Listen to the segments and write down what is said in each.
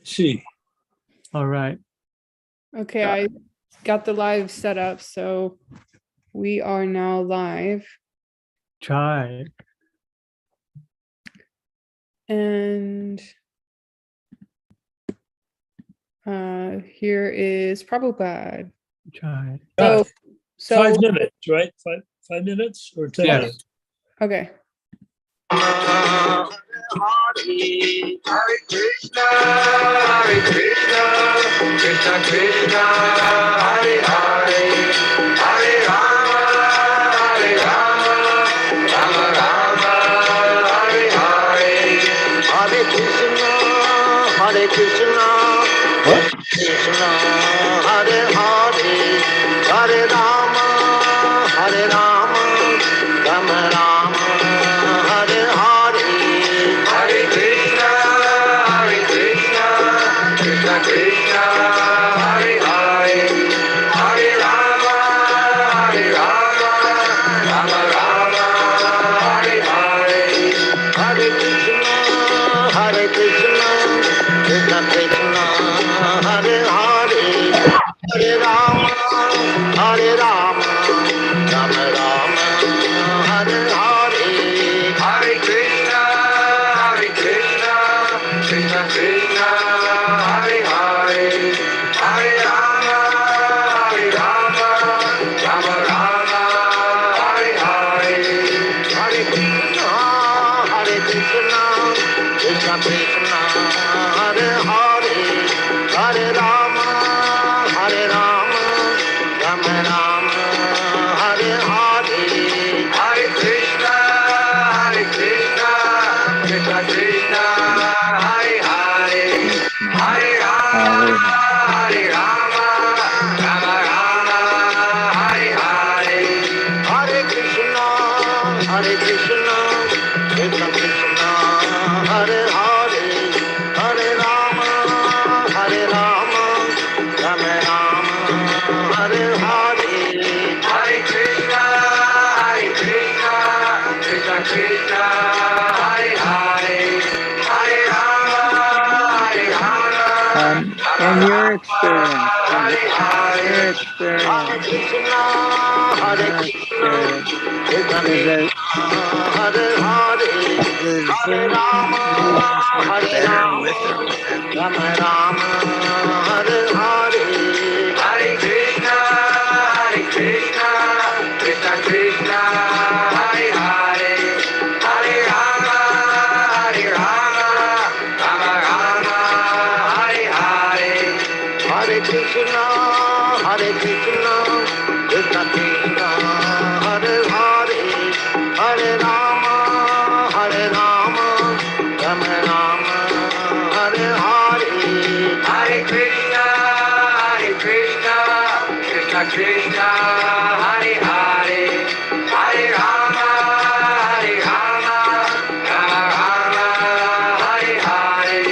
see. All right. Okay, I got the live set up, so we are now live. Try. And here is Prabhupada. Try. So 5 minutes, right? 5 minutes or 10 Yes. minutes? Okay. Hare Krishna, Krishna Krishna, Hare Hare, Hare Rama, Rama Rama, Hare Hare, Hare Krishna, Krishna Hare Hare, Hare Rama, Rama Rama, Hare Hare, Hare Krishna, Krishna Krishna, Hare Hare, Hare Rama, Rama Rama, Hare Hare, Hare Krishna, Krishna Krishna, Hare Hare, Hare Rama, Rama Rama, Hare Hare, Hare Krishna, Krishna Krishna, Hare Hare, Hare Rama, Rama Rama, Hare Hare, Hare Krishna, Krishna Krishna, Hare Hare, Hare Rama, Rama Rama, Hare Hare, Hare Krishna, Krishna Krishna, Hare Hare, Hare Rama, Rama Rama, Hare Hare, Hare Krishna, Krishna Krishna, Hare Hare, Hare Rama, Rama Rama, Hare Hare, Hare Krishna, Krishna Krishna, Hare Hare, Hare Rama, In your experience, Hare Hare, your Hare experience, Krishna, Krishna is it Hare Hare, the Hare Zoom Rama, meetings work better with or without you? Rama Rama, Hare Hare, Hare Krishna, Krishna Krishna, Hare Hare, Hare Rama, Rama Rama, Hare Hare, Hare Krishna, Krishna Krishna, Hare Hare, Hare Rama, Rama Rama, Hare Hare, Hare Krishna, Krishna Krishna, Hare Hare, Hare Rama, Rama Rama, Hare Hare,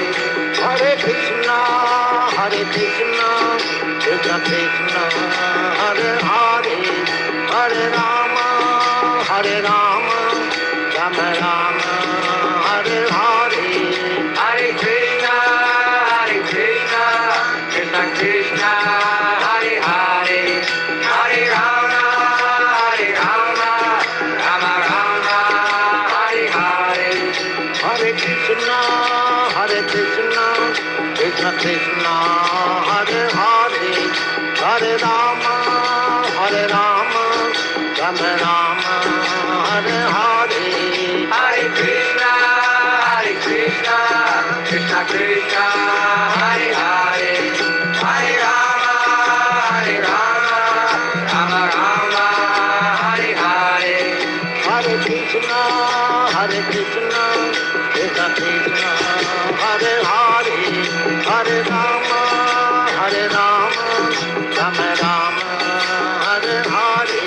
Hare Krishna, Krishna Krishna, Hare Hare, Hare Rama, Rama Rama, Hare Hare, Hare Krishna, Krishna Krishna, Hare Hare, Hare Rama, Rama Rama, Hare Hare, Hare Krishna, Krishna Krishna, Hare Hare, Hare Rama, Rama Rama, Hare Hare, Hare Krishna, Krishna Krishna, Hare Hare, Hare Rama, Rama Rama, Hare Hare, Hare Krishna, Krishna Krishna, Hare Hare, Hare Rama, Rama Rama, Hare Hare,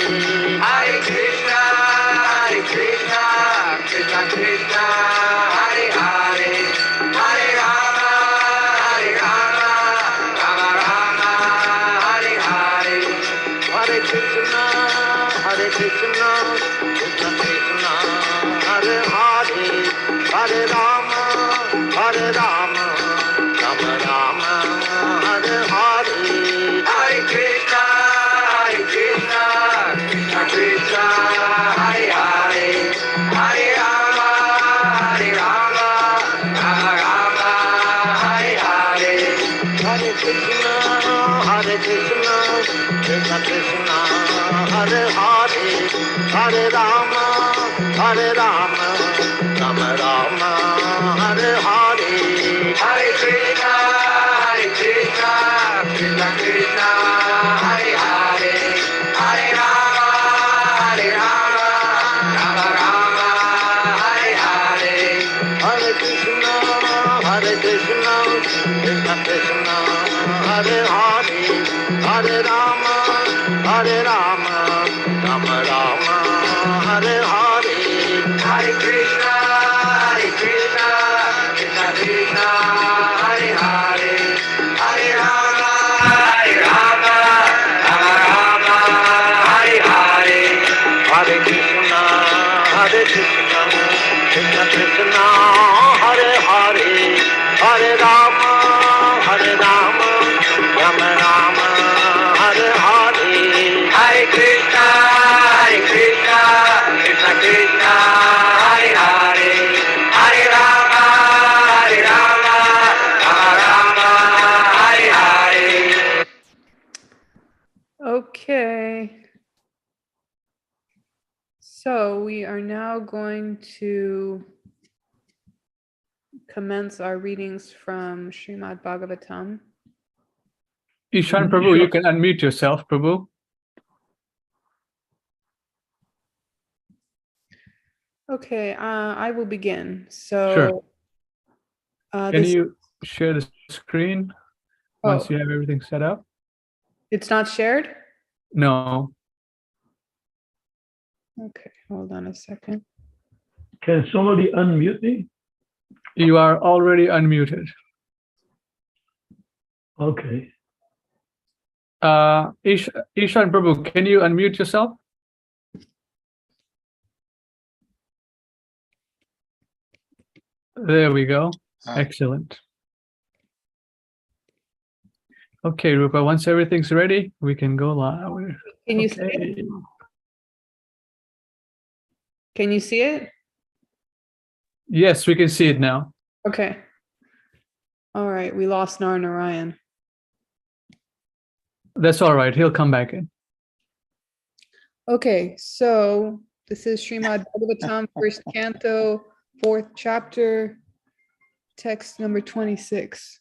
Hare Krishna, Krishna Krishna, Hare Hare, Hare Rama, Rama Rama, Hare Hare, Hare Krishna, Krishna Krishna, Hare Hare, Hare Rama, Rama Rama, Krishna, Hare Krishna, Krishna Krishna, Hare Hare, Hare Rama, Rama Rama, Hare Hare. Hare Krishna, Krishna Krishna, Hare Hare, Hare Rama, Rama Rama, Hare Hare. Hare Krishna, Krishna Krishna, Hare Hare, Hare Rama, Rama Rama, Hare Hare. Hare Krishna, Krishna Krishna, Hare Hare, Hare Rama, Rama Rama, Hare Hare. Hare Krishna, Krishna Krishna, Hare Hare, Hare Rama, Rama Rama, Hare Hare. Hare Krishna, Krishna Krishna, Hare Hare, Hare Rama, Rama Rama, Hare Hare. Okay. So we are now going to commence our readings from Srimad Bhagavatam. Ishan Prabhu, you can unmute yourself, Prabhu. Okay, I will begin. So, Sure. Can this, you share the screen once you have everything set up? it's not shared? No. Okay, hold on a second. Can somebody unmute me? You are already unmuted. Okay. Ishan Prabhu, can you unmute yourself? There we go. Excellent. Okay, Rupa, once everything's ready, we can go live. Can you see it? Okay. Can you see it? Yes, we can see it now. Okay. All right, we lost Nara Narayan. That's all right. He'll come back in. Okay, so this is Srimad Bhagavatam, first canto, fourth chapter, text number 26.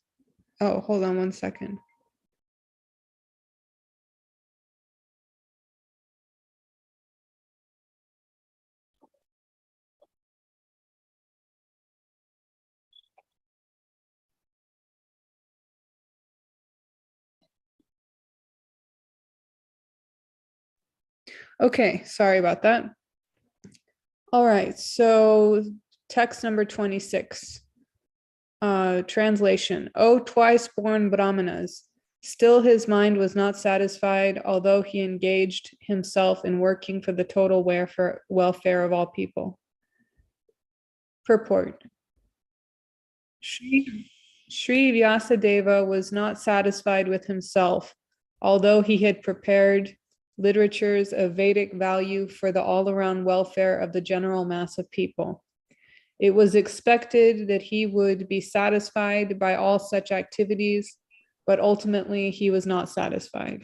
Oh, hold on one second. Okay, sorry about that. All right, so text number 26. Translation. O twice born Brahmanas, still his mind was not satisfied, although he engaged himself in working for the total welfare of all people. Purport. Sri Vyasadeva was not satisfied with himself, although he had prepared literatures of Vedic value for the all-around welfare of the general mass of people. It was expected that he would be satisfied by all such activities, but ultimately he was not satisfied.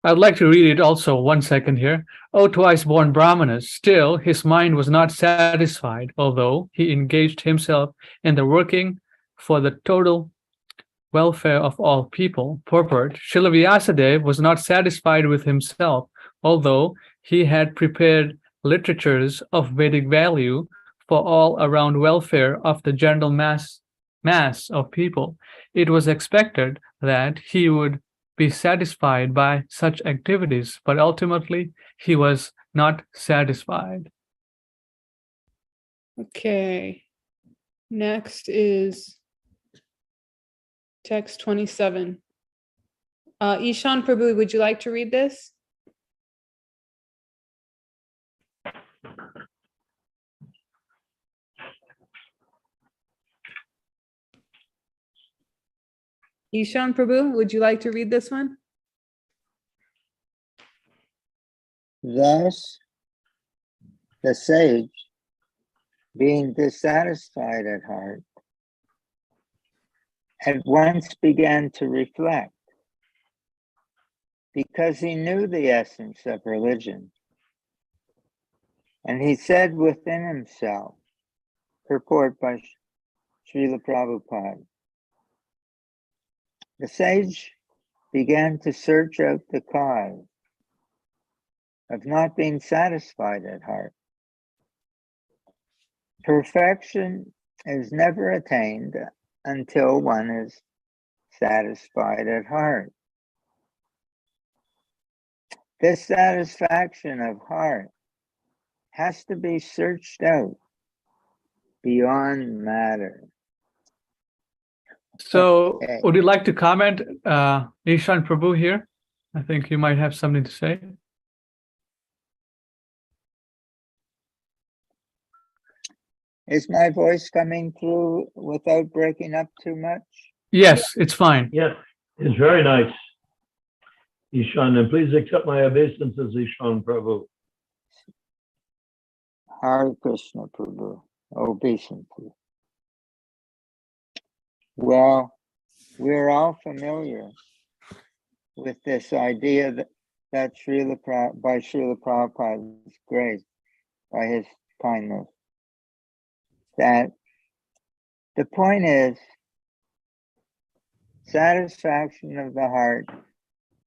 I'd like to read it also 1 second here. O twice born Brahmanas, still his mind was not satisfied, although he engaged himself in the working for the total welfare of all people. Purport. Srila Vyasadeva was not satisfied with himself, although he had prepared literatures of Vedic value for all around welfare of the general mass of people. It was expected that he would be satisfied by such activities, but ultimately he was not satisfied. Okay. Next is text 27. Ishan Prabhu, would you like to read this? Ishan Prabhu, would you like to read this one? Thus, the sage, being dissatisfied at heart, at once began to reflect, because he knew the essence of religion. And he said within himself, purport by Srila Prabhupada, the sage began to search out the cause of not being satisfied at heart. Perfection is never attained until one is satisfied at heart. This satisfaction of heart has to be searched out beyond matter. So, Okay. would you like to comment, Ishan Prabhu here? I think you might have something to say. Is my voice coming through without breaking up too much? Yes, it's fine. Yes, it's very nice. Ishan, and please accept my obeisances, Ishan Prabhu. Hare Krishna Prabhu, obeisance. Well, we're all familiar with this idea that by Srila Prabhupada's grace, by his kindness, that the point is satisfaction of the heart.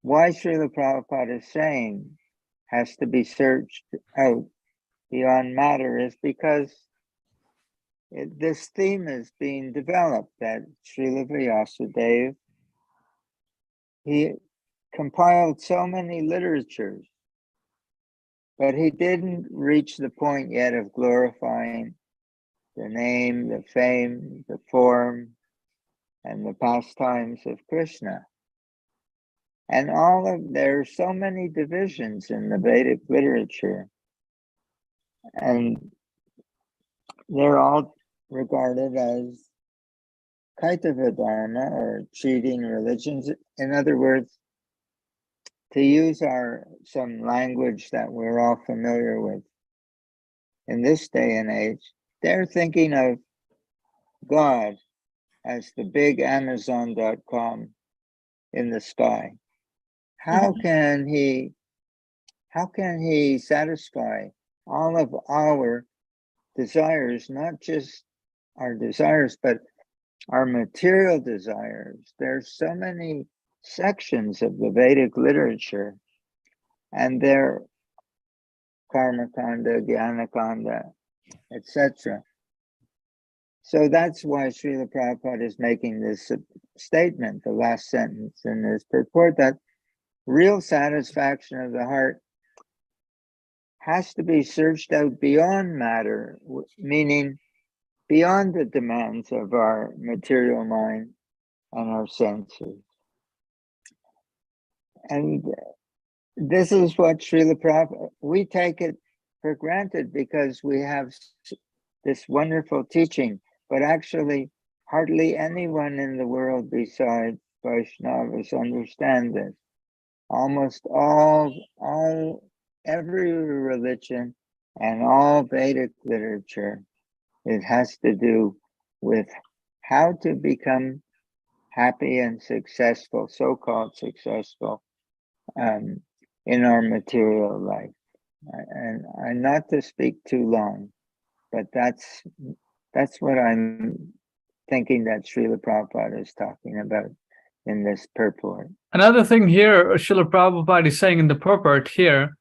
Why Srila Prabhupada is saying has to be searched out beyond matter is because this theme is being developed, that Srila Vyasadeva, he compiled so many literatures, but he didn't reach the point yet of glorifying the name, the fame, the form, and the pastimes of Krishna. And there are so many divisions in the Vedic literature, and they're all regarded as Kaitava Dharma, or cheating religions. In other words, to use some language that we're all familiar with in this day and age, they're thinking of God as the big Amazon.com in the sky. How can he satisfy all of our desires, not just our desires, but our material desires? There's so many sections of the Vedic literature, and they're karma kanda, jnana kanda, etc. So that's why Srila Prabhupada is making this statement, the last sentence in his purport, that real satisfaction of the heart has to be searched out beyond matter, meaning beyond the demands of our material mind and our senses. And this is what Srila Prabhupada, we take it for granted because we have this wonderful teaching, but actually hardly anyone in the world besides Vaishnavas understand this. Almost every religion and all Vedic literature, it has to do with how to become happy and successful, so-called successful, in our material life. And not to speak too long, but that's what I'm thinking that Srila Prabhupada is talking about in this purport. Another thing here, Srila Prabhupada is saying in the purport here,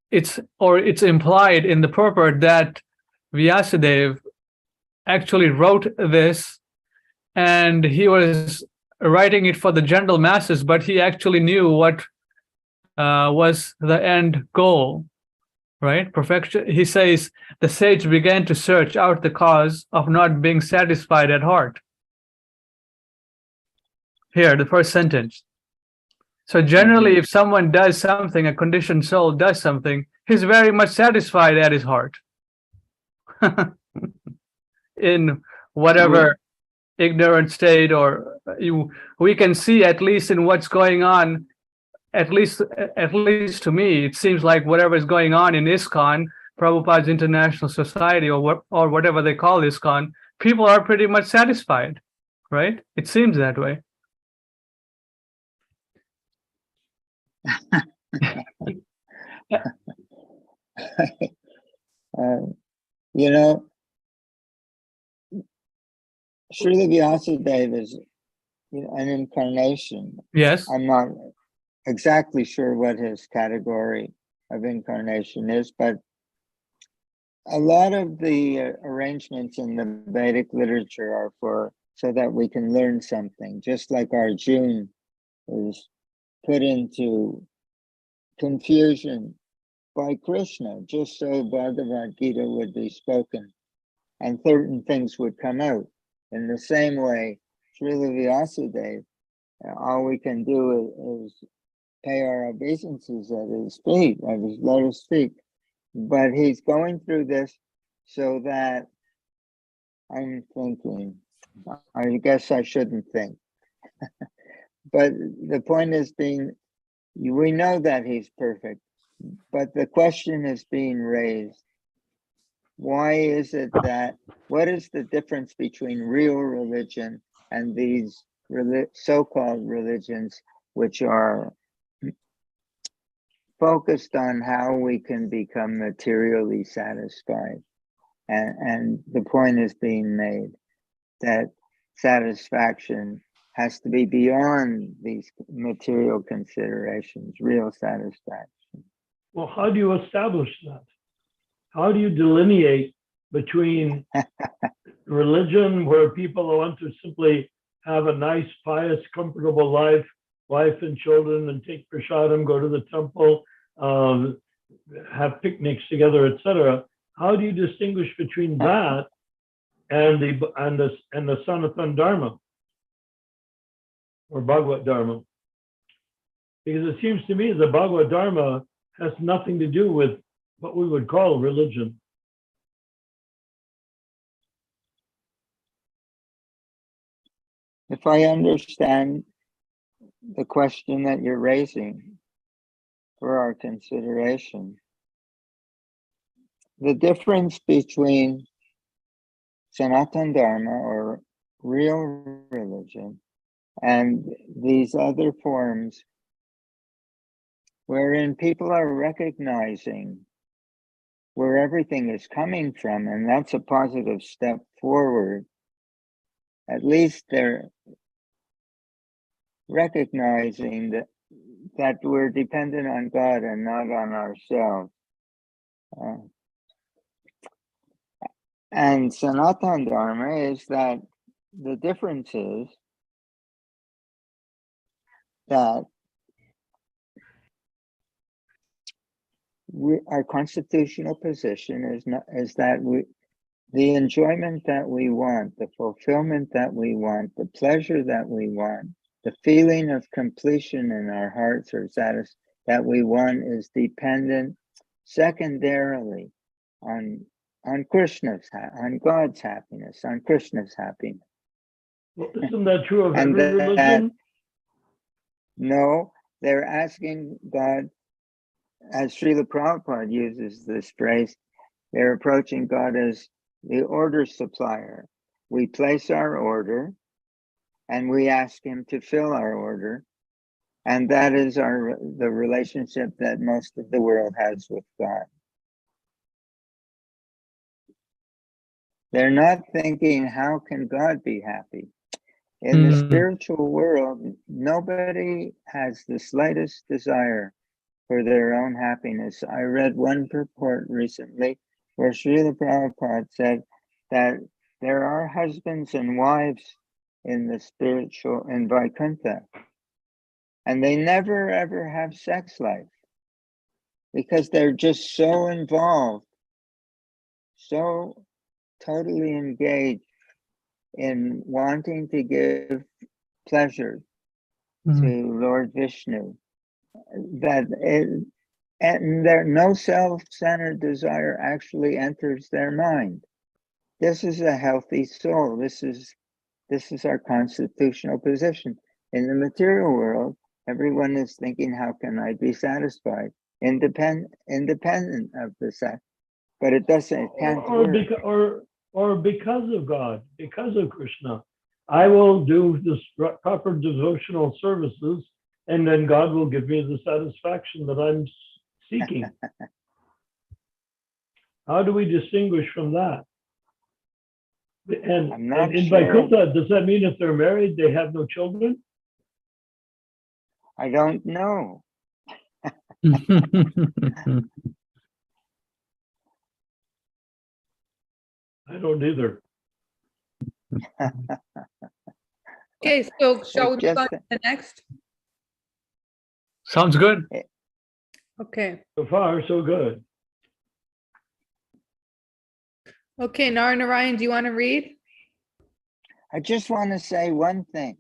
it's implied in the purport that Vyasadeva actually wrote this, and he was writing it for the general masses, but he actually knew what was the end goal, right? Perfection. He says the sage began to search out the cause of not being satisfied at heart. Here, the first sentence. So generally, if someone does something, a conditioned soul does something, he's very much satisfied at his heart. In whatever ignorant state, or we can see, at least in what's going on, at least to me, it seems like whatever is going on in ISKCON, Prabhupada's International Society, or whatever they call ISKCON, people are pretty much satisfied. right? It seems that way. You know, Srila Vyasadeva is an incarnation. Yes. I'm not exactly sure what his category of incarnation is, but a lot of the arrangements in the Vedic literature are so that we can learn something, just like Arjuna is put into confusion by Krishna, just so Bhagavad Gita would be spoken and certain things would come out. In the same way, Srila Vyasadeva, all we can do is pay our obeisances at his feet, at his lotus feet. But he's going through this so that I'm thinking, I guess I shouldn't think. But the point is we know that he's perfect, but the question is being raised. Why is it what is the difference between real religion and these so-called religions, which are focused on how we can become materially satisfied? And the point is being made that satisfaction has to be beyond these material considerations, real satisfaction. Well, how do you establish that? How do you delineate between religion, where people want to simply have a nice, pious, comfortable life, wife and children, and take prasadam, go to the temple, have picnics together, etc.? How do you distinguish between that and the Sanatana Dharma or Bhagavad Dharma? Because it seems to me the Bhagavad Dharma has nothing to do with what we would call religion. If I understand the question that you're raising for our consideration, the difference between Sanatana Dharma or real religion and these other forms wherein people are recognizing where everything is coming from, and that's a positive step forward. At least they're recognizing that we're dependent on God and not on ourselves. And Sanatana Dharma is that the difference is that our constitutional position is that the enjoyment that we want, the fulfillment that we want, the pleasure that we want, the feeling of completion in our hearts or status that we want is dependent secondarily on Krishna's, on God's happiness, on Krishna's happiness. Well, isn't that true of And every religion? No, they're asking God, as Srila Prabhupada uses this phrase, they're approaching God as the order supplier. We place our order and we ask him to fill our order. And that is the relationship that most of the world has with God. They're not thinking, how can God be happy? In the spiritual world, nobody has the slightest desire for their own happiness. I read one purport recently where Srila Prabhupada said that there are husbands and wives in the spiritual, in Vaikuntha, and they never ever have sex life because they're just so involved, so totally engaged in wanting to give pleasure to Lord Vishnu, and no self-centered desire actually enters their mind. This is a healthy soul. This is our constitutional position. In the material world, everyone is thinking, how can I be satisfied? Independent of the sex. But it can't work. Or because of God, because of Krishna. I will do this proper devotional services, and then God will give me the satisfaction that I'm seeking. How do we distinguish from that? And, I'm not in sure. Vaikuntha, does that mean if they're married, they have no children? I don't know. I don't either. Okay, so shall we It's move just on to the next? Sounds good. Okay. So far, so good. Okay, Nara Narayan, do you want to read? I just want to say one thing.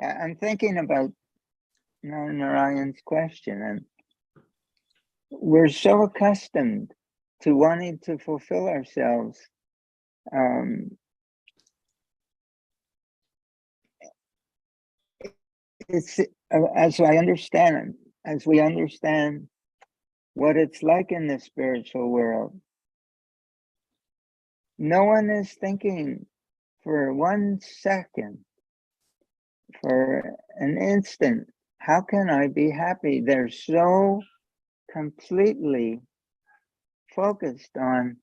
I'm thinking about Nara Narayan's question, and we're so accustomed to wanting to fulfill ourselves. It's as we understand what it's like in the spiritual world. No one is thinking for 1 second, for an instant, how can I be happy? They're so completely focused on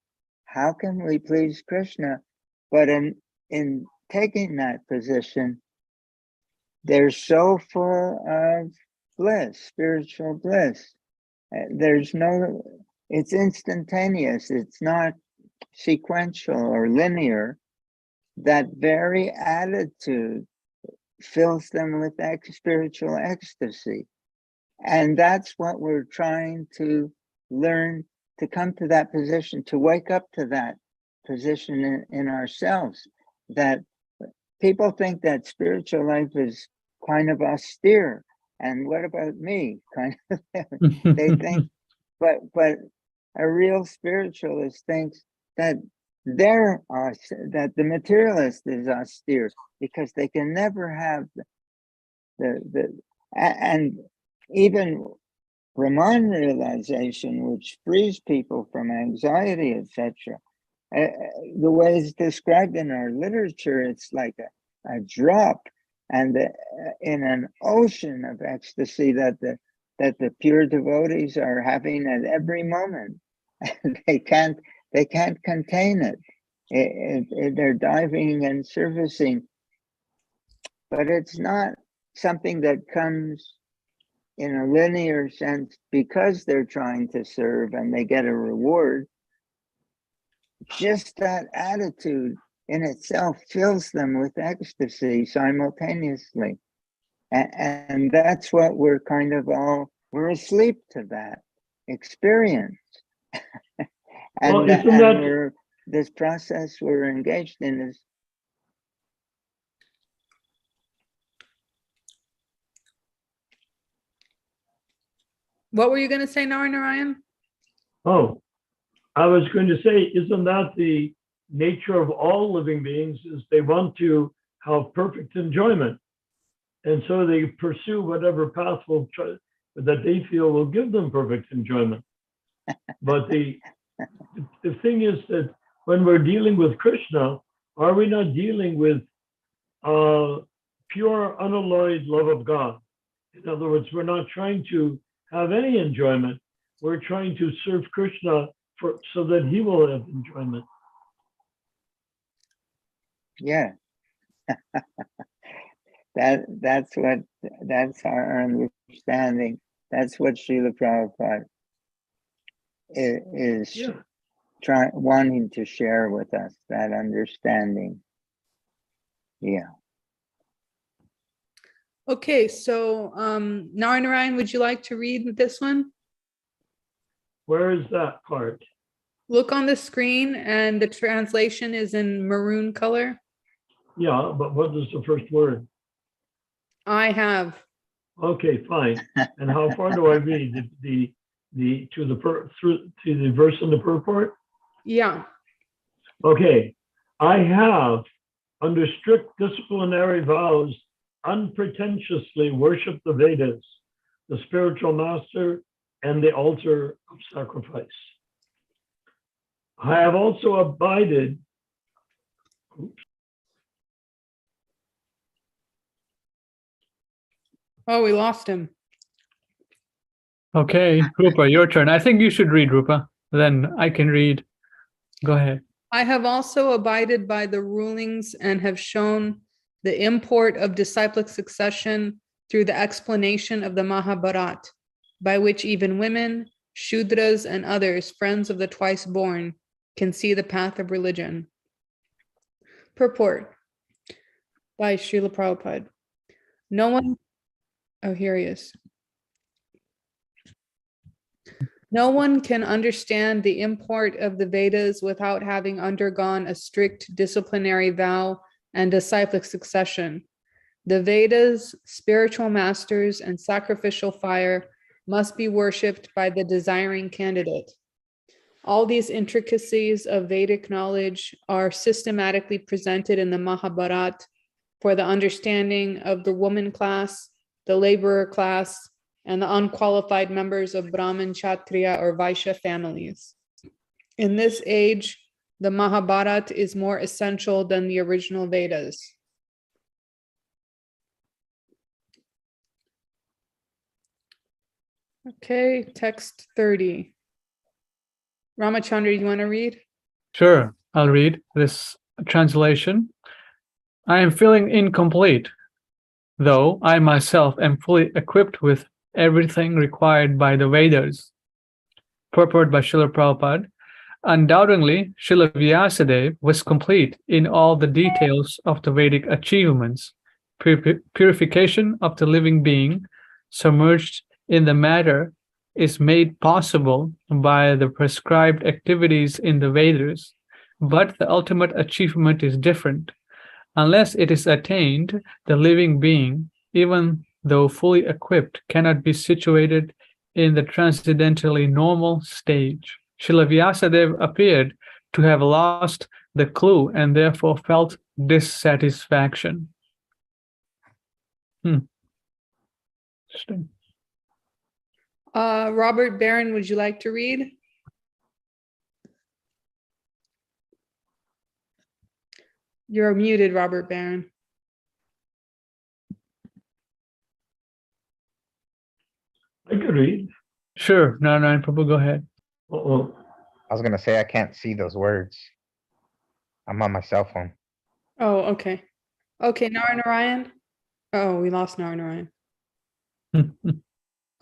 how can we please Krishna, but in taking that position, they're so full of bliss, spiritual bliss. It's instantaneous. It's not sequential or linear. That very attitude fills them with spiritual ecstasy. And that's what we're trying to learn, to come to that position, to wake up to that position in ourselves. That people think that spiritual life is kind of austere. And what about me? Kind of, they think, but a real spiritualist thinks that that the materialist is austere because they can never have and even Brahman realization, which frees people from anxiety, etc. The way it's described in our literature, it's like a drop, and in an ocean of ecstasy that the pure devotees are having at every moment. they can't contain it. They're diving and servicing, but it's not something that comes in a linear sense because they're trying to serve and they get a reward. Just that attitude in itself fills them with ecstasy simultaneously. And that's what we're kind of we're asleep to that experience. Well, isn't that this process we're engaged in is. What were you going to say, Nara Narayan? Oh, I was going to say, isn't that the nature of all living beings, is they want to have perfect enjoyment. And so they pursue whatever path that they feel will give them perfect enjoyment. But the thing is that when we're dealing with Krishna, are we not dealing with pure, unalloyed love of God? In other words, we're not trying to have any enjoyment. We're trying to serve Krishna so that he will have enjoyment. Yeah. That's our understanding. That's what Srila Prabhupada is wanting to share with us, that understanding. Yeah. Okay, so Nara Narayan, would you like to read this one? Where is that part? Look on the screen, and the translation is in maroon color. Yeah, but what is the first word? I have. Okay, fine. And how far do I read? To the verse in the purport? Yeah. Okay. I have, under strict disciplinary vows, unpretentiously worshipped the Vedas, the spiritual master, and the altar of sacrifice. I have also abided Oh, we lost him. Okay, Rupa, your turn. I think you should read, Rupa. Then I can read. Go ahead. I have also abided by the rulings and have shown the import of disciplic succession through the explanation of the Mahabharata, by which even women, Shudras, and others, friends of the twice born, can see the path of religion. Purport by Srila Prabhupada. No one, oh, here he is. No one can understand the import of the Vedas without having undergone a strict disciplinary vow and disciplic succession. The Vedas, spiritual masters, and sacrificial fire must be worshipped by the desiring candidate. All these intricacies of Vedic knowledge are systematically presented in the Mahabharata for the understanding of the woman class, the laborer class, and the unqualified members of Brahmin, Kshatriya, or Vaishya families. In this age, the Mahabharata is more essential than the original Vedas. Okay, text 30. Ramachandra, you want to read? Sure, I'll read this translation. I am feeling incomplete, though I myself am fully equipped with everything required by the Vedas. Purport by Srila Prabhupada. Undoubtedly, Srila Vyasadeva was complete in all the details of the Vedic achievements. Purification of the living being submerged in the matter is made possible by the prescribed activities in the Vedas, but the ultimate achievement is different. Unless it is attained, the living being, even though fully equipped, cannot be situated in the transcendentally normal stage. Srila Vyasadeva appeared to have lost the clue and therefore felt dissatisfaction. Interesting. Robert Barron, would you like to read? You're muted, Robert Barron. I could read. Sure, Narayan Prabhu, go ahead. Uh-oh. I was gonna say I can't see those words. I'm on my cell phone. Oh, okay. Okay, Nara Narayan. Oh, we lost Nara Narayan.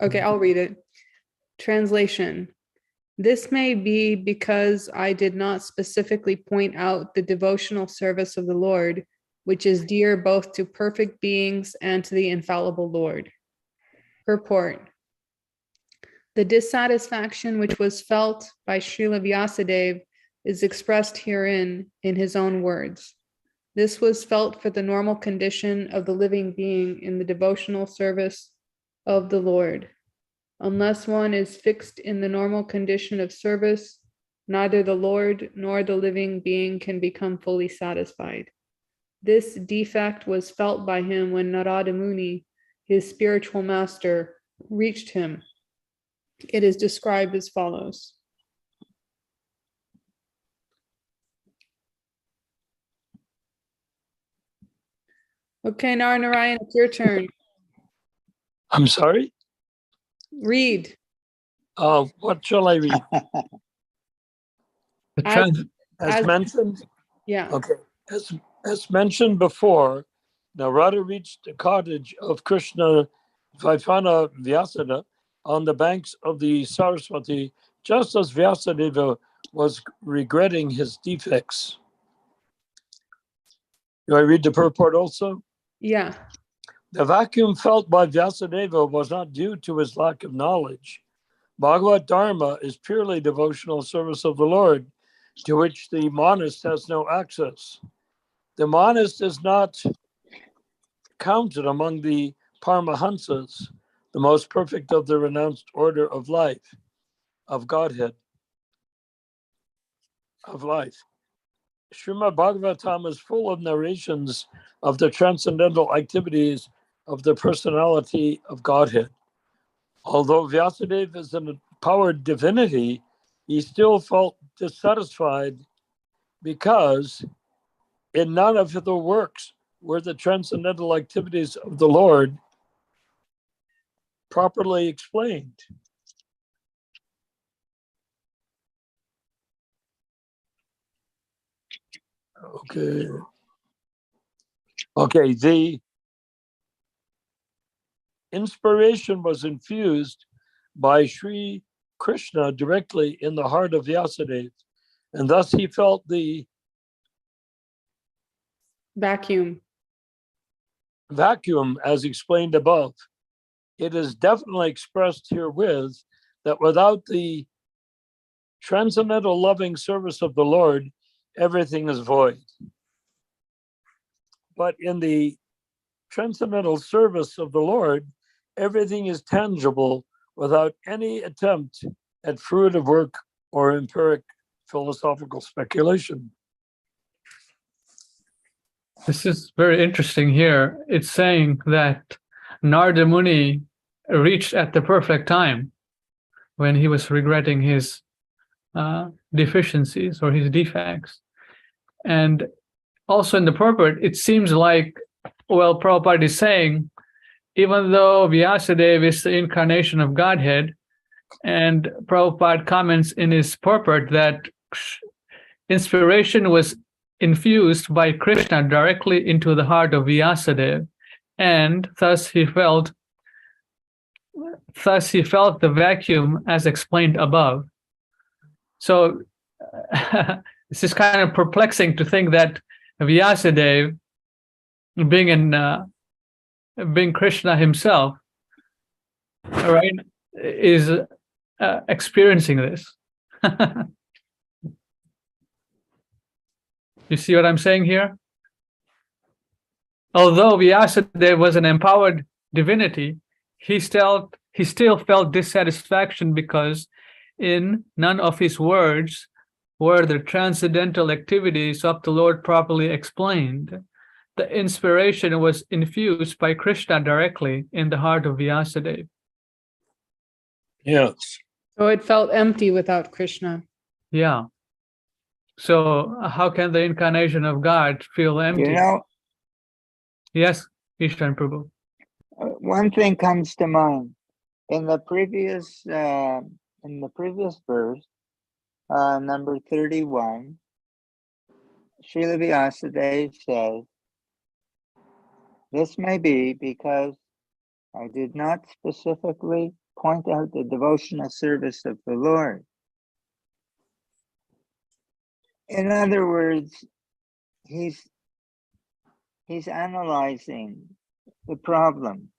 Okay, I'll read it. Translation. This may be because I did not specifically point out the devotional service of the Lord, which is dear both to perfect beings and to the infallible Lord. Purport. The dissatisfaction which was felt by Srila Vyasadeva is expressed herein in his own words. This was felt for the normal condition of the living being in the devotional service of the Lord. Unless one is fixed in the normal condition of service, neither the Lord nor the living being can become fully satisfied. This defect was felt by him when Narada Muni, his spiritual master, reached him. It is described as follows. Okay, Nara Narayan, it's your turn. I'm sorry? Read. What shall I read? The As- As mentioned? Yeah. Okay. As mentioned before, Narada reached the cottage of Krishna Vaifana Vyasada on the banks of the Saraswati, just as Vyasadeva was regretting his defects. Do I read the purport also? Yeah. The vacuum felt by Vyasadeva was not due to his lack of knowledge. Bhagavad Dharma is purely devotional service of the Lord, to which the monist has no access. The monist is not counted among the Paramahansas, the most perfect of the renounced order of life, of Godhead, of life. Srimad Bhagavatam is full of narrations of the transcendental activities of the personality of Godhead. Although Vyasadeva is an empowered divinity, he still felt dissatisfied because in none of the works were the transcendental activities of the Lord properly explained. Okay, the inspiration was infused by Sri Krishna directly in the heart of Vyasadeva, and thus he felt the Vacuum. vacuum as explained above. It is definitely expressed herewith that without the transcendental loving service of the Lord, everything is void. But in the transcendental service of the Lord, everything is tangible without any attempt at fruitive work or empiric philosophical speculation. This is very interesting here. It's saying that Narada Muni reached at the perfect time when he was regretting his deficiencies or his defects. And also in the purport, it seems like, well, Prabhupada is saying, even though Vyasadeva is the incarnation of Godhead, and Prabhupada comments in his purport that inspiration was infused by Krishna directly into the heart of Vyasadeva, and thus he felt the vacuum as explained above. So this is kind of perplexing to think that Vyasadeva, being Krishna himself, right, is experiencing this. You see what I'm saying here? Although Vyasadeva was an empowered divinity, he still felt dissatisfaction because in none of his words were the transcendental activities of the Lord properly explained. The inspiration was infused by Krishna directly in the heart of Vyasadeva. Yes. So it felt empty without Krishna. Yeah. So how can the incarnation of God feel empty? You know, Yes, Ishan Prabhu. one thing comes to mind. In the previous verse, number 31, Srila Vyasadeva says, "This may be because I did not specifically point out the devotional service of the Lord." In other words, he's analyzing the problem.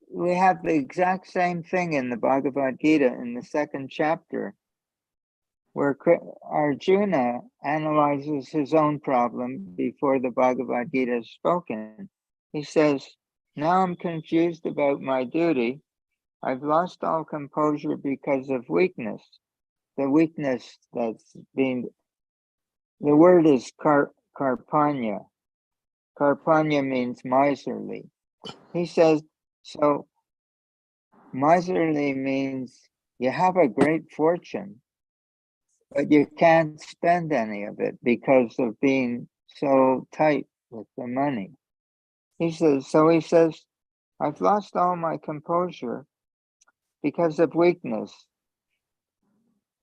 We have the exact same thing in the Bhagavad Gita in the 2nd chapter, where Arjuna analyzes his own problem before the Bhagavad Gita is spoken. He says, "Now I'm confused about my duty. I've lost all composure because of weakness." The weakness that's being, the word is karpanya. Karpanya means miserly. He says, so miserly means you have a great fortune, but you can't spend any of it because of being so tight with the money. He says, I've lost all my composure because of weakness.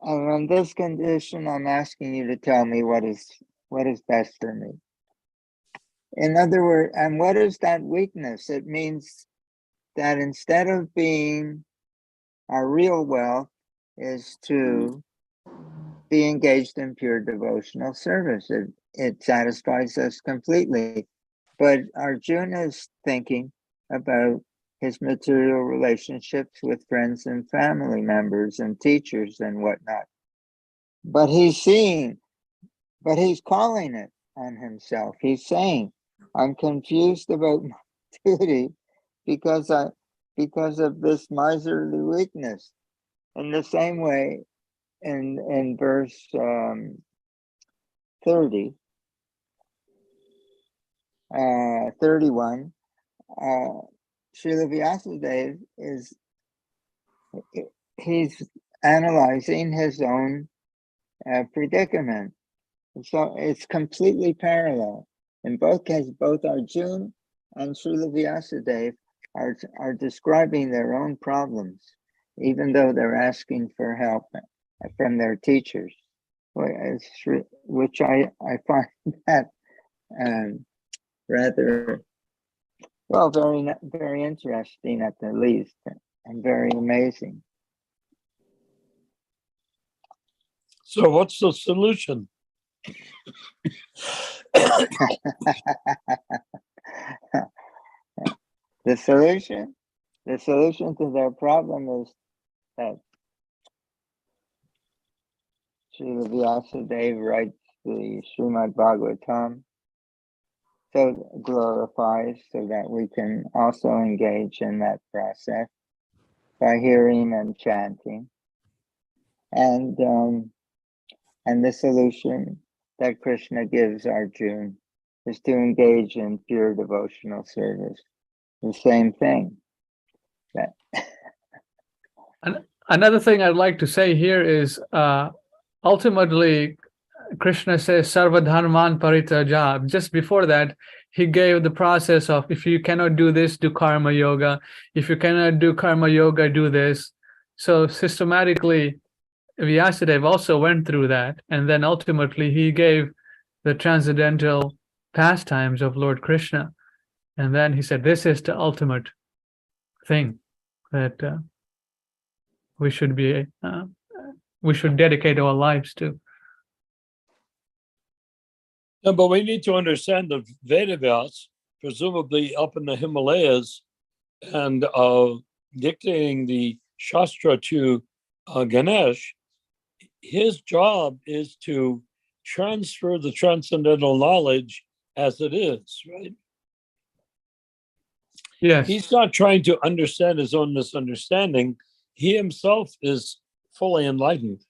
And in this condition, I'm asking you to tell me what is best for me. In other words, and what is that weakness? It means that instead of being our real wealth is to be engaged in pure devotional service. It satisfies us completely. But Arjuna is thinking about his material relationships with friends and family members and teachers and whatnot. But he's calling it on himself. He's saying, I'm confused about my duty because of this miserly weakness. In the same way, in verse 31, Srila Vyasadeva he's analyzing his own predicament. So it's completely parallel. In both cases, both Arjuna and Srila Vyasadeva are describing their own problems, even though they're asking for help from their teachers, which I find that rather, well, very interesting at the least, and very amazing. So what's the solution? The solution to their problem is that Srila Vyasadeva writes the Srimad Bhagavatam, so glorifies, so that we can also engage in that process by hearing and chanting. And the solution that Krishna gives Arjuna is to engage in pure devotional service. The same thing. Another thing I'd like to say here is ultimately Krishna says Sarva Dharman Paritaja. Just before that, he gave the process of, if you cannot do this, do karma yoga. If you cannot do karma yoga, do this. So systematically, Vyasadeva also went through that, and then ultimately he gave the transcendental pastimes of Lord Krishna, and then he said, this is the ultimate thing that we should dedicate our lives to. No, but we need to understand that Vedavyas, presumably up in the Himalayas, and dictating the Shastra to Ganesh, his job is to transfer the transcendental knowledge as it is, right? Yes. He's not trying to understand his own misunderstanding. He himself is fully enlightened.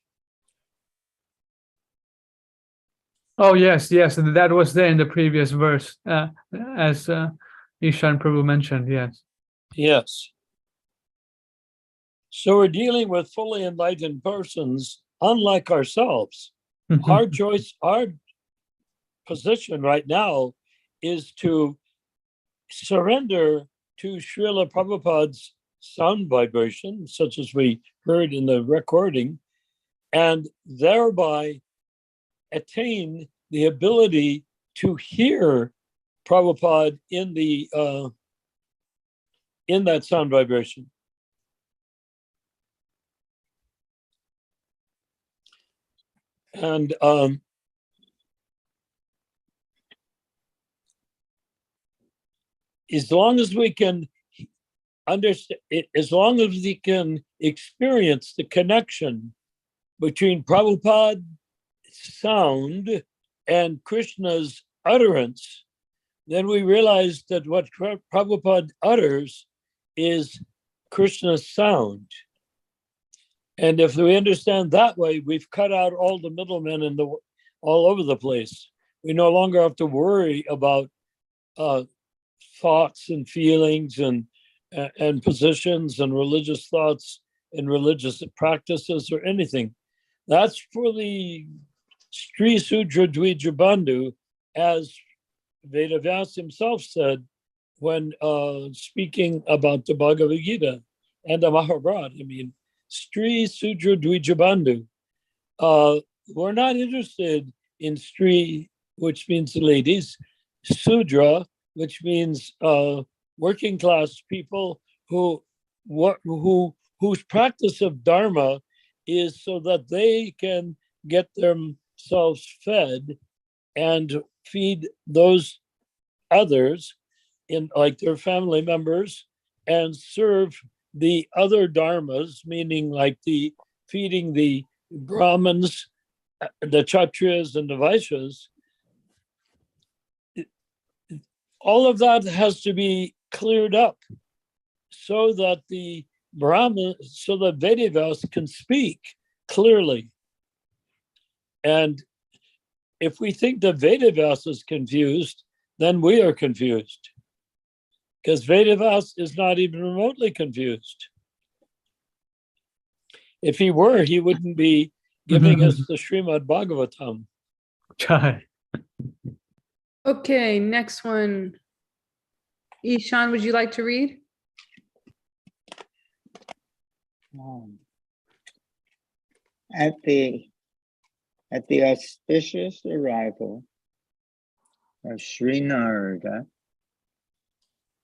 Oh, yes, that was there in the previous verse, as Ishan Prabhu mentioned, yes. Yes. So we're dealing with fully enlightened persons, unlike ourselves. Our choice, our position right now is to surrender to Srila Prabhupada's sound vibration, such as we heard in the recording, and thereby attain the ability to hear Prabhupada in the in that sound vibration. And as long as we can understand, as long as we can experience the connection between Prabhupada's sound and Krishna's utterance, then we realize that what Prabhupada utters is Krishna's sound. And if we understand that way, we've cut out all the middlemen all over the place. We no longer have to worry about thoughts and feelings and positions and religious thoughts and religious practices or anything. That's for the Sri Sudra Dvija Bandhu, as Vedavyas himself said when speaking about the Bhagavad Gita and the Mahabharata. I mean, Sri Sudra Dvija Bandhu. We're not interested in Sri, which means ladies, Sudra, which means working class people whose practice of Dharma is so that they can get themselves fed and feed those others in like their family members and serve the other dharmas, meaning like the feeding the Brahmins, the Kshatriyas and the Vaishyas. All of that has to be cleared up so that the so that Vedavyas can speak clearly. And if we think that Vedavyas is confused, then we are confused. Because Vedavyas is not even remotely confused. If he were, he wouldn't be giving us the Srimad Bhagavatam. Okay, next one. Ishan, would you like to read? At the auspicious arrival of Sri Narada,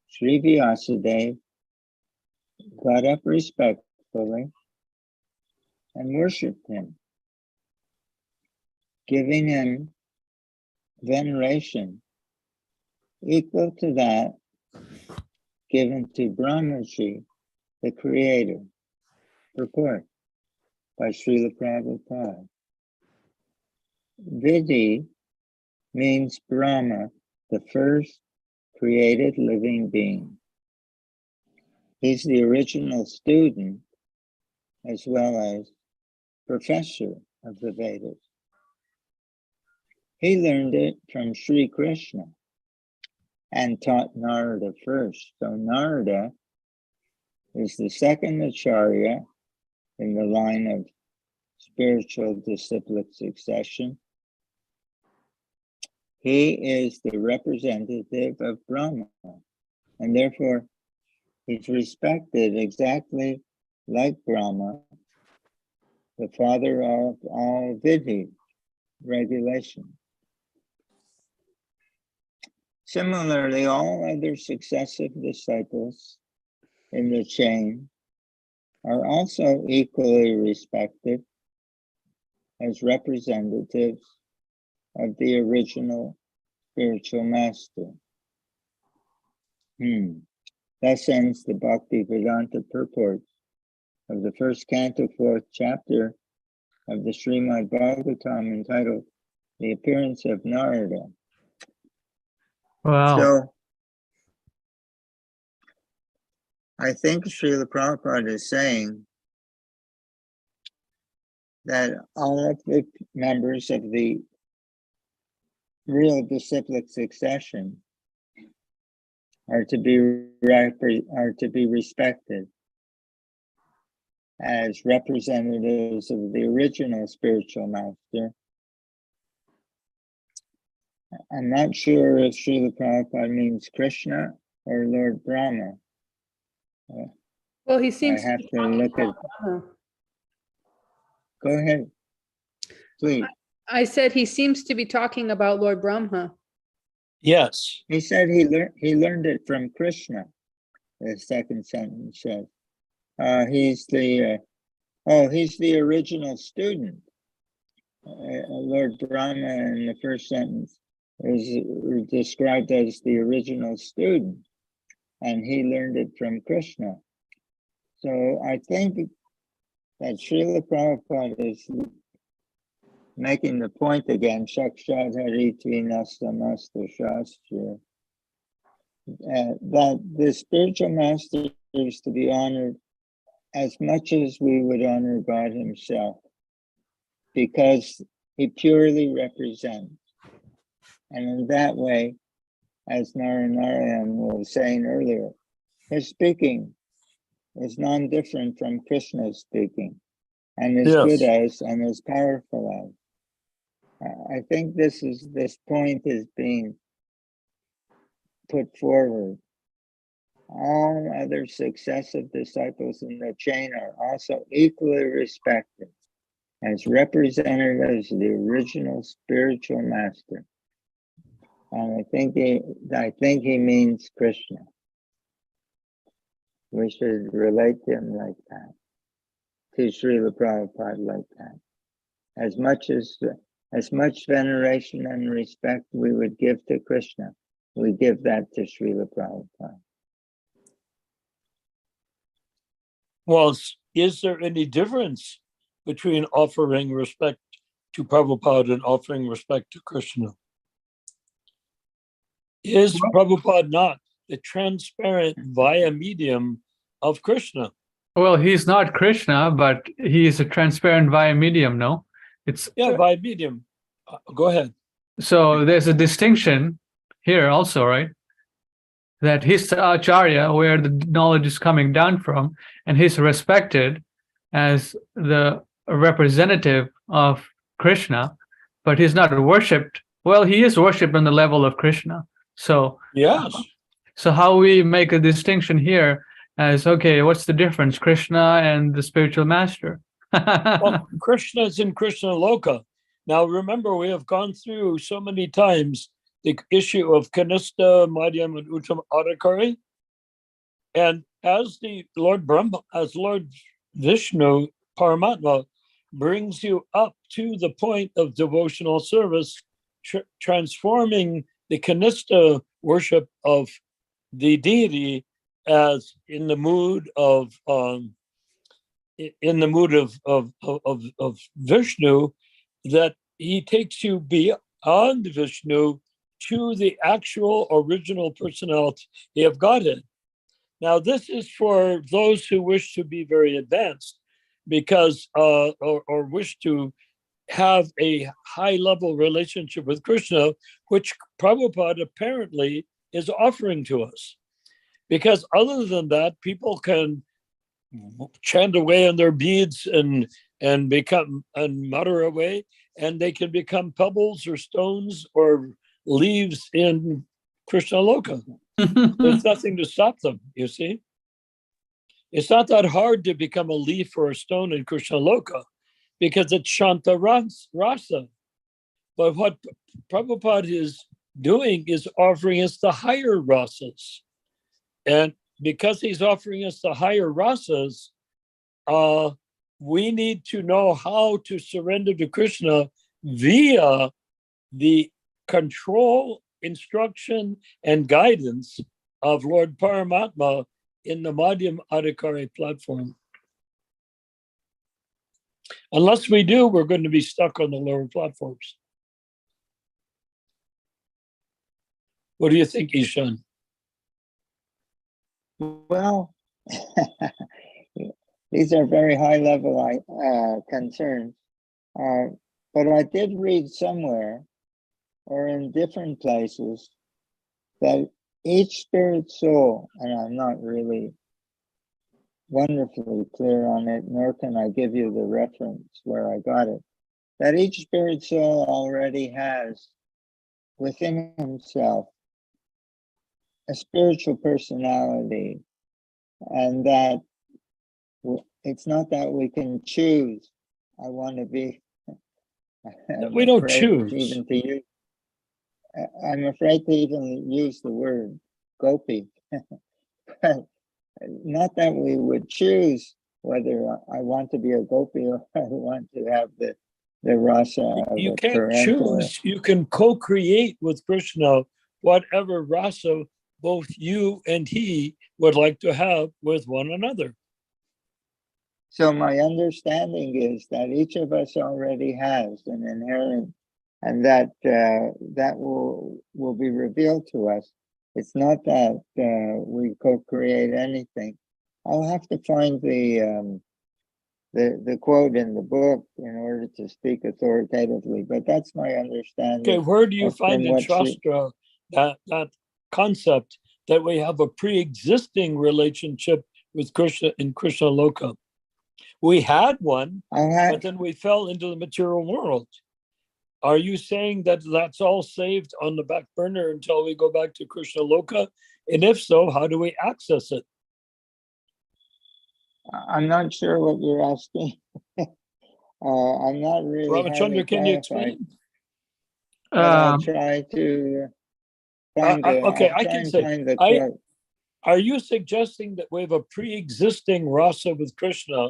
Sri Vyasadeva got up respectfully and worshipped him, giving him veneration equal to that given to Brahmaji, the creator. Purport by Srila Prabhupada. Vidhi means Brahma, the first created living being. He's the original student as well as professor of the Vedas. He learned it from Sri Krishna and taught Narada first. So Narada is the second Acharya in the line of spiritual disciplic succession. He is the representative of Brahma, and therefore he's respected exactly like Brahma, the father of all Vidhi, regulation. Similarly, all other successive disciples in the chain are also equally respected as representatives of the original spiritual master. Thus ends the Bhaktivedanta purport of the first canto, fourth chapter of the Srimad Bhagavatam, entitled The Appearance of Narada. Wow. So I think Srila Prabhupada is saying that all of the members of the real disciplic succession are to be respected as representatives of the original spiritual master. I'm not sure if Srila Prabhupada means Krishna or Lord Brahma. Well, he seems I have to look at. Go ahead, please. I said he seems to be talking about Lord Brahma. Yes. He said he learned it from Krishna. The second sentence says, he's the original student. Lord Brahma in the first sentence is described as the original student, and he learned it from Krishna. So I think that Srila Prabhupada is making the point again, Shakshad Hariti Nastamasta Shastra, that the spiritual master is to be honored as much as we would honor God himself, because he purely represents. And in that way, as Nara Narayan was saying earlier, his speaking is non-different from Krishna's speaking, and as good as and as powerful as. I think this point is being put forward. All other successive disciples in the chain are also equally respected as representatives of the original spiritual master. And I think he means Krishna. We should relate to him like that, to Srila Prabhupada like that. As much veneration and respect we would give to Krishna, we give that to Srila Prabhupada. Well, is there any difference between offering respect to Prabhupada and offering respect to Krishna? Is Prabhupada not the transparent via medium of Krishna? Well, he's not Krishna, but he is a transparent via medium, no? Via medium. Go ahead. So there's a distinction here also, right? That he's the Acharya, where the knowledge is coming down from, and he's respected as the representative of Krishna, but he's not worshipped. Well, he is worshipped on the level of Krishna. So yes. So how we make a distinction here as, okay, what's the difference? Krishna and the spiritual master. Well, Krishna is in Krishna Loka. Now, remember, we have gone through so many times the issue of Kanista, Madhyam, and Uttam Adhikari. And as the Lord Brahma, as Lord Vishnu, Paramatma, brings you up to the point of devotional service, transforming the Kanista worship of the deity as in the mood of Vishnu, that he takes you beyond Vishnu to the actual original personality of Godhead. Now, this is for those who wish to be very advanced, because or wish to have a high-level relationship with Krishna, which Prabhupada apparently is offering to us. Because other than that, people can chant away on their beads and mutter away, and they can become pebbles or stones or leaves in Krishna Loka. There's nothing to stop them, you see. It's not that hard to become a leaf or a stone in Krishna Loka, because it's Shanta Rasa. But what Prabhupada is doing is offering us the higher rasas. And because he's offering us the higher rasas, we need to know how to surrender to Krishna via the control, instruction, and guidance of Lord Paramatma in the Madhyam Adhikari platform. Unless we do, we're going to be stuck on the lower platforms. What do you think, Ishan? Well, these are very high-level concerns, but I did read somewhere, or in different places, that each spirit soul, and I'm not really wonderfully clear on it, nor can I give you the reference where I got it, that each spirit soul already has within himself a spiritual personality, and that it's not that we can choose. I want to be. We don't choose. Even to use, I'm afraid to even use the word gopi. Not that we would choose whether I want to be a gopi or I want to have the rasa. You can't choose. You can co-create with Krishna whatever rasa both you and he would like to have with one another. So my understanding is that each of us already has an inherent, and that that will be revealed to us. It's not that we co-create anything. I'll have to find the quote in the book in order to speak authoritatively, but that's my understanding. Okay, where do you find in Shastra that concept that we have a pre-existing relationship with Krishna in Krishna Loka? We had one, but then we fell into the material world. Are you saying that that's all saved on the back burner until we go back to Krishna Loka? And if so, how do we access it? I'm not sure what you're asking. I'm not really. Ramachandra, can you explain? I'll try to find okay, I can say. Are you suggesting that we have a pre-existing rasa with Krishna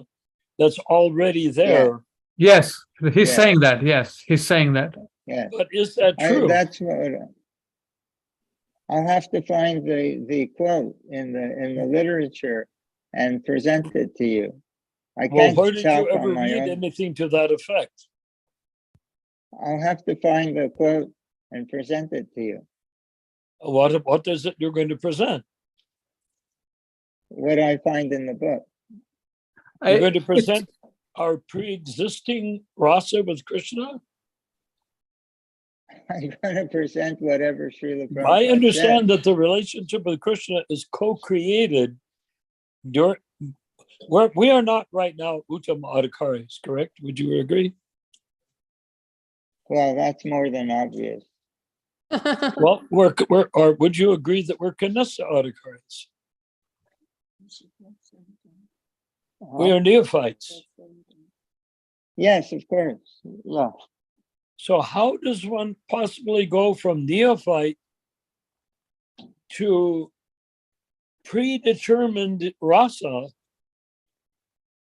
that's already there? Yeah. Yes, he's saying that. Yes, he's saying that. Yeah. But is that true? That's what I'll have to find the quote in the literature and present it to you. I can't. Where did you ever read anything to that effect? I'll have to find the quote and present it to you. What is it you're going to present? What I find in the book. You're going to present our pre-existing rasa with Krishna? I'm going to present whatever Srila Prabhupada I understand said. that the relationship with Krishna is co-created during. We are not right now Uttam Adhikaris, correct? Would you agree? Well, that's more than obvious. Well, or would you agree that we're Kanasa Adhikaris? We are neophytes. Yes, of course. Yeah. So how does one possibly go from neophyte to predetermined rasa?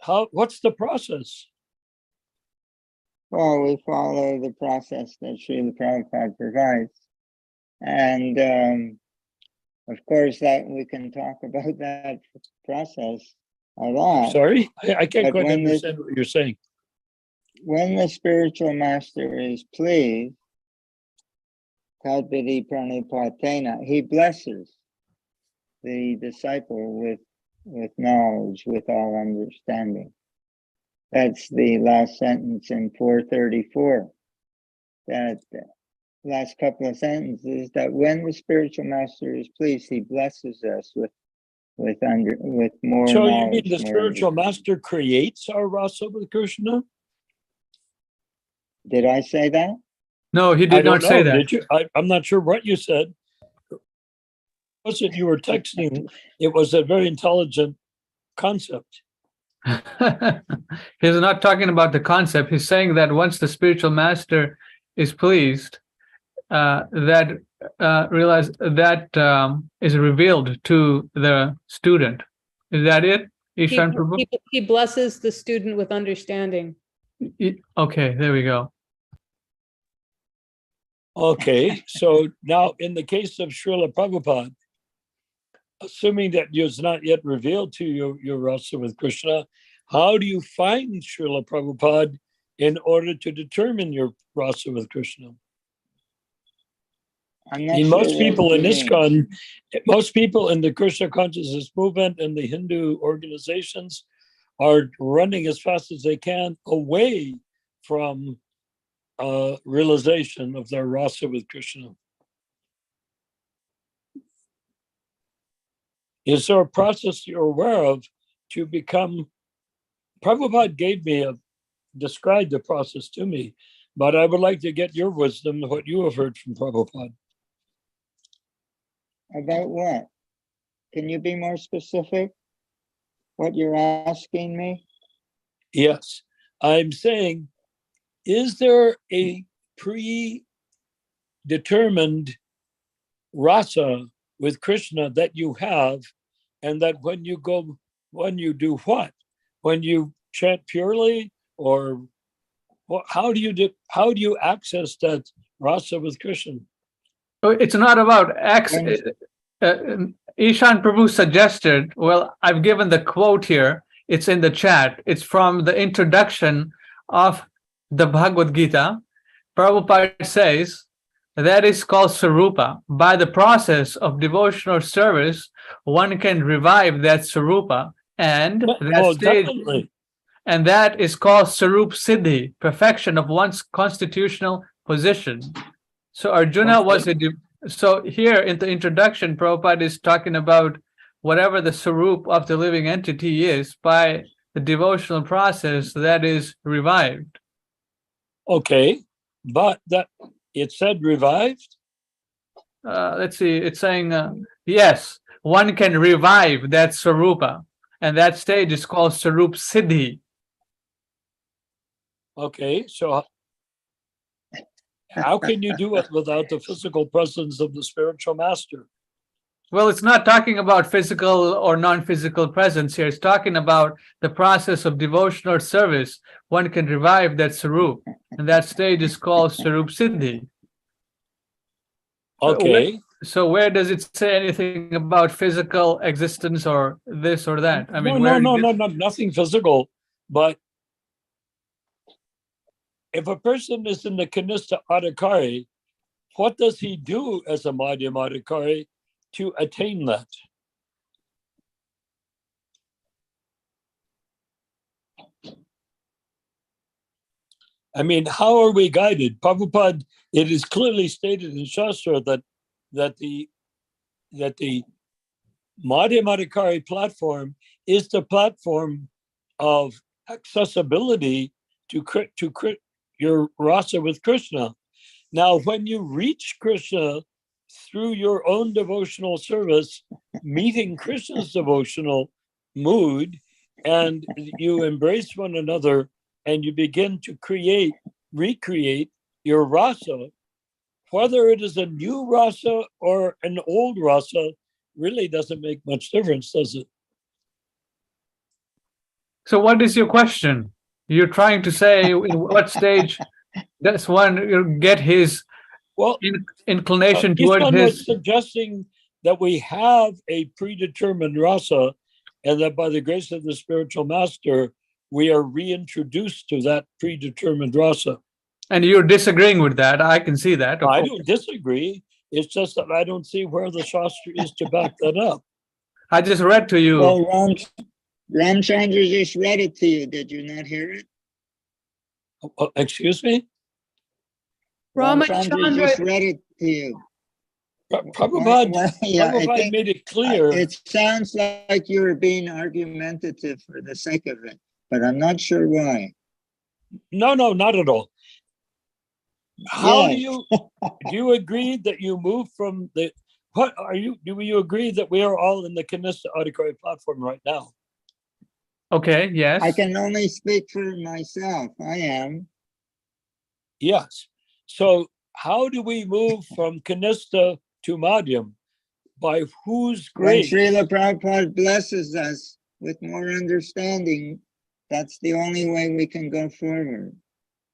What's the process? Well, we follow the process that Srila Prabhupada provides. And of course, that we can talk about that process a lot. Sorry, I can't But quite when understand what you're saying. When the spiritual master is pleased, Tadvidi Pranipatena, he blesses the disciple with knowledge, with all understanding. That's the last sentence in 434. That last couple of sentences, that when the spiritual master is pleased, he blesses us with more So knowledge. you mean the more spiritual understanding. master creates our rasa with Krishna? Did I say that? No, he I did don't not say know. that. Did you? I'm not sure what you said. Wasn't you were texting? It was a very intelligent concept. He's not talking about the concept. He's saying that once the spiritual master is pleased, that is revealed to the student. Is that it, Ishan Prabhu? He blesses the student with understanding. Okay, there we go. Okay, so now in the case of Srila Prabhupada, assuming that it's not yet revealed to you your rasa with Krishna, how do you find Srila Prabhupada in order to determine your rasa with Krishna? I'm not sure Most people what in you ISKCON, most people in the Krishna consciousness movement and the Hindu organizations are running as fast as they can away from realization of their rasa with Krishna. Is there a process you're aware of to become? Prabhupada described the process to me, but I would like to get your wisdom, what you have heard from Prabhupada. About what? Can you be more specific? What you're asking me? Yes, I'm saying, is there a predetermined rasa with Krishna that you have, and that when you do what? When you chant purely, or how do you access that rasa with Krishna? It's not about When- Ishan Prabhu suggested, well, I've given the quote here. It's in the chat. It's from the introduction of the Bhagavad Gita. Prabhupada says, that is called Sarupa. By the process of devotional service, one can revive that Sarupa, and that stage, Definitely. and that is called Sarup Siddhi, perfection of one's constitutional position. So Arjuna was so here in the introduction, Prabhupada is talking about whatever the Sarup of the living entity is by the devotional process that is revived. Okay, but that it said revived. Let's see, it's saying, yes, one can revive that Sarupa, and that stage is called Sarup Siddhi. Okay, so how can you do it without the physical presence of the spiritual master? Well, it's not talking about physical or non-physical presence here. It's talking about the process of devotional service. One can revive that Sarup, and that stage is called Sarup Siddhi. Okay. So where does it say anything about physical existence or this or that? I mean, No, nothing physical. But if a person is in the Kanista Adhikari, what does he do as a Madhyam Adhikari to attain that? I mean, how are we guided? Prabhupada, it is clearly stated in Shastra that the Madhyam Adhikari platform is the platform of accessibility to your rasa with Krishna. Now, when you reach Krishna through your own devotional service, meeting Krishna's devotional mood and you embrace one another and you begin to recreate your rasa, whether it is a new rasa or an old rasa, really doesn't make much difference, does it? So what is your question? You're trying to say in what stage does one get his Well, inclination toward Ishan was his... suggesting that we have a predetermined rasa and that by the grace of the spiritual master, we are reintroduced to that predetermined rasa. And you're disagreeing with that. I can see that. I don't disagree. It's just that I don't see where the Shastra is to back that up. I just read to you. Well, Ramchandra just read it to you. Did you not hear it? Excuse me? Ramchandra just read it to you. Prabhupada, Yeah, Prabhupada made it clear. It sounds like you're being argumentative for the sake of it, but I'm not sure why. No, not at all. How Yes. do you agree that you move from the, do you agree that we are all in the Kanista Auditory platform right now? Okay, yes. I can only speak for myself. I am. Yes. So how do we move from Kanista to Madhyam? By whose When grace? Srila Prabhupada blesses us with more understanding, that's the only way we can go forward.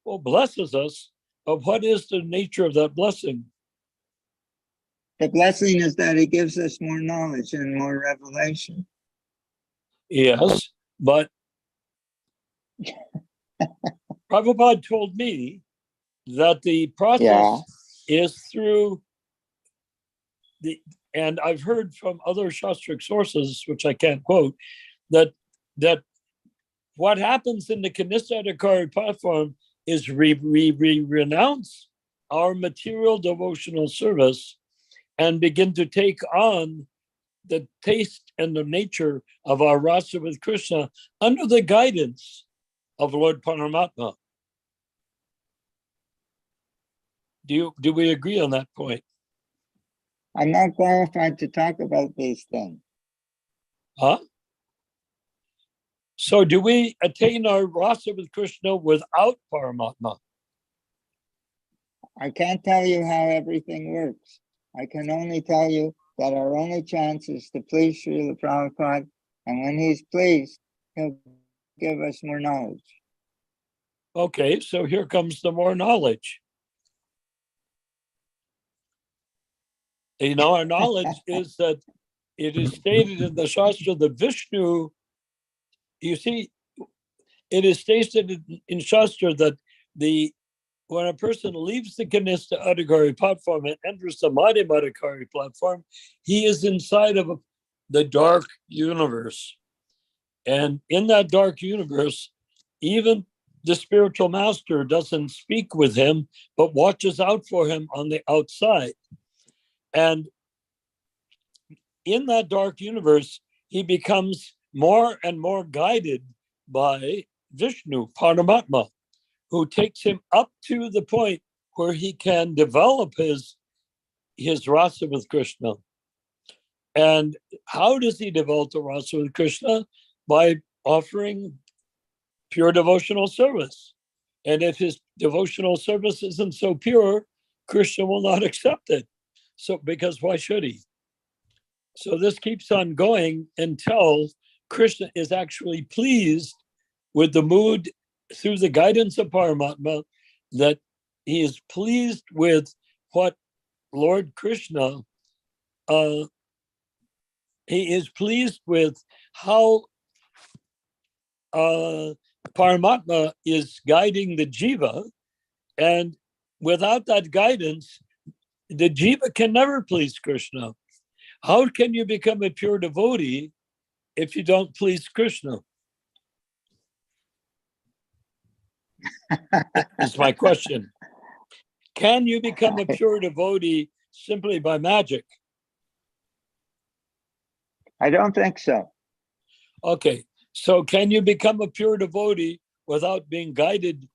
Well, blesses us, but what is the nature of that blessing? The blessing is that he gives us more knowledge and more revelation. Yes, but Prabhupada told me that the process is through the, and I've heard from other Shastric sources, which I can't quote, that what happens in the Kanista Adhikari platform is we renounce our material devotional service and begin to take on the taste and the nature of our rasa with Krishna under the guidance of Lord Paramatma. Do we agree on that point? I'm not qualified to talk about these things. Huh? So do we attain our rasa with Krishna without Paramatma? I can't tell you how everything works. I can only tell you that our only chance is to please Srila Prabhupada, and when he's pleased, he'll give us more knowledge. Okay, so here comes the more knowledge. You know, our knowledge is that it is stated in the Shastra that Vishnu, you see, it is stated in Shastra that when a person leaves the Kanista Adhikari platform and enters the Madhyam Adhikari platform, he is inside of the dark universe. And in that dark universe, even the spiritual master doesn't speak with him, but watches out for him on the outside. And in that dark universe, he becomes more and more guided by Vishnu, Paramatma, who takes him up to the point where he can develop his rasa with Krishna. And how does he develop the rasa with Krishna? By offering pure devotional service. And if his devotional service isn't so pure, Krishna will not accept it. So, because why should he? So this keeps on going until Krishna is actually pleased with the mood through the guidance of Paramatma, that he is pleased with what Lord Krishna, he is pleased with how Paramatma is guiding the jiva, and without that guidance, the jiva can never please Krishna. How can you become a pure devotee if you don't please Krishna? That's my question. Can you become a pure devotee simply by magic? I don't think so. Okay, so can you become a pure devotee without being guided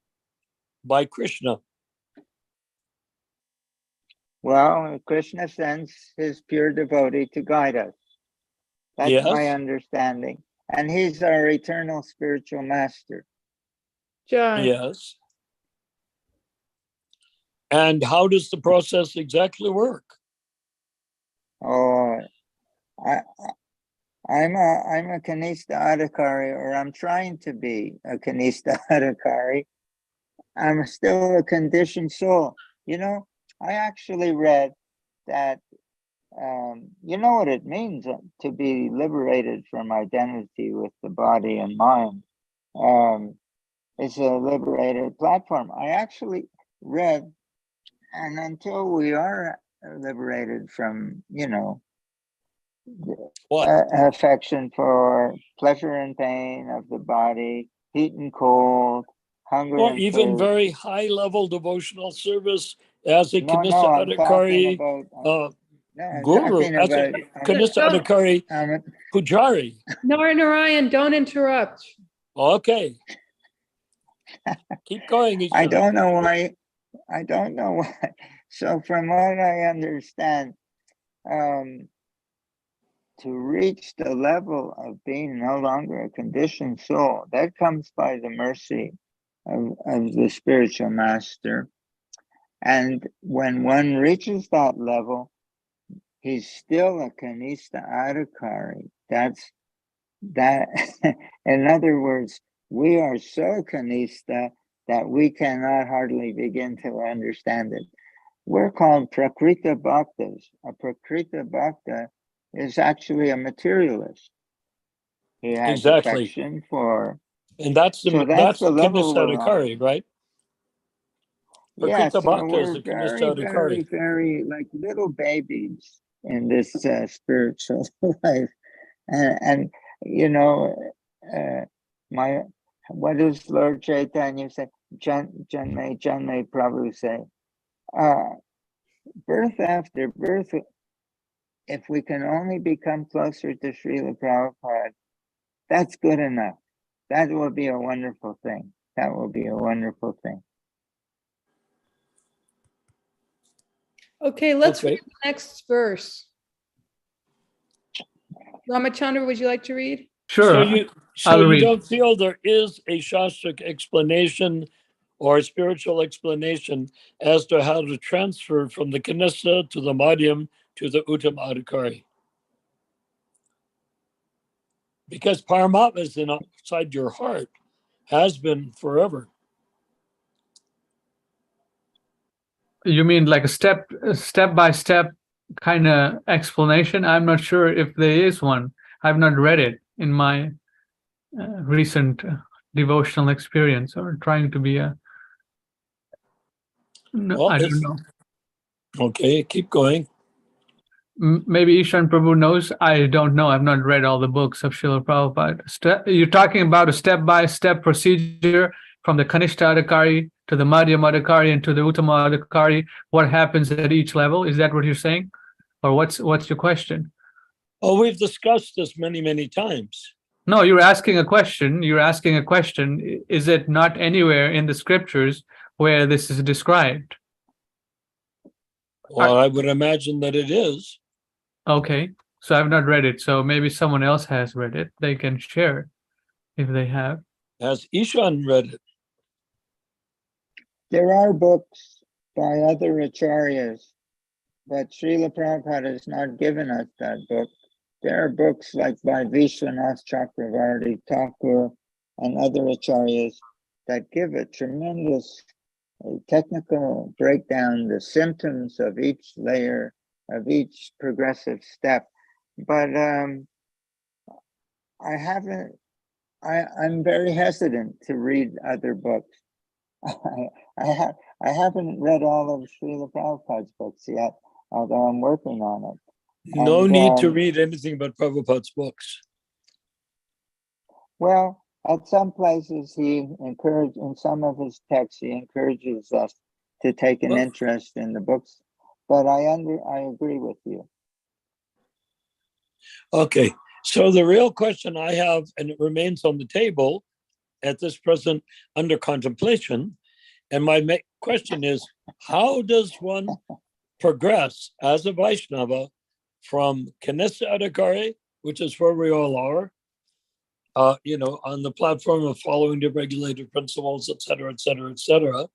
by Krishna? Well, Krishna sends his pure devotee to guide us. That's my understanding. And he's our eternal spiritual master. John. Yes. And how does the process exactly work? Oh, I'm a Kanista Adhikari, or I'm trying to be a Kanista Adhikari. I'm still a conditioned soul. You know, I actually read that, you know what it means to be liberated from identity with the body and mind. It's a liberated platform. I actually read, and until we are liberated from, you know, affection for pleasure and pain of the body, heat and cold, hunger Or and even thirst. very high level devotional service as a No, Kanista I'm talking Adhikari about, no, I'm guru, talking as a about, Kanista Don't- Adhikari Pujari. Nara Narayan, don't interrupt. Okay. Keep going, Ishan. I don't know why. So from what I understand, to reach the level of being no longer a conditioned soul, that comes by the mercy of the spiritual master. And when one reaches that level, he's still a Kanista Adhikari. That's that. In other words, we are so Kanista that we cannot hardly begin to understand it. We're called Prakrita Bhaktas. A Prakrita Bhakta is actually a materialist. He has Exactly. affection for, And that's the level Kanista we're on. Adhikari, right? Yeah, Prakrita so Bhakta is we're the Kanista very, Adhikari. very like little babies in this spiritual life. And you know, what does Lord Chaitanya say? Janmay Prabhu say, birth after birth, if we can only become closer to Srila Prabhupada, that's good enough. That will be a wonderful thing. That will be a wonderful thing. Okay, let's Okay. read the next verse. Ramachandra, would you like to read? Sure, I'll You read. don't feel there is a Shastric explanation or a spiritual explanation as to how to transfer from the Kanista to the Madhyam to the Uttam Adhikari? Because Paramatma is inside your heart, has been forever. You mean like a step by step kind of explanation? I'm not sure if there is one. I've not read it in my recent devotional experience or trying to be a. No, Well, I don't know. Okay, keep going. Maybe Ishan Prabhu knows. I don't know. I've not read all the books of Srila Prabhupada. You're talking about a step-by-step procedure from the Kanishta Adhikari to the Madhyam Adhikari and to the Uttama Adhikari. What happens at each level? Is that what you're saying? Or what's your question? Oh, we've discussed this many, many times. No, you're asking a question. You're asking a question. Is it not anywhere in the scriptures where this is described? Well, I would imagine that it is. Okay, so I've not read it. So maybe someone else has read it. They can share if they have. Has Ishan read it? There are books by other acharyas, but Srila Prabhupada has not given us that book. There are books like by Vishwanath Chakravarti, Thakur, and other acharyas that give a tremendous technical breakdown, the symptoms of each layer, of each progressive step. But I'm very hesitant to read other books. I haven't read all of Srila Prabhupada's books yet, although I'm working on it. No need to read anything but Prabhupada's books. Well, at some places in some of his texts, he encourages us to take an interest in the books. But I agree with you. Okay, so the real question I have, and it remains on the table at this present under contemplation, and my question is, how does one progress as a Vaishnava from Kanista Adhikari, which is where we all are, on the platform of following the regulated principles, et cetera, et cetera, et cetera.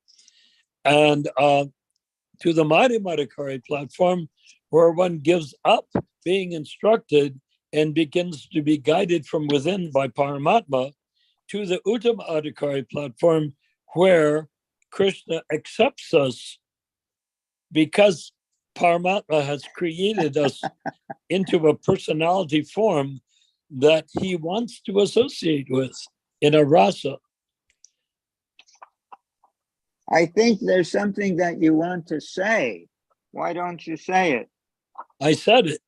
And to the Madhyamādhikari platform, where one gives up being instructed and begins to be guided from within by Paramatma, to the Uttama-adhikari platform, where Krishna accepts us because Paramatma has created us into a personality form that he wants to associate with in a rasa. I think there's something that you want to say. Why don't you say it? I said it.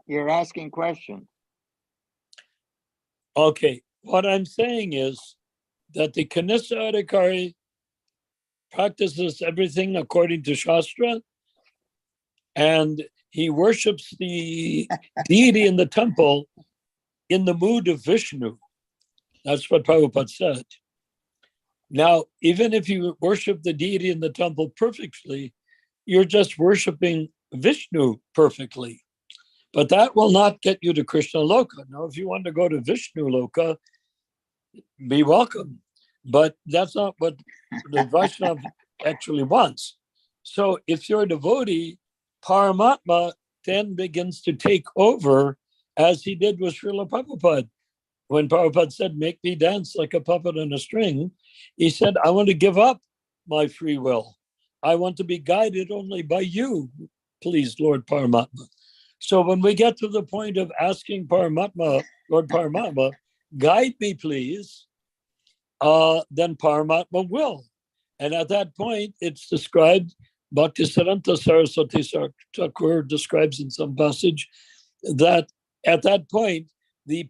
You're asking questions. Okay, what I'm saying is that the Kanishta Adhikari practices everything according to Shastra, and he worships the deity in the temple in the mood of Vishnu. That's what Prabhupada said. Now, even if you worship the deity in the temple perfectly, you're just worshiping Vishnu perfectly. But that will not get you to Krishna Loka. Now, if you want to go to Vishnu Loka, be welcome. But that's not what the Vaishnava actually wants. So if you're a devotee, Paramatma then begins to take over, as he did with Srila Prabhupada. When Prabhupada said, make me dance like a puppet on a string, he said, I want to give up my free will. I want to be guided only by you, please, Lord Paramatma. So when we get to the point of asking Paramatma, Lord Paramatma, guide me, please, then Paramatma will. And at that point, it's described, Bhaktisiddhanta Saraswati Thakur describes in some passage, that at that point, that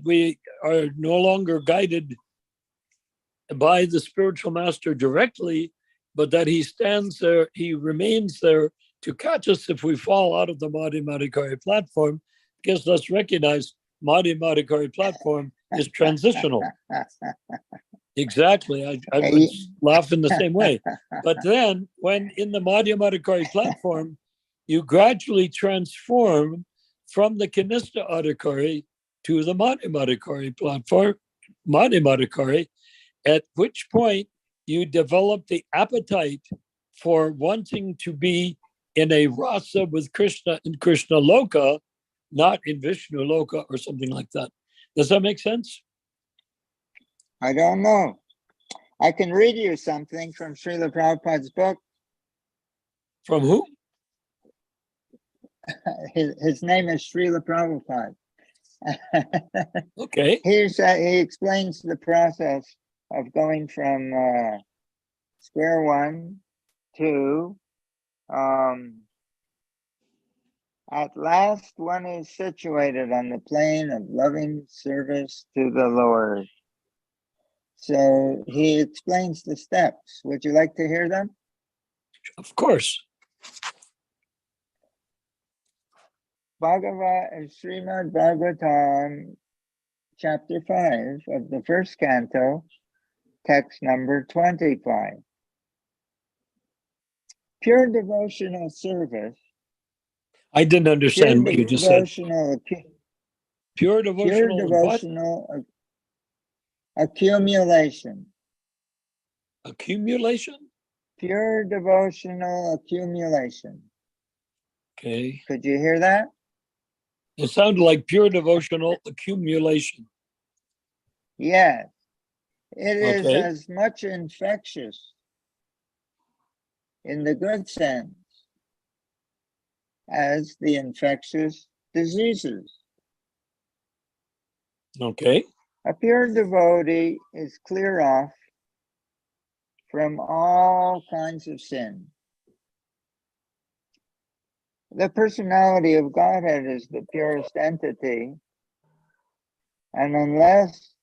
we are no longer guided by the spiritual master directly, but that he stands there, he remains there to catch us if we fall out of the Madhyamādhikari platform, because let's recognize Madhyamādhikari platform is transitional. Exactly. I would laugh in the same way. But then when in the Madhyamādhikari platform, you gradually transform from the Kanishta Adhikari to the Madhyamādhikari platform, Madhyamādhikari, at which point you develop the appetite for wanting to be in a rasa with Krishna in Krishna Loka, not in Vishnu Loka or something like that. Does that make sense? I don't know. I can read you something from Srila Prabhupada's book. From who? His name is Srila Prabhupada. Okay. He explains the process of going from square one to at last one is situated on the plane of loving service to the Lord. So he explains the steps. Would you like to hear them? Of course. Srimad Bhagavatam, chapter 5 of the first canto, text number 25. Pure devotional service. I didn't understand what you just said. Pure devotional accumulation. Accumulation? Pure devotional accumulation. Okay. Could you hear that? It sounded like pure devotional accumulation. Yes. It is Okay. as much infectious in the good sense as the infectious diseases. Okay. A pure devotee is clear off from all kinds of sin. The personality of Godhead is the purest entity, and unless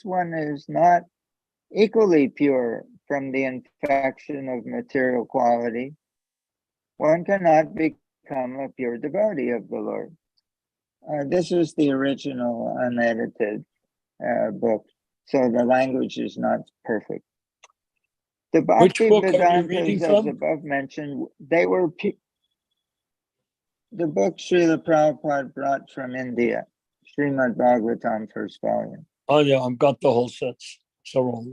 one is not equally pure from the infection of material quality, one cannot become a pure devotee of the Lord. This is the original unedited book. So the language is not perfect. The Which Bhakti book are you reading Vedantas, as from? above mentioned, they were the book Srila Prabhupada brought from India, Srimad Bhagavatam, first volume. Oh yeah, I've got the whole sets. Several.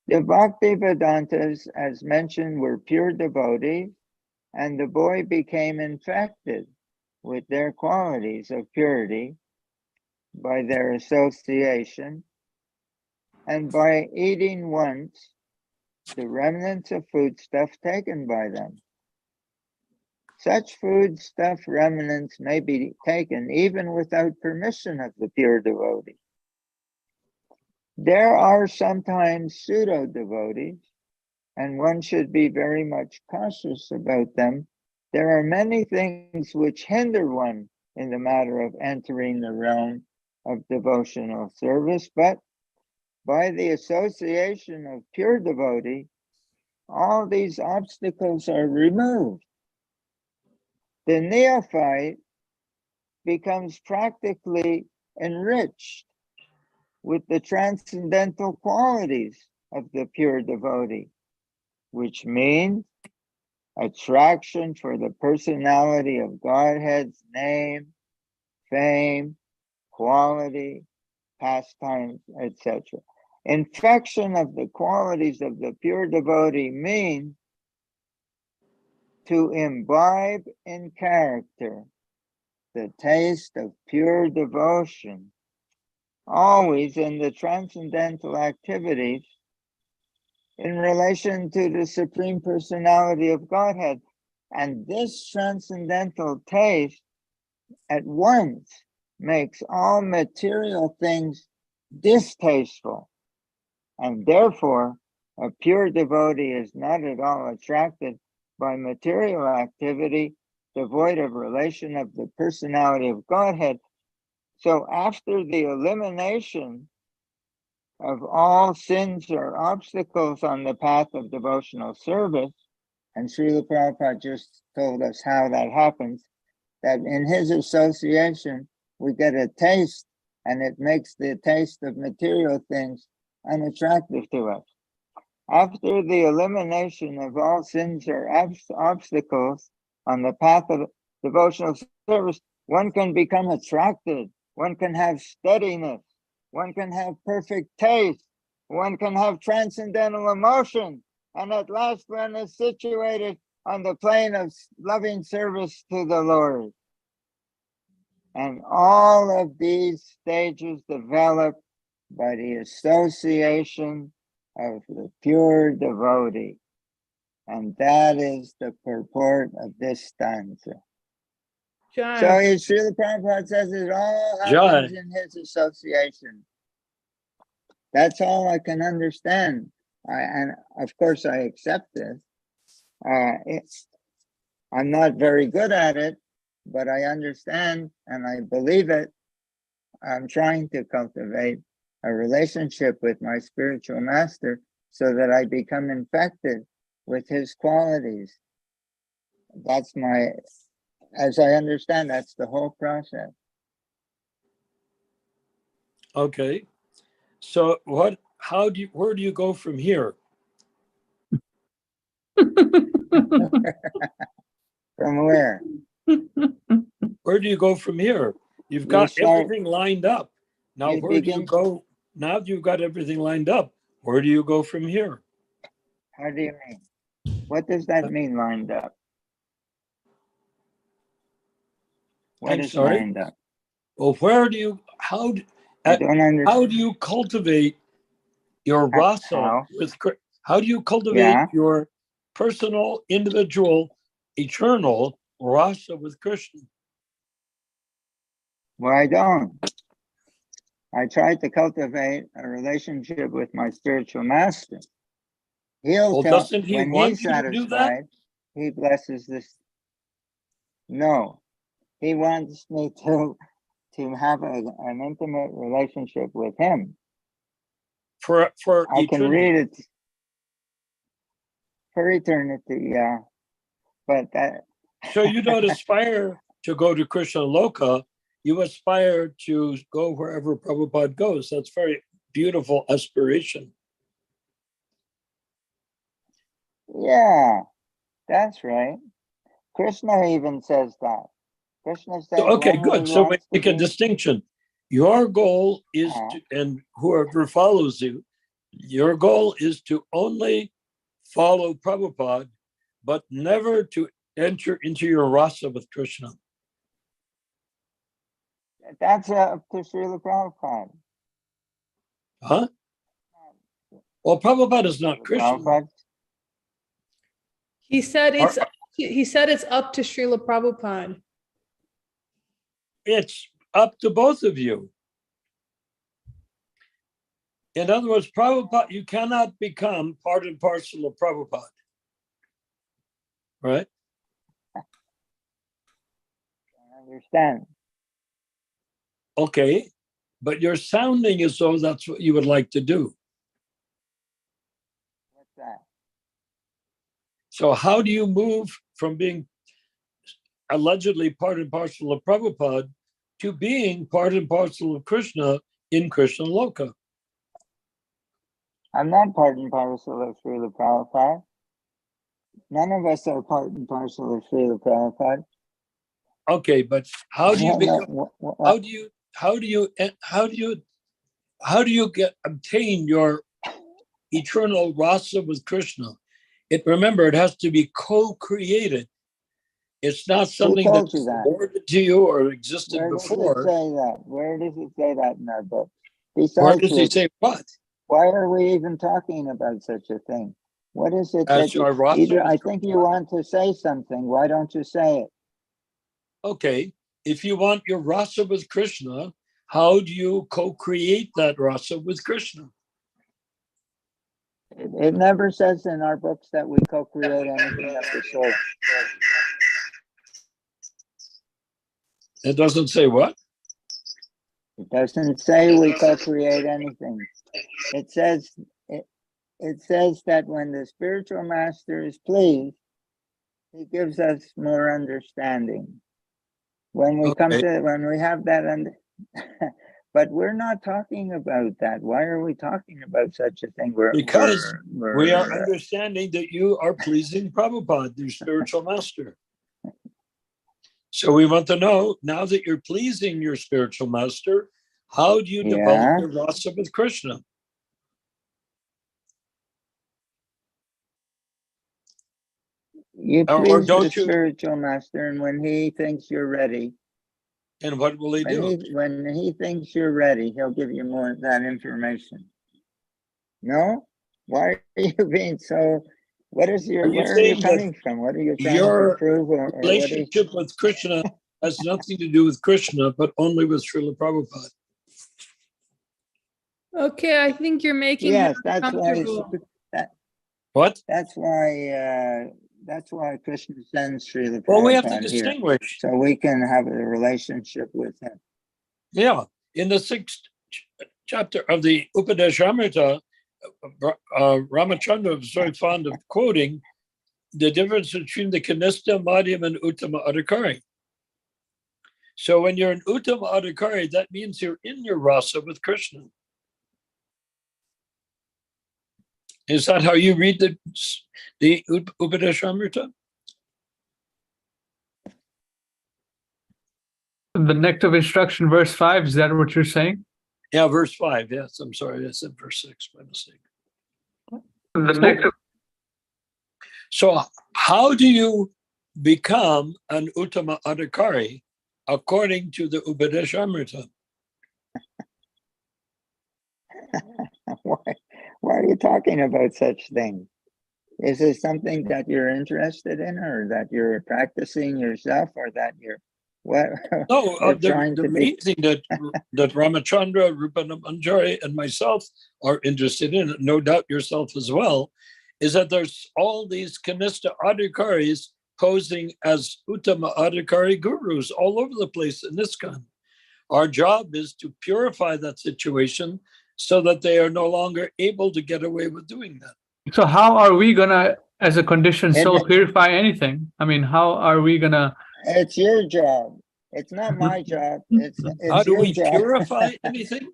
The Bhakti Vedantas, as mentioned, were pure devotees, and the boy became infected with their qualities of purity by their association, and by eating once the remnants of foodstuff taken by them. Such foodstuff remnants may be taken even without permission of the pure devotee. There are sometimes pseudo-devotees, and one should be very much cautious about them. There are many things which hinder one in the matter of entering the realm of devotional service, but by the association of pure devotee, all these obstacles are removed. The neophyte becomes practically enriched with the transcendental qualities of the pure devotee, which means attraction for the personality of Godhead's name, fame, quality, pastimes, etc. Infection of the qualities of the pure devotee means to imbibe in character the taste of pure devotion, always in the transcendental activities in relation to the Supreme Personality of Godhead. And this transcendental taste at once makes all material things distasteful. And therefore, a pure devotee is not at all attracted by material activity, devoid of relation of the personality of Godhead. So after the elimination of all sins or obstacles on the path of devotional service, and Srila Prabhupada just told us how that happens, that in his association, we get a taste, and it makes the taste of material things unattractive to us. After the elimination of all sins or obstacles on the path of devotional service, one can become attracted, one can have steadiness, one can have perfect taste, one can have transcendental emotion, and at last one is situated on the plane of loving service to the Lord. And all of these stages develop by the association of the pure devotee. And that is the purport of this stanza. So Srila Prabhupada says it all happens in his association. That's all I can understand. And of course I accept this. I'm not very good at it, but I understand and I believe it. I'm trying to cultivate a relationship with my spiritual master so that I become infected with his qualities. That's as I understand, that's the whole process. Okay. So where do you go from here? From where? Where do you go from here? You've got everything lined up. Now where do you go? Now you've got everything lined up. Where do you go from here? How do you mean? What does that mean, lined up? What is lined up? Well, how do you cultivate your rasa how do you cultivate your personal, individual, eternal rasa with Krishna? Well, I don't. I try to cultivate a relationship with my spiritual master. He'll tell when he's satisfied, he blesses this. No, he wants me to have an intimate relationship with him. For I eternity. can read it for eternity, yeah. But so you don't aspire to go to Krishna Loka, you aspire to go wherever Prabhupada goes. That's very beautiful aspiration. Yeah, that's right. Krishna even says that. Krishna says, Okay, whenever good. he So we wants to make a be- distinction. Your goal is Uh-huh. to, and whoever follows you, your goal is to only follow Prabhupada, but never to enter into your rasa with Krishna. That's up to Srila Prabhupada. Huh? Well, Prabhupada is not Krishna. Prabhupada, He said it's up to Srila Prabhupada. It's up to both of you. In other words, Prabhupada, you cannot become part and parcel of Prabhupada. Right? I understand. Okay. But you're sounding as though that's what you would like to do. What's that? So how do you move from being allegedly part and parcel of Prabhupada to being part and parcel of Krishna in Krishna Loka? I'm not part and parcel of Srila Prabhupada. None of us are part and parcel of Srila Prabhupada. Okay, but how do you become? What- How do you obtain your eternal rasa with Krishna? Remember, it has to be co-created. It's not something told that's you that? awarded to you or existed Where does it before. say that? Where does it say that in our book? Where Besides does he which, say what? why are we even talking about such a thing? What is it As that you, our rasa either with I think you want to say something, why don't you say it? Okay, if you want your rasa with Krishna, how do you co-create that rasa with Krishna? It never says in our books that we co-create anything of the sort. It doesn't say what? It doesn't say we co-create anything. It says that when the spiritual master is pleased, he gives us more understanding. When we come Okay. to, when we have that, but we're not talking about that. Why are we talking about such a thing? Because we are understanding that you are pleasing Prabhupada, your spiritual master. So we want to know, now that you're pleasing your spiritual master, how do you develop your rasa with Krishna? You Or please the don't you? spiritual master, and when he thinks you're ready, And what will he do? when he thinks you're ready, he'll give you more of that information. No? Why are you being so? What is your? Where are you coming from? What are you trying to prove? Or Relationship with Krishna has nothing to do with Krishna, but only with Srila Prabhupada. Okay, I think you're making Yes, him that's why. uncomfortable. What? That's why. That's why Krishna sends Srila Prabhupada Well, we have to here, distinguish. so we can have a relationship with him. Yeah. In the 6th chapter of the Upadeshamrita, Ramachandra was very fond of quoting the difference between the Kanista, Madhyam, and Uttama Adhikari. So when you're an Uttama Adhikari, that means you're in your rasa with Krishna. Is that how you read the Upadeshamrita? The nectar instruction, verse 5, is that what you're saying? Yeah, verse 5. Yes, I'm sorry, I said verse 6 by mistake. The nectar. So how do you become an Uttama Adhikari according to the Upadeshamrita? Why are you talking about such things? Is it something that you're interested in, or that you're practicing yourself, or that you're what? No, the main thing that Ramachandra, Rupa Manjari, and myself are interested in, no doubt yourself as well, is that there's all these Kanista Adhikaris posing as Uttama Adhikari gurus all over the place in ISKCON. Our job is to purify that situation so that they are no longer able to get away with doing that. So how are we gonna, as a conditioned soul, purify anything? I mean, how are we gonna? It's your job. It's not my job. It's How do your we job. purify anything?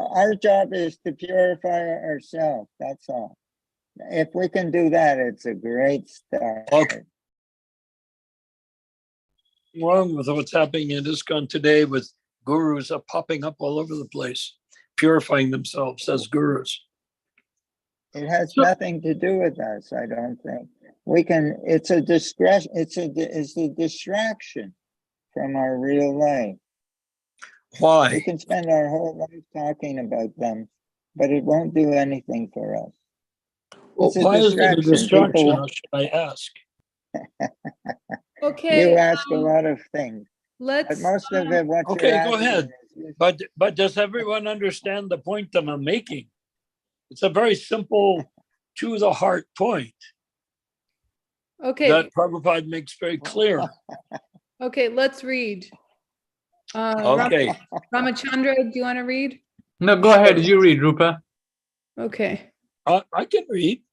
Our job is to purify ourselves. That's all. If we can do that, it's a great start. Okay. Wrong with what's happening in ISKCON today with gurus are popping up all over the place, purifying themselves as gurus. It has nothing to do with us, I don't think. We can, it's a discretion, it's a distraction from our real life. We Why? can spend our whole life talking about them, but it won't do anything for us. Well, It's a why is it a distraction. distraction, People- or should I ask? Okay. You ask a lot of things, but Let's. most of it, what Okay, you're go asking ahead. is- But does everyone understand the point that I'm making? It's a very simple, to the heart point Okay. that Prabhupada makes very clear. Okay. Let's read. Okay, Ramachandra, do you want to read? No, go ahead. You read, Rupa. Okay. I can read.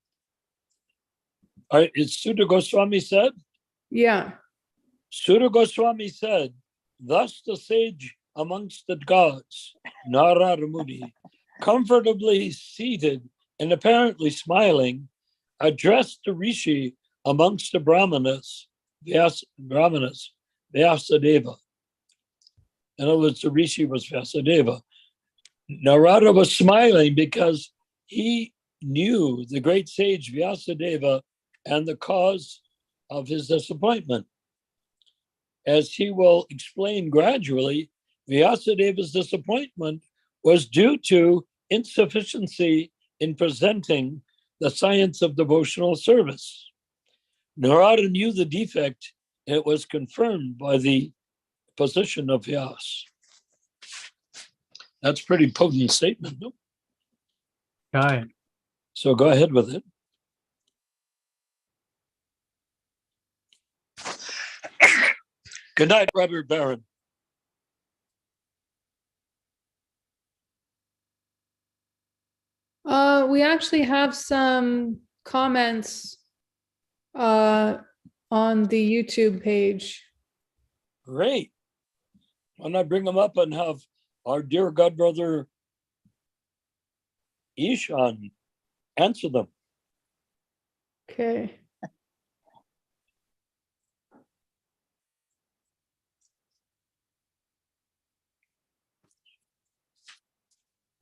It's Sutta Goswami said. Yeah. Sutta Goswami said, thus the sage amongst the gods, Nara Muni, comfortably seated and apparently smiling, addressed the rishi amongst the Brahmanas, Vyasadeva. In other words, the rishi was Vyasadeva. Narada was smiling because he knew the great sage Vyasadeva and the cause of his disappointment. As he will explain gradually, Vyasadeva's disappointment was due to insufficiency in presenting the science of devotional service. Narada knew the defect, and it was confirmed by the position of Vyas. That's a pretty potent statement, no? Guy. So go ahead with it. Good night, Robert Barron. We actually have some comments on the YouTube page. Great. Why not bring them up and have our dear godbrother Ishan answer them? Okay.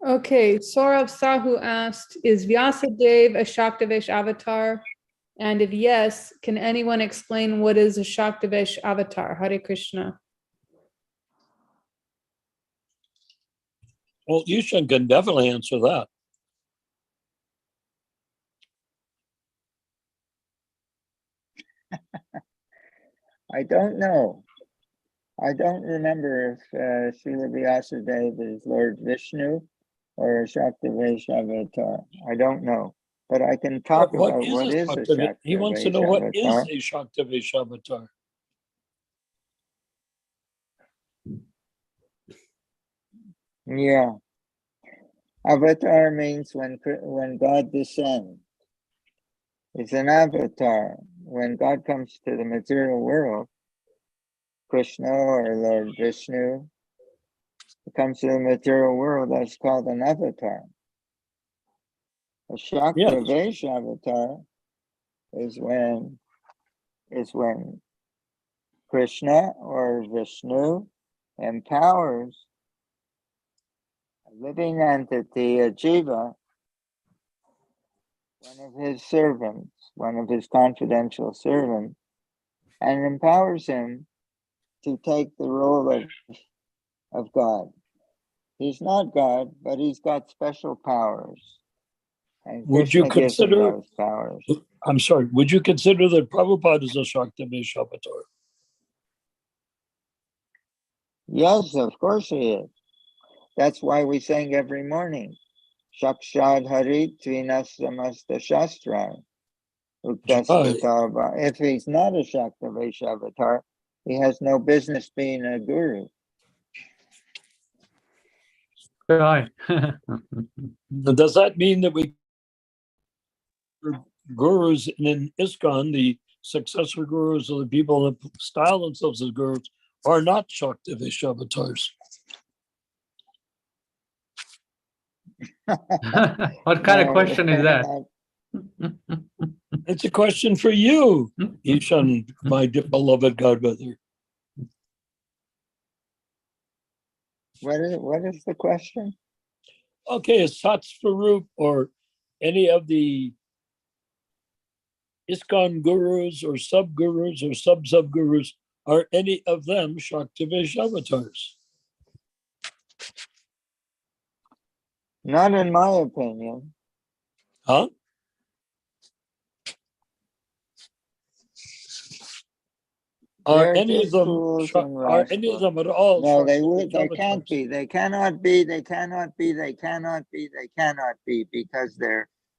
Okay, Saurav Sahu asked, is Vyasadeva a Shaktavish avatar? And if yes, can anyone explain what is a Shaktavish avatar? Hare Krishna. Well, Ishan can definitely answer that. I don't know. I don't remember if Srila Vyasadeva is Lord Vishnu or a Shaktavesh avatar. I don't know. But I can talk What about what is a Shaktavesh? He wants to Shaktavesh know what avatar. is a Shaktavesh avatar. Yeah. Avatar means when God descends. It's an avatar. When God comes to the material world, Krishna or Lord Vishnu comes to the material world, that's called an avatar. A Shaktavesh avatar is when Krishna or Vishnu empowers a living entity, a jiva, one of his servants, one of his confidential servants, and empowers him to take the role of God. He's not God, but he's got special powers. And Would you Krishna gives him consider, those powers. I'm sorry, would you consider that Prabhupada is a Shaktavesh avatar? Yes, of course he is. That's why we sing every morning. Shakshad Harit Vinasamasta Shastra. If he's not a Shaktavesh avatar, he has no business being a guru. Guy. Does that mean that we gurus in ISKCON, the successor gurus or the people that style themselves as gurus, are not Shaktavesh avatars? What kind of question is that? It's a question for you, Ishan, my beloved godmother. What is the question? Okay, is Satsvarup or any of the ISKCON gurus or sub-gurus or sub-sub-gurus, are any of them Shaktivesh avatars? Not in my opinion. Huh? Are They're any of just them fools and are any of rascals. them at all? No, they Shaktivesh can't avatars? be. They cannot be. They cannot be. They cannot be. They cannot be, because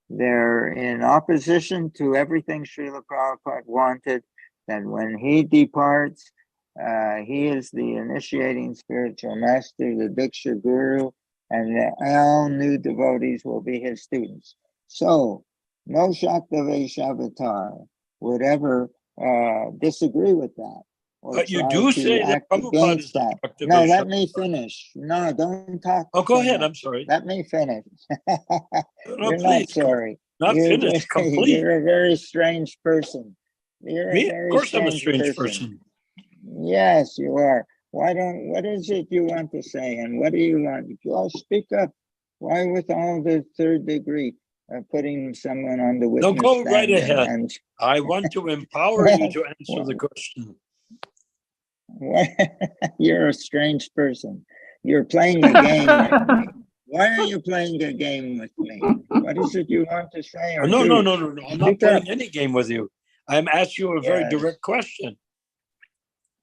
they're in opposition to everything Srila Prabhupada wanted. That when he departs, he is the initiating spiritual master, the Diksha Guru, and that all new devotees will be his students. So no Shaktivesh avatar would ever disagree with that, or But you try do to say that act Prabhupada against is a that. Shaktivesh No, let me avatar. finish. No, don't talk. Oh, go so ahead. much. I'm sorry. Let me finish. No, You're please. not sorry. Not You're finished, complete. you're a very strange person. You're a Me? Of very course I'm a strange strange person. person. Yes, you are. What is it you want to say, and what do you want? Well, speak up. Why with all the third degree, putting someone on the No, witness go right stand ahead. and I want to empower you to answer the question. you're a strange person. You're playing a game with me. Why are you playing a game with me? What is it you want to say or No. do? I'm not Speak up. playing any game with you. I'm asking you a very Yes. direct question.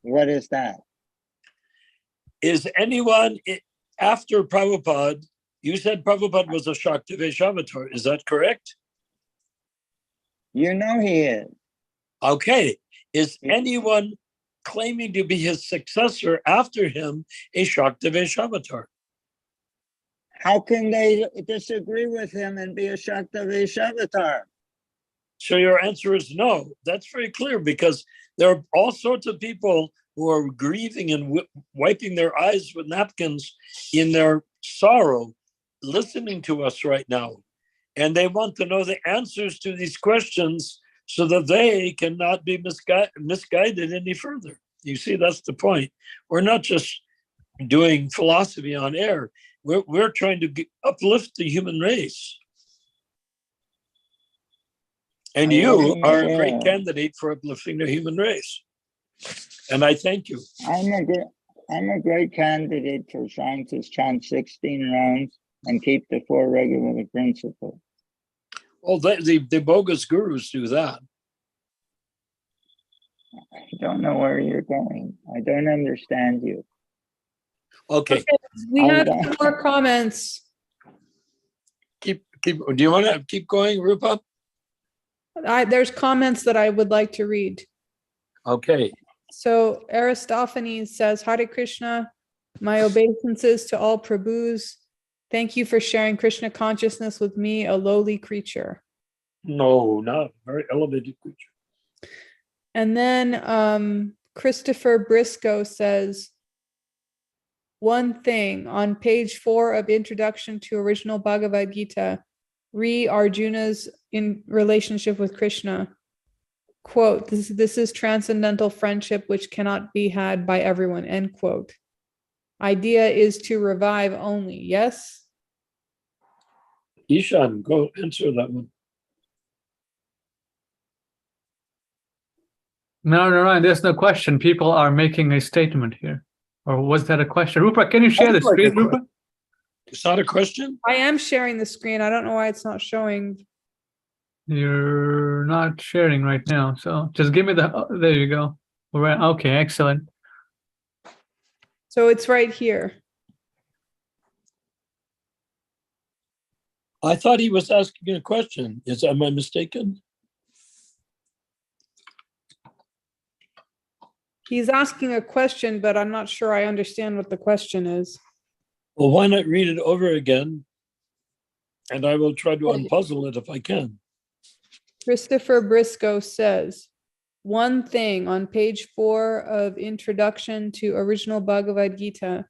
What is that? Is anyone after Prabhupada? You said Prabhupada was a Shaktivesh avatar. Is that correct? You know he is. Okay. Is anyone claiming to be his successor after him a Shaktivesh avatar? How can they disagree with him and be a Shaktivesh avatar? So your answer is no. That's very clear, because there are all sorts of people who are grieving and wiping their eyes with napkins in their sorrow, listening to us right now. And they want to know the answers to these questions so that they cannot be misguided any further. You see, that's the point. We're not just doing philosophy on air. We're trying to uplift the human race. And you are a great candidate for uplifting the human race. And I thank you. I'm a great candidate for trying to chant 16 rounds and keep the 4 regular principles. Well, the bogus gurus do that. I don't know where you're going. I don't understand you. Okay. We have some more comments. Do you want to keep going, Rupa? There's comments that I would like to read. Okay. So Aristophanes says, Hare Krishna, my obeisances to all Prabhus. Thank you for sharing Krishna consciousness with me, a lowly creature. No, not a very elevated creature. And then Christopher Briscoe says, one thing on page 4 of Introduction to Original Bhagavad Gita, re Arjuna's in relationship with Krishna. Quote, this is transcendental friendship which cannot be had by everyone, end quote. Idea is to revive only, yes? Ishan, go answer that one. No, there's no question. People are making a statement here. Or was that a question? Rupa, can you share the screen, Rupa? It's not a question? I am sharing the screen. I don't know why it's not showing. You're not sharing right now. So just give me there you go. All right. Okay, excellent. So it's right here. I thought he was asking a question. Am I mistaken? He's asking a question, but I'm not sure I understand what the question is. Well, why not read it over again? And I will try to unpuzzle it if I can. Christopher Briscoe says, one thing on page 4 of Introduction to Original Bhagavad Gita,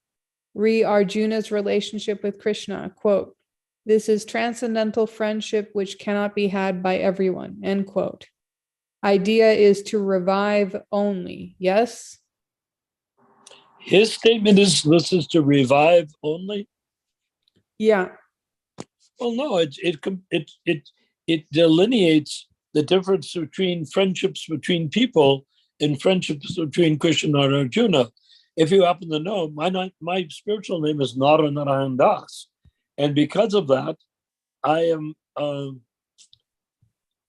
re Arjuna's relationship with Krishna, quote, This is transcendental friendship which cannot be had by everyone, end quote. Idea is to revive only, yes? His statement is this is to revive only. Yeah. Well, no, it delineates the difference between friendships between people and friendships between Krishna and Arjuna. If you happen to know, my spiritual name is Nara Narayan Das, and because of that, I am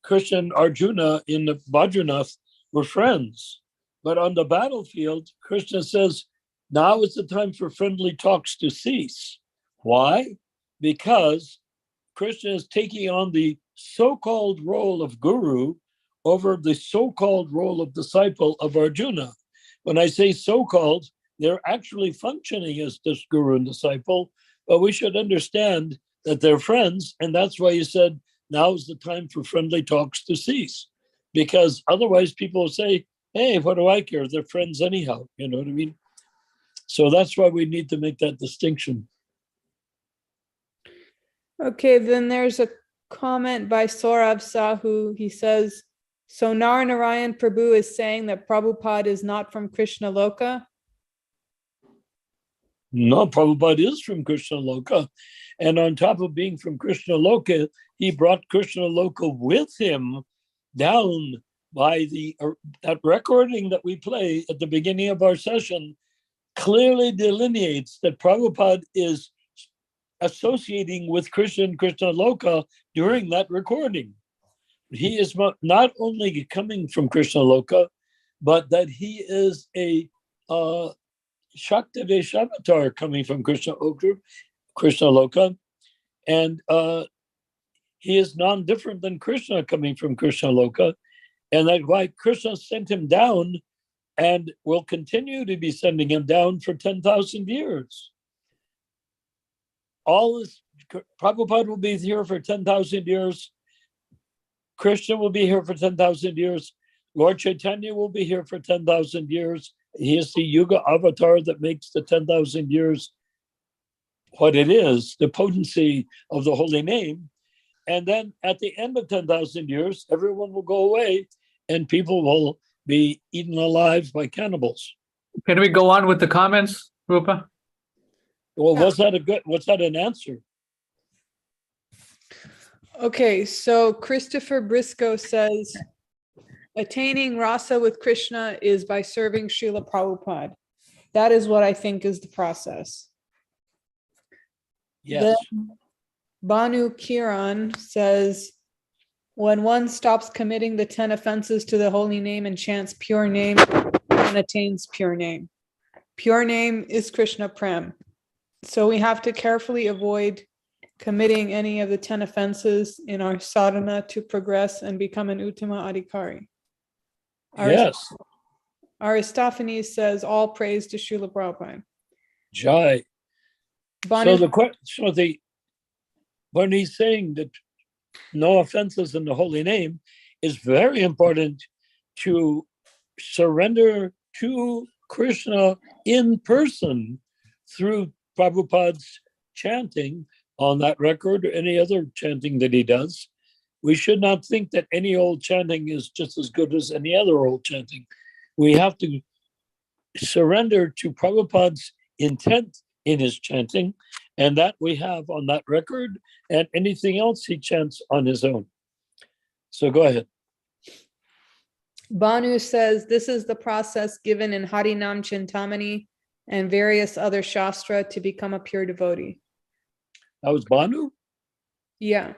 Krishna and Arjuna in the Bhadranath were friends. But on the battlefield, Krishna says, now is the time for friendly talks to cease. Why? Because Krishna is taking on the so-called role of guru over the so-called role of disciple of Arjuna. When I say so-called, they're actually functioning as this guru and disciple, but we should understand that they're friends, and that's why he said, now is the time for friendly talks to cease. Because otherwise people will say, hey, what do I care? They're friends anyhow, you know what I mean? So that's why we need to make that distinction. Okay, then there's a comment by Saurav Sahu. He says, so Nara Narayan Prabhu is saying that Prabhupada is not from Krishna Loka? No, Prabhupada is from Krishna Loka. And on top of being from Krishna Loka, he brought Krishna Loka with him down by that recording that we play at the beginning of our session clearly delineates that Prabhupada is associating with Krishna and Krishna Loka during that recording. He is not only coming from Krishna Loka, but that he is a Shaktivesh avatar coming from Krishna Loka, and he is non-different than Krishna coming from Krishna Loka, and that's why Krishna sent him down and will continue to be sending him down for 10,000 years. All this, Prabhupada will be here for 10,000 years. Krishna will be here for 10,000 years. Lord Chaitanya will be here for 10,000 years. He is the Yuga avatar that makes the 10,000 years what it is, the potency of the holy name. And then at the end of 10,000 years, everyone will go away and people will be eaten alive by cannibals. Can we go on with the comments, Rupa? Well, was that an answer? Okay, so Christopher Briscoe says, attaining rasa with Krishna is by serving Srila Prabhupada. That is what I think is the process. Yes. Then Banu Kiran says, when one stops committing the 10 offenses to the holy name and chants pure name, one attains pure name. Pure name is Krishna Prem. So we have to carefully avoid committing any of the 10 offenses in our sadhana to progress and become an Uttama Adhikari. Yes. Aristophanes says, all praise to Srila Prabhupada. Jai. When he's saying that no offenses in the holy name is very important to surrender to Krishna in person through Prabhupada's chanting on that record or any other chanting that he does. We should not think that any old chanting is just as good as any other old chanting. We have to surrender to Prabhupada's intent in his chanting, and that we have on that record, and anything else he chants on his own. So go ahead. Banu says, this is the process given in Harinam Chintamani and various other Shastra to become a pure devotee. That was Banu? Yeah.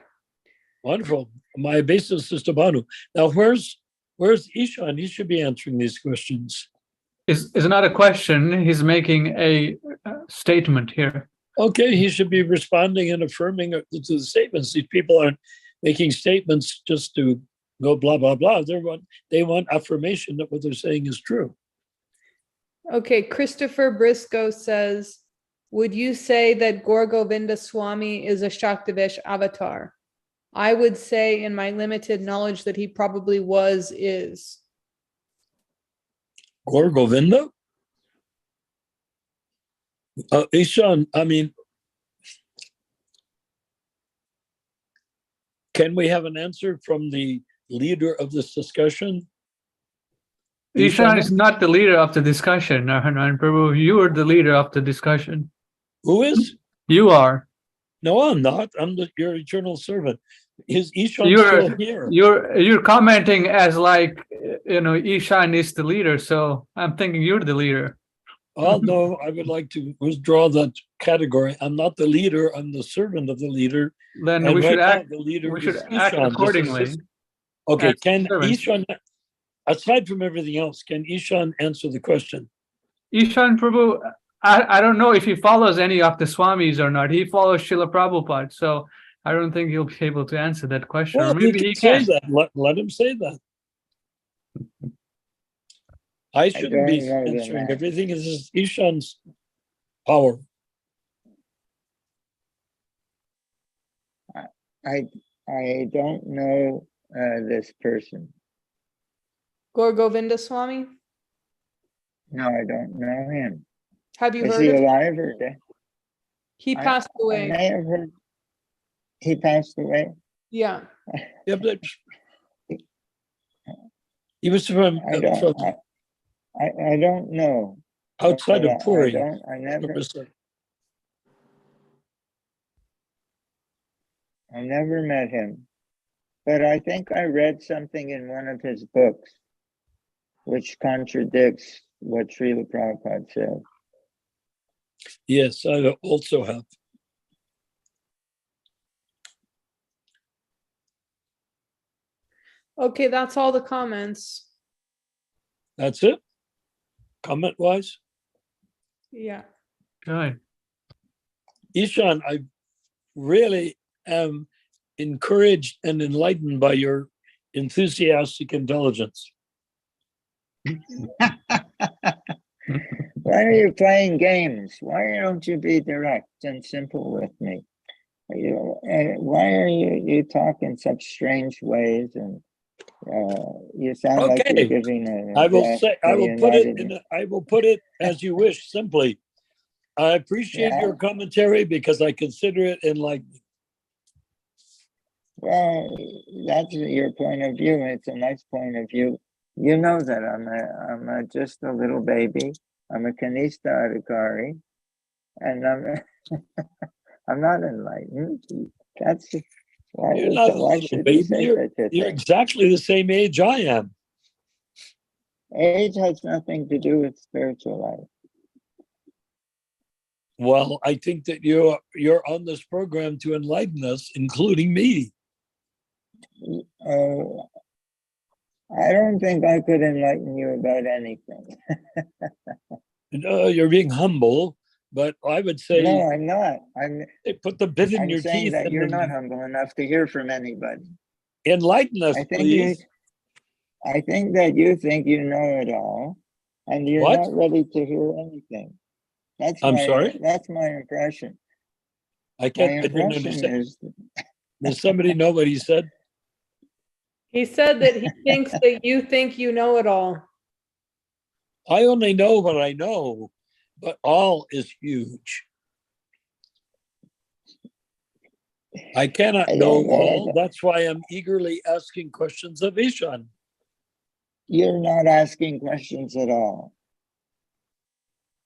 Wonderful. My obeisance is to Banu. Now, where's Ishan? He should be answering these questions. Is not a question. He's making a statement here. Okay, he should be responding and affirming to the statements. These people aren't making statements just to go blah, blah, blah. They want affirmation that what they're saying is true. Okay, Christopher Briscoe says, would you say that Gaur Govinda Swami is a Shaktivesh avatar? I would say in my limited knowledge that he probably is. Gaur Govinda? Ishan, I mean, Can we have an answer from the leader of this discussion? Ishan is not the leader of the discussion, Nara Narayan Prabhu. You are the leader of the discussion. Who is? You are. No, I'm not. I'm your eternal servant. Is Ishan You're still here? you're commenting as like, Ishan is the leader. So I'm thinking you're the leader. Oh, no, I would like to withdraw that category. I'm not the leader. I'm the servant of the leader. Then And we should right now, act. the leader We should is act Ishan. accordingly. Okay, as can servants. Ishan, aside from everything else, can Ishan answer the question? Ishan Prabhu, I don't know if he follows any of the Swamis or not. He follows Srila Prabhupada, so I don't think he'll be able to answer that question. Well, Or maybe he say can. that. Let him say that. I shouldn't be don't know the answering man. everything. This is Ishan's power. I don't know this person. Gaur Govinda Swami? No, I don't know him. Have you Is heard he of him? alive or dead? He I- passed I away. may have heard. He passed away. Yeah. Yeah, but he was from I don't know. outside But of Puri. I never met him. But I think I read something in one of his books which contradicts what Srila Prabhupada said. Yes, I also have. Okay, that's all the comments. That's it? Comment-wise? Yeah. Good. Ishan, I really am encouraged and enlightened by your enthusiastic intelligence. Why are you playing games? Why don't you be direct and simple with me? Why are you talk in such strange ways, and you sound like you're Okay. giving a I will address say, to I the will put it United- I will put it as you wish, simply. I appreciate Yeah. your commentary because I consider it enlightening. Well, that's your point of view. It's a nice point of view. You know that I'm just a little baby. I'm a Kanista Adhikari, and I'm not enlightened. That's why. You're not a Why little should you baby. say You're such a thing? exactly the same age I am. Age has nothing to do with spiritual life. Well, I think that you're on this program to enlighten us, including me. I don't think I could enlighten you about anything. You're being humble, but I would say No, I'm not. put the bit in I'm your saying teeth that and you're then not humble enough to hear from anybody. enlighten us, I think please. I think that you think you know it all, and you're What? not ready to hear anything. I'm sorry? That's my impression. I My didn't impression understand. is Does somebody know what he said? He said that he thinks that you think you know it all. I only know what I know, but all is huge. I cannot I know don't know. all. That's why I'm eagerly asking questions of Ishan. You're not asking questions at all.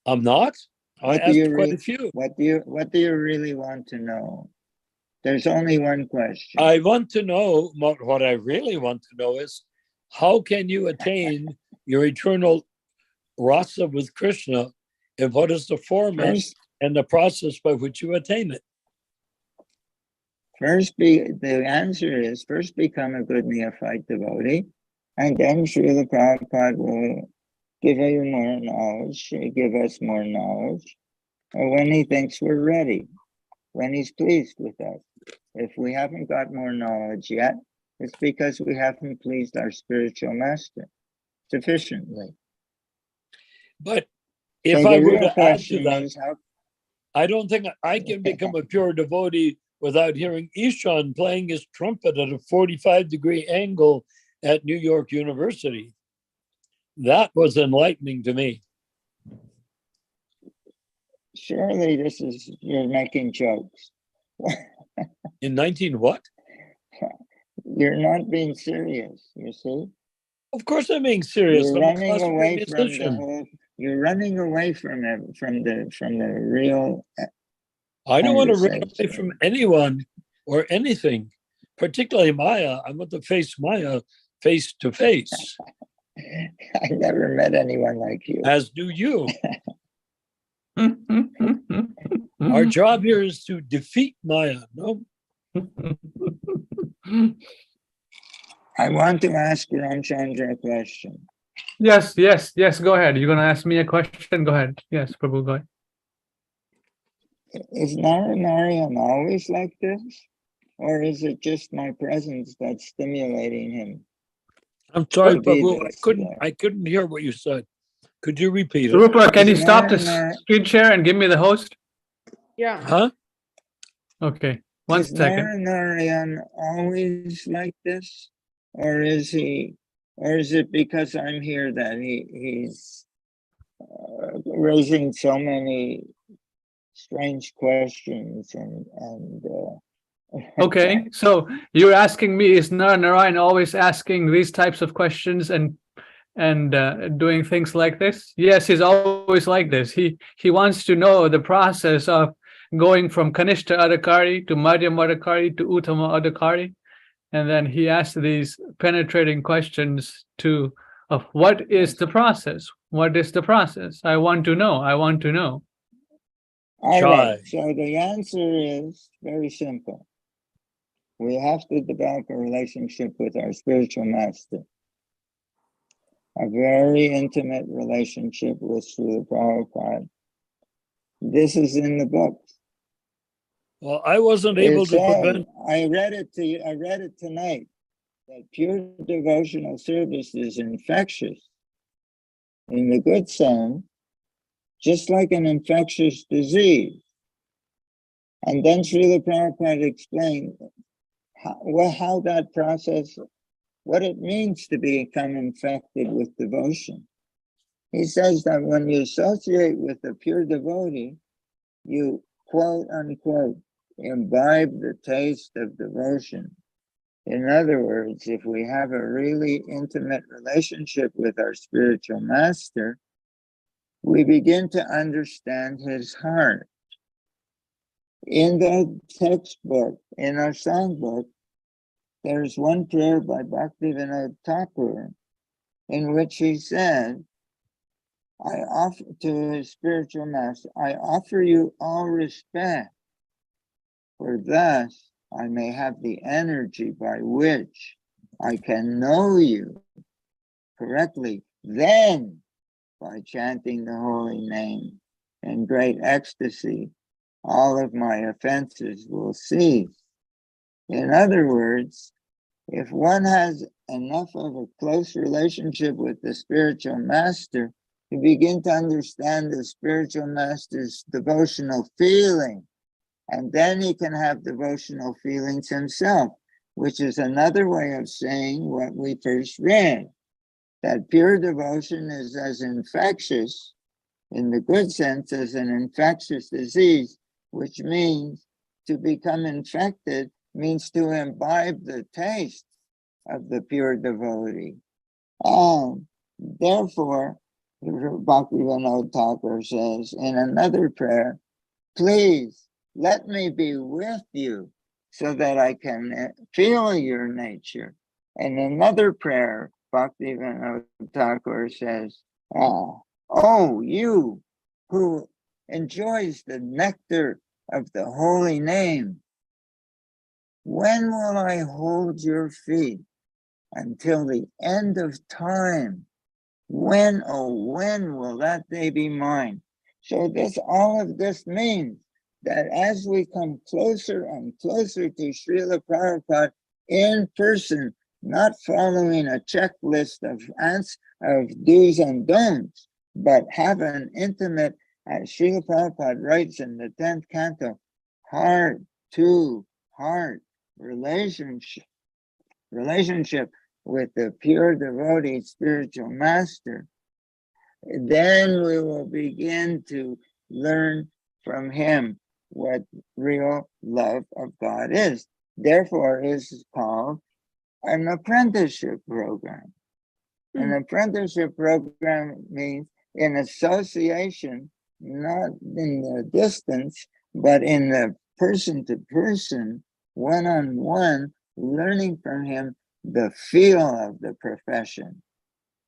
I'm not. I What do asked you quite a few. What do you really want to know? There's only one question. I want to know, what I really want to know is, how can you attain your eternal rasa with Krishna, and what is the format and the process by which you attain it? The answer is first become a good neophyte devotee, and then Srila Prabhupada will give you more knowledge, give us more knowledge, when he thinks we're ready, when he's pleased with us. If we haven't got more knowledge yet, it's because we haven't pleased our spiritual master sufficiently. But if So I the were real to add to question that, is how I don't think I can become a pure devotee without hearing Ishan playing his trumpet at a 45-degree angle at New York University. That was enlightening to me. surely you're making jokes. In 19 what? You're not being serious, you see? Of course I'm being serious. You're I'm a running classical away from the musician. whole, you're running away from it, from the real I don't want to run away conversation. from anyone or anything, particularly Maya. I want to face Maya face to face, I never met anyone like you. as do you. Mm-hmm. Our job here is to defeat Maya. No, I want to ask Ramchandra a question. Yes, yes, yes. Go ahead. You're gonna ask me a question. Go ahead. Yes, Prabhu, go ahead. Is Nara Narayan always like this? Or is it just my presence that's stimulating him? I'm sorry, Could be Prabhu. this, I couldn't hear what you said. Could you repeat it? Rupa, can you Is stop Nara the Nara- screen share and give me the host? Yeah. Huh? Okay, one Is second. Nara Narayan always like this? Or is it because I'm here that he's raising so many strange questions and Okay, so you're asking me, is Nara Narayan always asking these types of questions and doing things like this? Yes, he's always like this. He wants to know the process of going from Kanishta Adhikari to Madhyam Adhikari to Uttama Adhikari, and then he asks these penetrating questions of what is the process? What is the process? I want to know. I want to know. all right. Shy. So the answer is very simple. We have to develop a relationship with our spiritual master. A very intimate relationship with Srila Prabhupada. This is in the book. Well, I wasn't It able to says, prevent. I read it tonight, that pure devotional service is infectious in the good sense, just like an infectious disease. And then Srila Prabhupada explained how that process, what it means to become infected with devotion. He says that when you associate with a pure devotee, you quote unquote imbibe the taste of devotion. In other words, if we have a really intimate relationship with our spiritual master, we begin to understand his heart. In the textbook, in our songbook, there's one prayer by Bhaktivinoda Thakur in which he said, I offer to his spiritual master, I offer you all respect, for thus I may have the energy by which I can know you correctly. Then, by chanting the holy name in great ecstasy, all of my offenses will cease. In other words, if one has enough of a close relationship with the spiritual master, you begin to understand the spiritual master's devotional feeling. And then he can have devotional feelings himself, which is another way of saying what we first read, that pure devotion is as infectious, in the good sense, as an infectious disease, which means to become infected means to imbibe the taste of the pure devotee. And therefore, Bhaktivinoda Thakur says in another prayer, please let me be with you so that I can feel your nature. And another prayer, Bhaktivinoda Thakur says, oh, you who enjoys the nectar of the holy name, when will I hold your feet until the end of time? When, oh, when will that day be mine? So all of this means that as we come closer and closer to Srila Prabhupada in person, not following a checklist of do's and don'ts, but have an intimate, as Srila Prabhupada writes in the 10th canto, heart-to-heart relationship with the pure devotee spiritual master, then we will begin to learn from him what real love of God is. Therefore, is called an apprenticeship program. An apprenticeship program means in association, not in the distance, but in the person to person, one-on-one, learning from him the feel of the profession,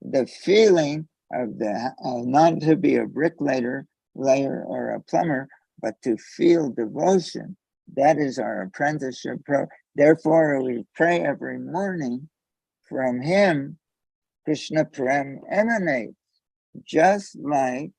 the feeling of the not to be a bricklayer or a plumber, but to feel devotion. That is our apprenticeship program. Therefore, we pray every morning. From him, Krishna Prem emanates, just like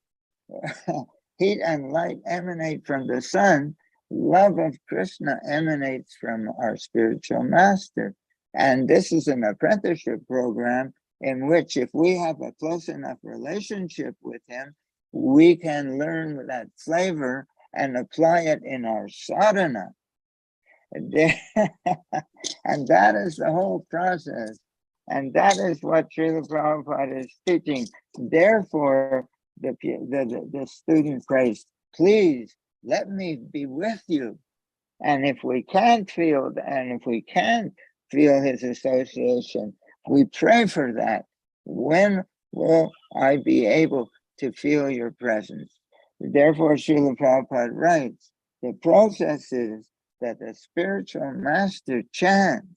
heat and light emanate from the sun. Love of Krishna emanates from our spiritual master. And this is an apprenticeship program in which, if we have a close enough relationship with him, we can learn that flavor and apply it in our sadhana. And that is the whole process. And that is what Srila Prabhupada is teaching. Therefore, the student prays, please let me be with you. And if we can't feel his association, we pray for that. When will I be able to feel your presence? Therefore, Srila Prabhupada writes, the process is that the spiritual master chants.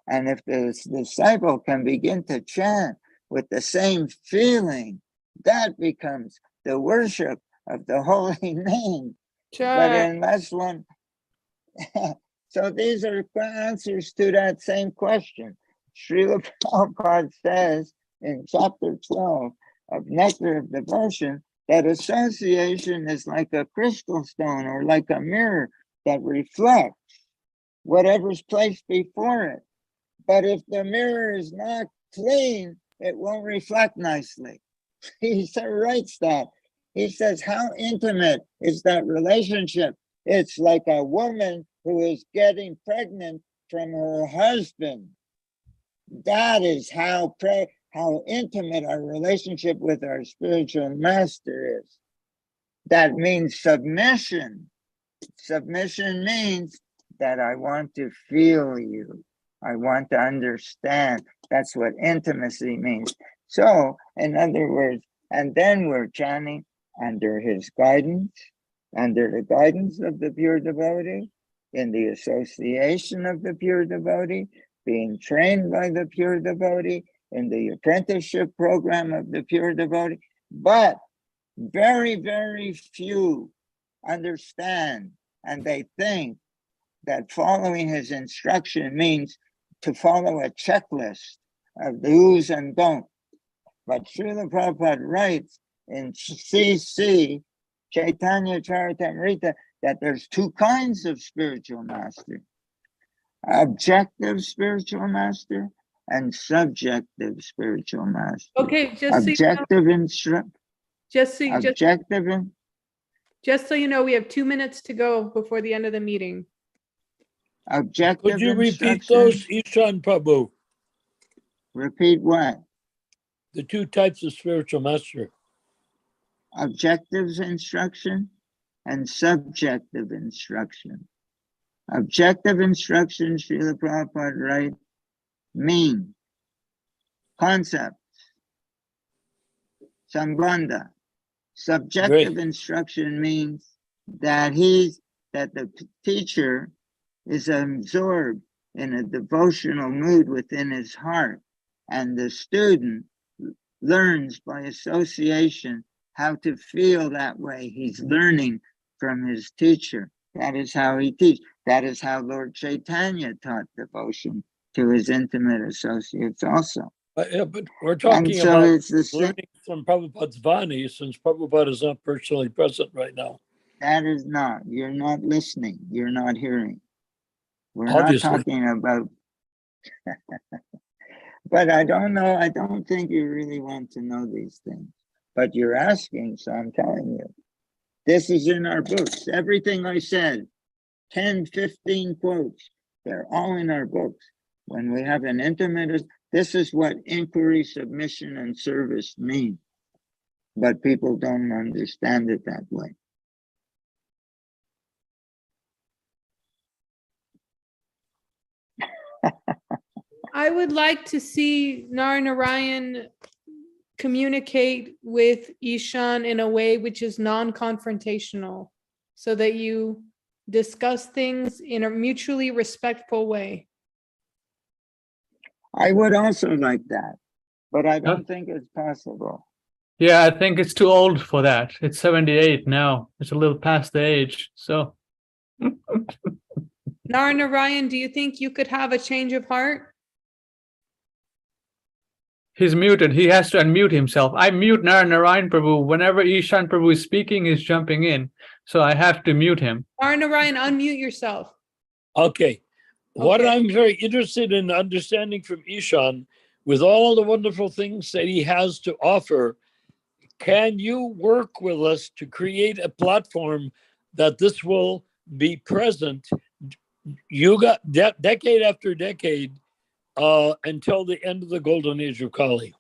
And if the disciple can begin to chant with the same feeling, that becomes the worship of the holy name. But unless one, so these are answers to that same question. Srila Prabhupada says in chapter 12 of Nectar of Devotion that association is like a crystal stone or like a mirror that reflects whatever's placed before it. But if the mirror is not clean, it won't reflect nicely. He writes that. He says, how intimate is that relationship? It's like a woman who is getting pregnant from her husband. That is how intimate our relationship with our spiritual master is. That means submission. Submission means that I want to feel you. I want to understand. That's what intimacy means. So, in other words, and then we're chanting under his guidance, under the guidance of the pure devotee, in the association of the pure devotee, being trained by the pure devotee, in the apprenticeship program of the pure devotee. But very, very few understand, and they think that following his instruction means to follow a checklist of do's and don'ts. But Srila Prabhupada writes in CC, Chaitanya Charitamrita, that there's two kinds of spiritual master. Objective spiritual master and subjective spiritual master. Okay, Objective instruction. just so you know, we have 2 minutes to go before the end of the meeting. Objective Could you repeat instruction. those, Ishan Prabhu? Repeat what? The two types of spiritual master. Objective instruction and subjective instruction. Objective instruction, Srila Prabhupada writes, mean, concepts, sambandha. Subjective instruction means that the teacher is absorbed in a devotional mood within his heart, and the student learns by association how to feel that way. He's learning from his teacher. That is how he teaches. That is how Lord Chaitanya taught devotion to his intimate associates also. Yeah, but we're talking so about it's the learning from Prabhupada's Vani, since Prabhupada is not personally present right now. That is not. You're not listening. You're not hearing. We're Obviously. not talking about. But I don't know. I don't think you really want to know these things. But you're asking, so I'm telling you. This is in our books. Everything I said, 10, 15 quotes, they're all in our books. When we have an intimate, this is what inquiry, submission, and service mean. But people don't understand it that way. I would like to see Nara Narayan communicate with Ishan in a way which is non-confrontational, so that you discuss things in a mutually respectful way. I would also like that, but I don't think it's possible. Yeah, I think it's too old for that. It's 78 now. It's a little past the age. So Nara Narayan, do you think you could have a change of heart? he's muted. He has to unmute himself. I mute Nara Narayan Prabhu. Whenever Ishan Prabhu is speaking, he's jumping in. So I have to mute him. Nara Narayan, unmute yourself. Okay. What Okay. I'm very interested in understanding from Ishan, with all the wonderful things that he has to offer, can you work with us to create a platform that this will be present? You got decade after decade until the end of the golden age of Kali.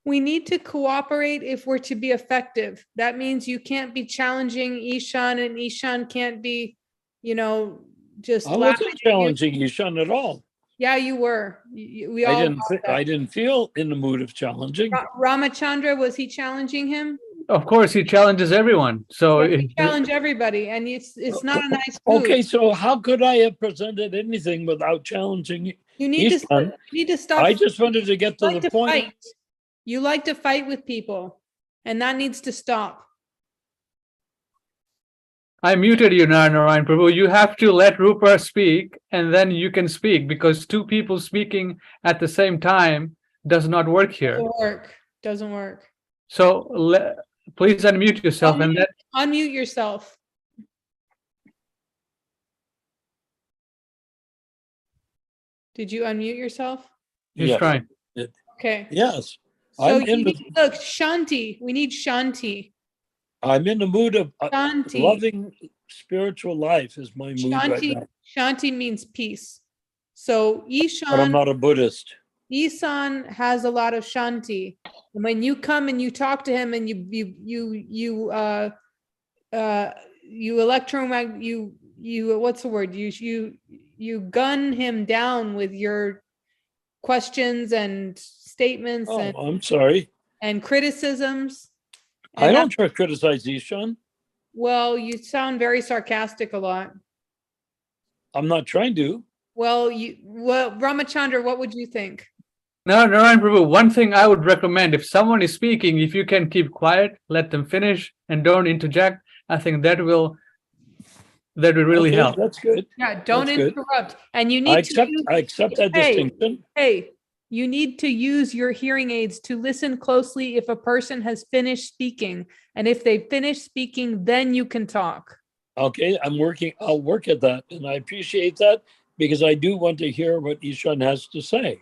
We need to cooperate if we're to be effective. That means you can't be challenging Ishan, and Ishan can't be, just I laughing wasn't at you. challenging Ishan at all. Yeah, you were. We all got that. I didn't feel in the mood of challenging. Ramachandra, was he challenging him? Of course, he challenges everyone. So We challenge everybody, and it's not a nice mood. Okay, so how could I have presented anything without challenging You need to Ishan? stop. I just wanted to get to You like the to point. fight. You like to fight with people, and that needs to stop. I muted you, Nara Narayan Prabhu. You have to let Rupa speak, and then you can speak, because two people speaking at the same time does not work here. Doesn't work. So please unmute yourself, and then Unmute yourself. Did you unmute yourself? he's Yes. trying. Okay. Yes, So I'm in look, Shanti. We need Shanti. I'm in the mood of Shanti. loving spiritual life is my mood right Shanti. now. Shanti means peace. So But I'm Ishan, not a Buddhist. Ishan has a lot of Shanti. And when you come and you talk to him and you electromagnet, you what's the word? You gun him down with your questions and statements Oh, I'm sorry. and criticisms. I And don't try to criticize Ishan. well, you sound very sarcastic a lot. I'm not trying to. Well, Ramachandra, what would you think? Now, Narayan Prabhu, one thing I would recommend, if someone is speaking, if you can keep quiet, let them finish and don't interject, I think that will really Okay, help. That's good. Yeah, don't That's good. interrupt. And you I need accept. to I accept that Hey. distinction. hey, you need to use your hearing aids to listen closely if a person has finished speaking. And if they finish speaking, then you can talk. Okay, I'm working. I'll work at that, and I appreciate that because I do want to hear what Ishan has to say.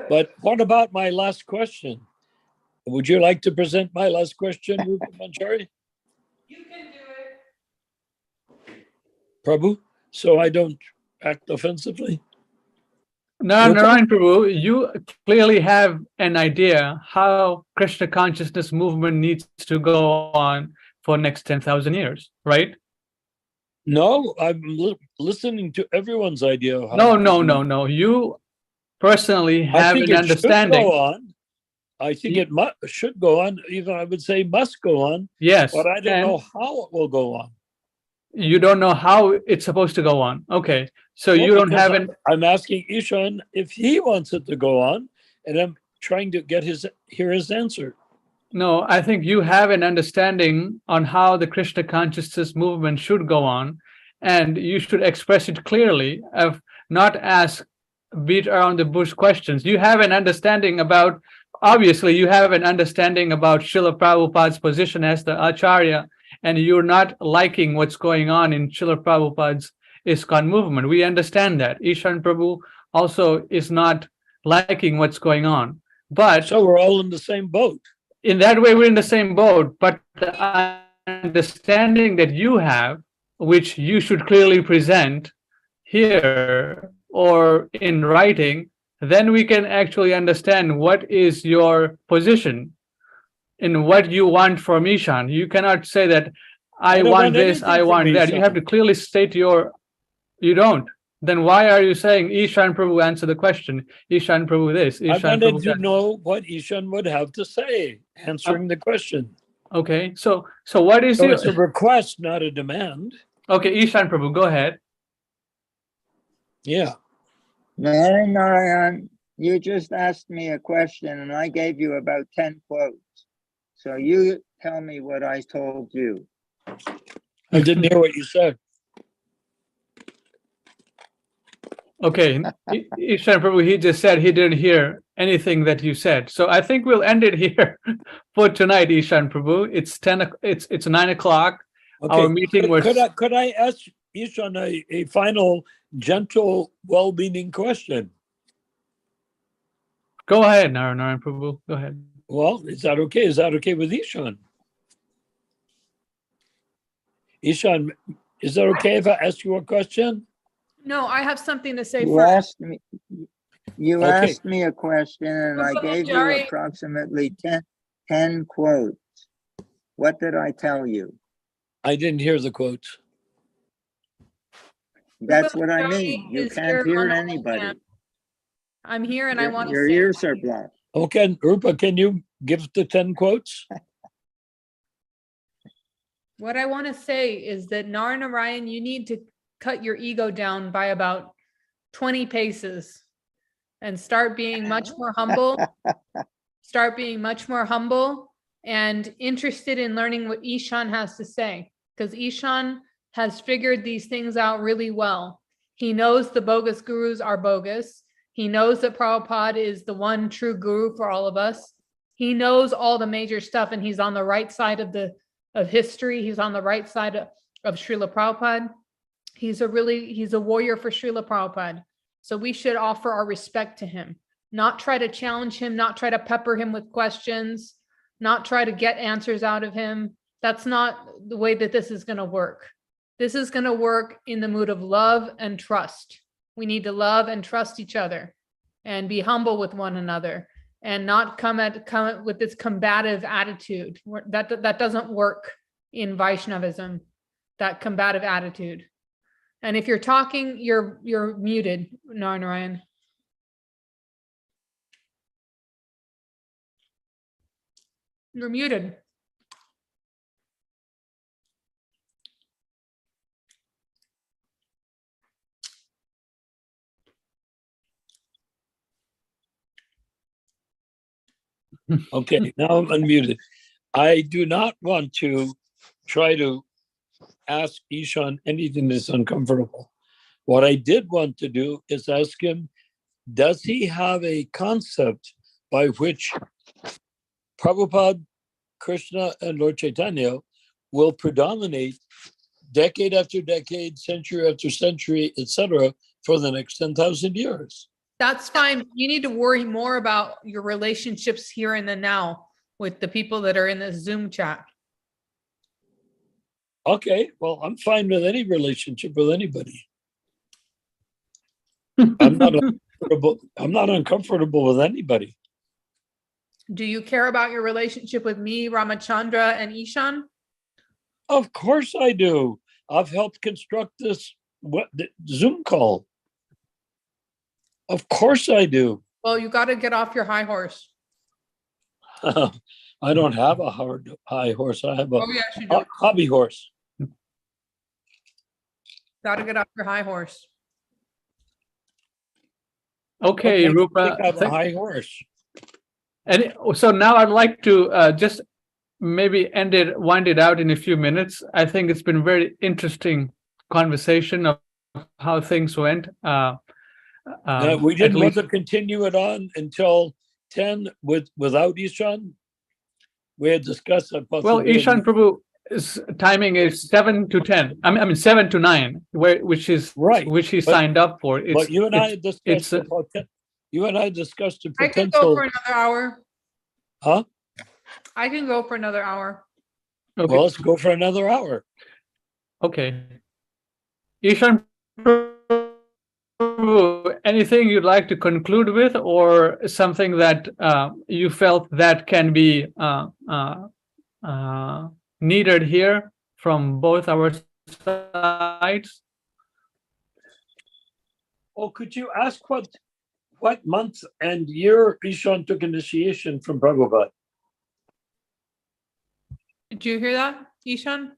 But what about my last question? Would you like to present my last question, Rupa Manjari? You can do it. Prabhu, so I don't act offensively? Now, Rupa? Narayan Prabhu, you clearly have an idea how Krishna consciousness movement needs to go on for next 10,000 years, right? No, I'm listening to everyone's idea. Of how No. You personally I have think an it should understanding. go on. I think it should go on. Even I would say must go on, Yes. but I don't and know how it will go on. You don't know how it's supposed to go on. Okay. So Well, you don't because have an I'm asking Ishan if he wants it to go on, and I'm trying to hear his answer. No, I think you have an understanding on how the Krishna consciousness movement should go on, and you should express it clearly, of not ask beat around the bush questions. You have an understanding about, obviously, you have an understanding about Srila Prabhupada's position as the Acharya, and you're not liking what's going on in Srila Prabhupada's ISKCON movement. We understand that. Ishan Prabhu also is not liking what's going on. But So we're all in the same boat. in that way, we're in the same boat. But the understanding that you have, which you should clearly present here or in writing, then we can actually understand what is your position in what you want from Ishan. You cannot say that I don't want want this, anything I from want that. You have Ishan. to clearly state you don't. Then why are you saying Ishan Prabhu answer the question? Ishan Prabhu this, I Ishan wanted Prabhu to that. know what Ishan would have to say, answering the question. Okay, so what is So your it's a request, not a demand. okay, Ishan Prabhu, go ahead. Yeah. Nara Narayan, you just asked me a question and I gave you about 10 quotes. So you tell me what I told you. I didn't hear what you said. Okay, Ishan Prabhu, he just said he didn't hear anything that you said. So I think we'll end it here for tonight, Ishan Prabhu. It's 9 o'clock. Okay. Our meeting was Could I ask Ishan a final, gentle, well-meaning question? go ahead, Nara Narayan Prabhu. Go ahead. Well, is that okay? Is that okay with Ishan? Ishan, is that okay if I ask you a question? No, I have something to say You first. Okay. asked me a question and I Rupa gave you Manjari. approximately 10 quotes. What did I tell you? I didn't hear the quotes. That's Rupa what I Manjari mean. You is can't here hear on the anybody. webcam. I'm here and I want to Your say ears are blocked. Okay, Rupa, can you give the 10 quotes? what I want to say is that Nara Narayan, you need to cut your ego down by about 20 paces and start being much more humble. Start being much more humble and interested in learning what Ishan has to say, because Ishan has figured these things out really well. He knows the bogus gurus are bogus. He knows that Prabhupada is the one true guru for all of us. He knows all the major stuff, and he's on the right side of history. He's on the right side of Srila Prabhupada. He's a warrior for Srila Prabhupada. So we should offer our respect to him, not try to challenge him, not try to pepper him with questions, not try to get answers out of him. That's not the way that this is going to work. This is going to work in the mood of love and trust. We need to love and trust each other and be humble with one another and not come with this combative attitude. That doesn't work in Vaishnavism, that combative attitude. And if you're talking, you're muted, Nara Narayan. You're muted. Okay, now I'm unmuted. I do not want to try to ask Ishan anything that's uncomfortable. What I did want to do is ask him, does he have a concept by which Prabhupada, Krishna, and Lord Chaitanya will predominate decade after decade, century after century, etc., for the next 10,000 years? That's fine. You need to worry more about your relationships here and the now with the people that are in the Zoom chat. Okay, well, I'm fine with any relationship with anybody. I'm not uncomfortable with anybody. Do you care about your relationship with me, Ramachandra, and Ishan? Of course I do. I've helped construct this Zoom call. Of course I do. Well, you got to get off your high horse. I don't have a high horse. I have a Oh, yes, you do. hobby horse. Got to get off your high horse. Okay, I Rupa. have a high horse. And so now I'd like to just maybe wind it out in a few minutes. I think it's been very interesting conversation of how things went. We didn't want to continue it on until 10 without Ishan. We had discussed that possibility. Well, Ishan Prabhu's timing is 7 to 10. I mean 7 to 9, which is right, which he signed up for. But you and I discussed you and I discussed the I can potential. go for another hour. Huh? I can go for another hour. Okay. Well, let's go for another hour. Okay. Ishan Prabhu, anything you'd like to conclude with, or something that you felt that can be needed here from both our sides? Oh, could you ask what month and year Ishan took initiation from Prabhupada? Did you hear that, Ishan?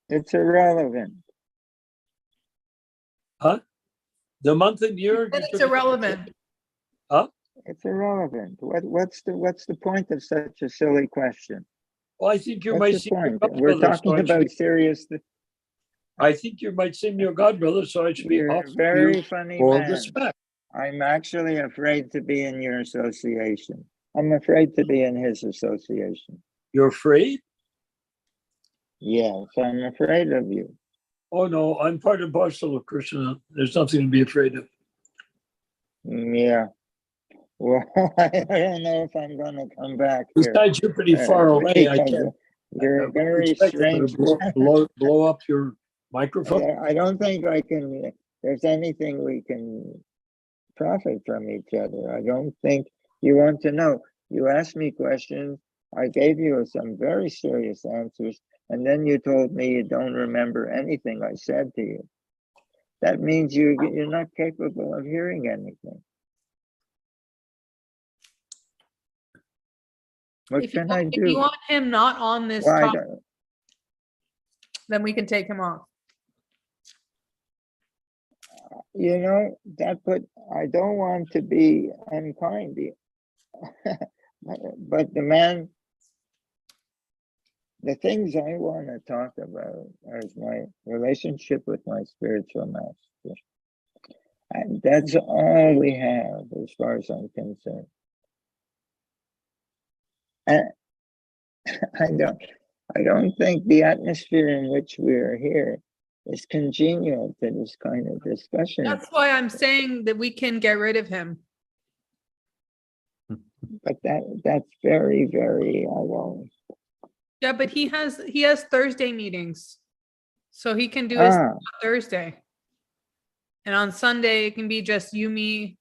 It's irrelevant. Huh? The month and year? you It's took irrelevant. It's irrelevant. What's the point of such a silly question? Well, I think you're my What's the senior point? We're godbrother, talking so about serious. I think you're my senior godbrother, so I should be You're a offering very you funny full man. respect. I'm actually afraid to be in your association. I'm afraid to be in his association. You're afraid? Yes, I'm afraid of you. Oh no, I'm part and parcel of Krishna. There's nothing to be afraid of. Yeah. Well, I don't know if I'm going to come back here. Besides, you're pretty far away. I because can't. You're a very expect them strange. to blow up your microphone. Yeah, I don't think there's anything we can profit from each other. I don't think you want to know. You asked me questions. I gave you some very serious answers. And then you told me you don't remember anything I said to you. That means you're not capable of hearing anything. What If you, can I if you do? want him not on this Why topic, don't- then we can take him off. You know, I don't want to be unkind, but the things I want to talk about is my relationship with my spiritual master. And that's all we have as far as I'm concerned. And I don't think the atmosphere in which we are here is congenial to this kind of discussion. That's why I'm saying that we can get rid of him. But that's very, very long. Yeah, but he has Thursday meetings, so he can do his Ah, on Thursday, and on Sunday it can be just you, me,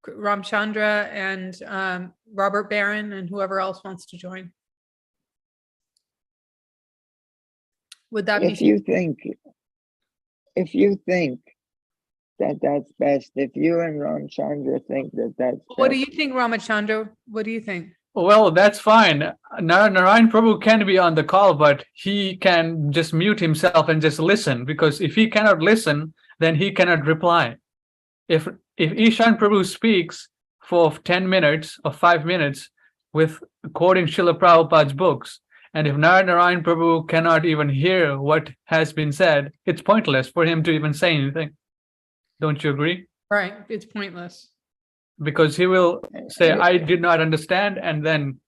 Ramchandra, and Robert Barron, and whoever else wants to join. Would that if be? you think that that's best, if you and Ramchandra think that that's What do best, you think, Ramachandra? What do you think? Well, that's fine. Narayan Prabhu can be on the call, but he can just mute himself and just listen, because if he cannot listen, then he cannot reply. If Ishan Prabhu speaks for 10 minutes or 5 minutes with quoting Srila Prabhupada's books, and if Nara Narayan Prabhu cannot even hear what has been said, it's pointless for him to even say anything. Don't you agree? Right, it's pointless. Because he will say, I did not understand, and then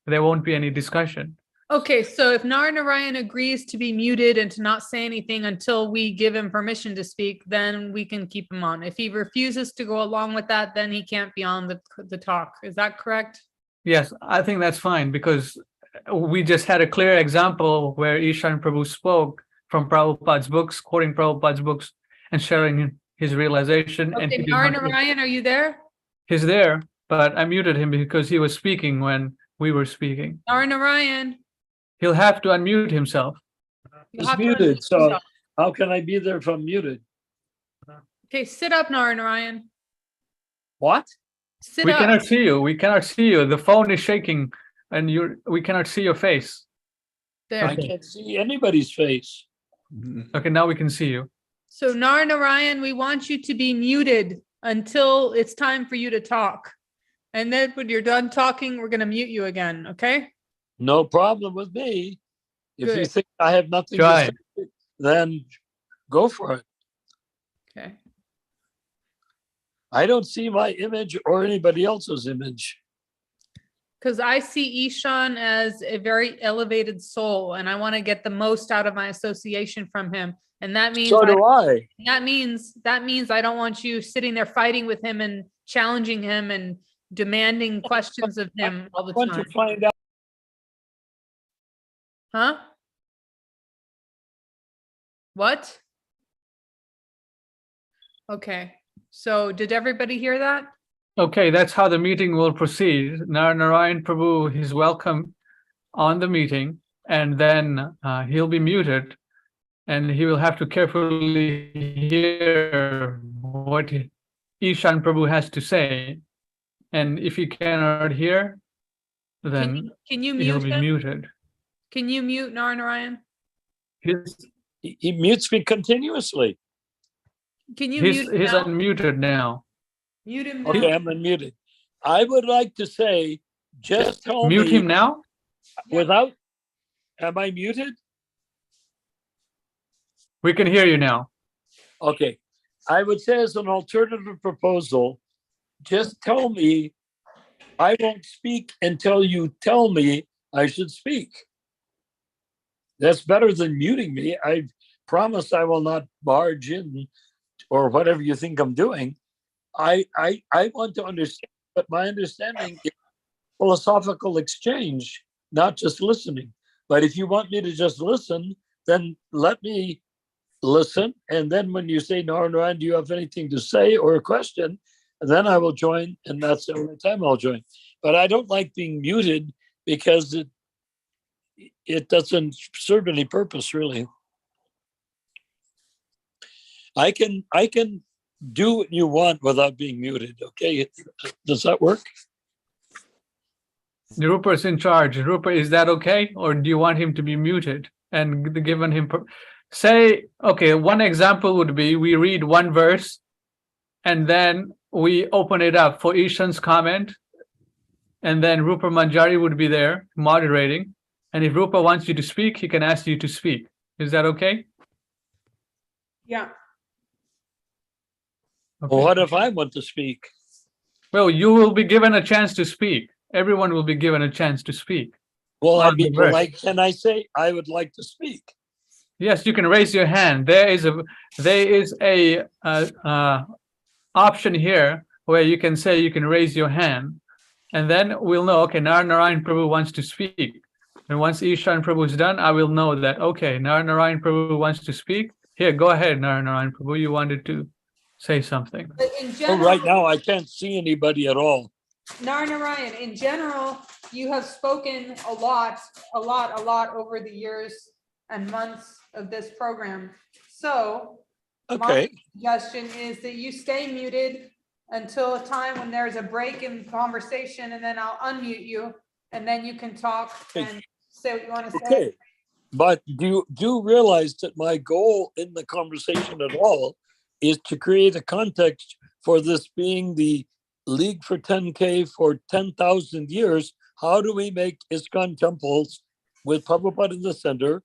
there won't be any discussion. Okay, so if Nara Narayan agrees to be muted and to not say anything until we give him permission to speak, then we can keep him on. If he refuses to go along with that, then he can't be on the talk. Is that correct? Yes, I think that's fine, because we just had a clear example where Ishan Prabhu spoke from Prabhupada's books, quoting Prabhupada's books and sharing his realization. And Okay, Nara Narayan, are you there? he's there, but I muted him because he was speaking when we were speaking. Nara Narayan. He'll have to unmute himself. You It's have to muted, unmute so yourself. how can I be there if I'm muted? Okay, sit up, Nara Narayan. What? Sit We up. cannot see you. We cannot see you. The phone is shaking and we cannot see your face. There. I can't see anybody's face. Okay, now we can see you. So Nara Narayan, we want you to be muted until it's time for you to talk. And then when you're done talking, we're going to mute you again, okay? No problem with me. If you Good. think I have nothing Try. to say, then go for it. Okay. I don't see my image or anybody else's image. Because I see Ishan as a very elevated soul, and I want to get the most out of my association from him. And that means So do I. that means I don't want you sitting there fighting with him and challenging him and demanding questions of him all the I want time. to find out. Huh? What? Okay. So did everybody hear that? Okay, that's how the meeting will proceed. Nara Narayan Prabhu is welcome on the meeting, and then he'll be muted and he will have to carefully hear what Ishan Prabhu has to say. And if he cannot hear, then Can you he'll mute be him? muted. Can you mute Nara Narayan? He's He mutes me continuously. Can you mute him he's now? unmuted now. Mute him now. Okay, I'm unmuted. I would like to say, just tell Mute me him now. without, am I muted? We can hear you now. Okay, I would say as an alternative proposal, just tell me, I won't speak until you tell me I should speak. That's better than muting me. I promise I will not barge in or whatever you think I'm doing. I want to understand, but my understanding is philosophical exchange, not just listening. But if you want me to just listen, then let me listen. And then when you say, Nara Narayan, do you have anything to say or a question? And then I will join, and that's the only time I'll join. But I don't like being muted because it doesn't serve any purpose, really. I can do what you want without being muted. Okay, does that work? The Rupa is in charge. Rupa, is that okay? Or do you want him to be muted and given him say, okay, one example would be we read one verse and then we open it up for Ishan's comment, and then Rupa Manjari would be there moderating. And if Rupa wants you to speak, he can ask you to speak. Is that okay? Yeah. Okay. Well, what if I want to speak? Well, you will be given a chance to speak. Everyone will be given a chance to speak. Well, On the verse. can I say I would like to speak? Yes, you can raise your hand. There is a option here where you can say you can raise your hand, and then we'll know, okay, Nara Narayan Prabhu wants to speak. And once Ishan Prabhu is done, I will know that, okay, Nara Narayan Prabhu wants to speak. Here, go ahead, Nara Narayan Prabhu, you wanted to say something. But in Well, general, right now, I can't see anybody at all. Nara Narayan, in general, you have spoken a lot over the years and months of this program. So my Okay, suggestion is that you stay muted until a time when there's a break in conversation, and then I'll unmute you, and then you can talk and say what you want to say. okay. But do realize that my goal in the conversation at all is to create a context for this being the League for 10K for 10,000 years. How do we make ISKCON temples with Prabhupada in the center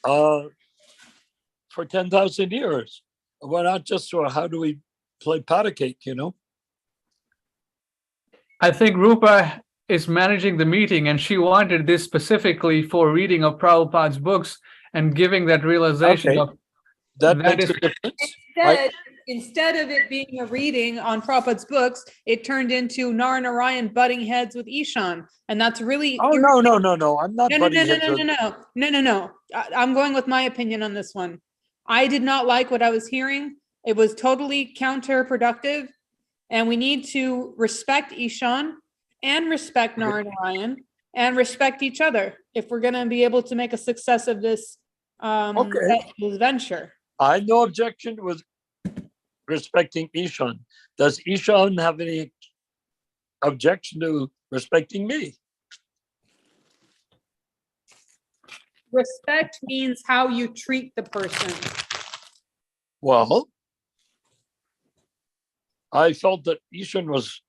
for 10,000 years? Why not just how do we play patty cake, you know? I think Rupa is managing the meeting, and she wanted this specifically for reading of Prabhupada's books and giving that realization Okay. of That That makes is- a difference. Instead of it being a reading on Prabhupada's books, it turned into Nara Narayan butting heads with Ishan. And that's really Oh, no. I'm not No, butting heads with- no. I'm going with my opinion on this one. I did not like what I was hearing. It was totally counterproductive. And we need to respect Ishan and respect Nara Narayan and respect each other if we're going to be able to make a success of this, Okay. this venture. I have no objection with respecting Ishan. Does Ishan have any objection to respecting me? Respect means how you treat the person. Well, I felt that Ishan was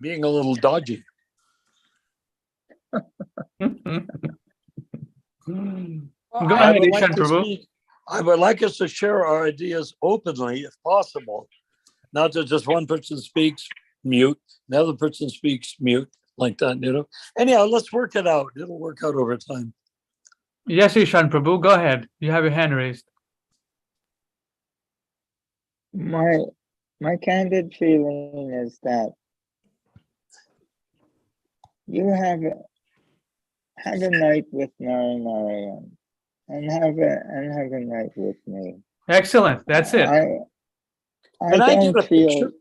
being a little dodgy. Well, Go I- ahead, Ishan Prabhu. I would like us to share our ideas openly, if possible. Not that just one person speaks, mute, the other person speaks, mute, like that, you know? Anyhow, let's work it out. It'll work out over time. Yes, Ishan Prabhu, go ahead. You have your hand raised. My candid feeling is that you have a night with Nara Narayan and have a night with me. Excellent. That's it. I Can I get don't a feel picture?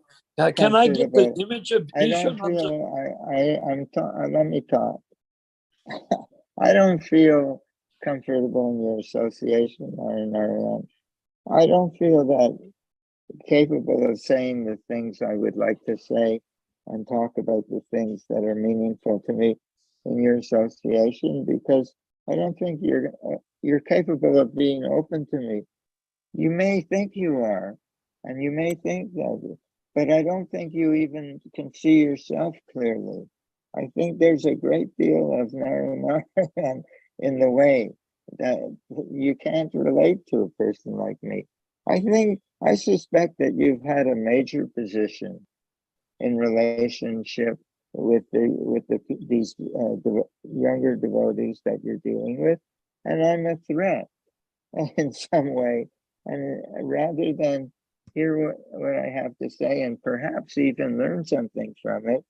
Can I get the comfortable. image of I Ishan? don't feel let me talk. I don't feel comfortable in your association, Nara Narayan. I don't feel that capable of saying the things I would like to say and talk about the things that are meaningful to me in your association, because I don't think you're capable of being open to me. You may think you are, and you may think that, but I don't think you even can see yourself clearly. I think there's a great deal of Nara Narayan in the way that you can't relate to a person like me. I suspect that you've had a major position in relationship with these younger devotees that you're dealing with, and I'm a threat in some way. And rather than hear what I have to say and perhaps even learn something from it,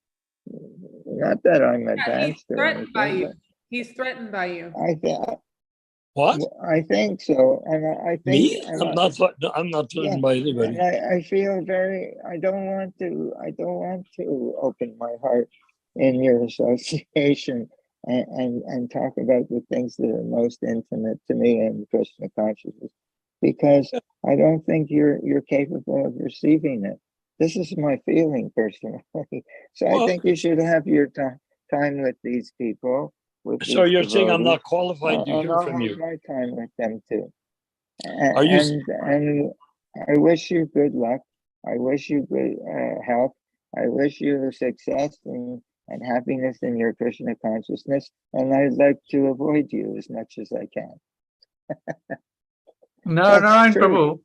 not that I'm advanced or Threatened by anything, you. but He's threatened by you. What? I think so, and I think Me? and I'm not yeah, threatened by anybody. and I feel very. I don't want to open my heart in your association and talk about the things that are most intimate to me in Krishna consciousness, because I don't think you're capable of receiving it. This is my feeling personally. So I Well, think you should have your time with these people. so you're saying I'm not devotees, qualified to and hear I'll from have you? my time with them too. Are you? And I wish you good luck. I wish you good health. I wish you success and happiness in your Krishna consciousness. And I'd like to avoid you as much as I can. Nara That's Narayan true. Prabhu,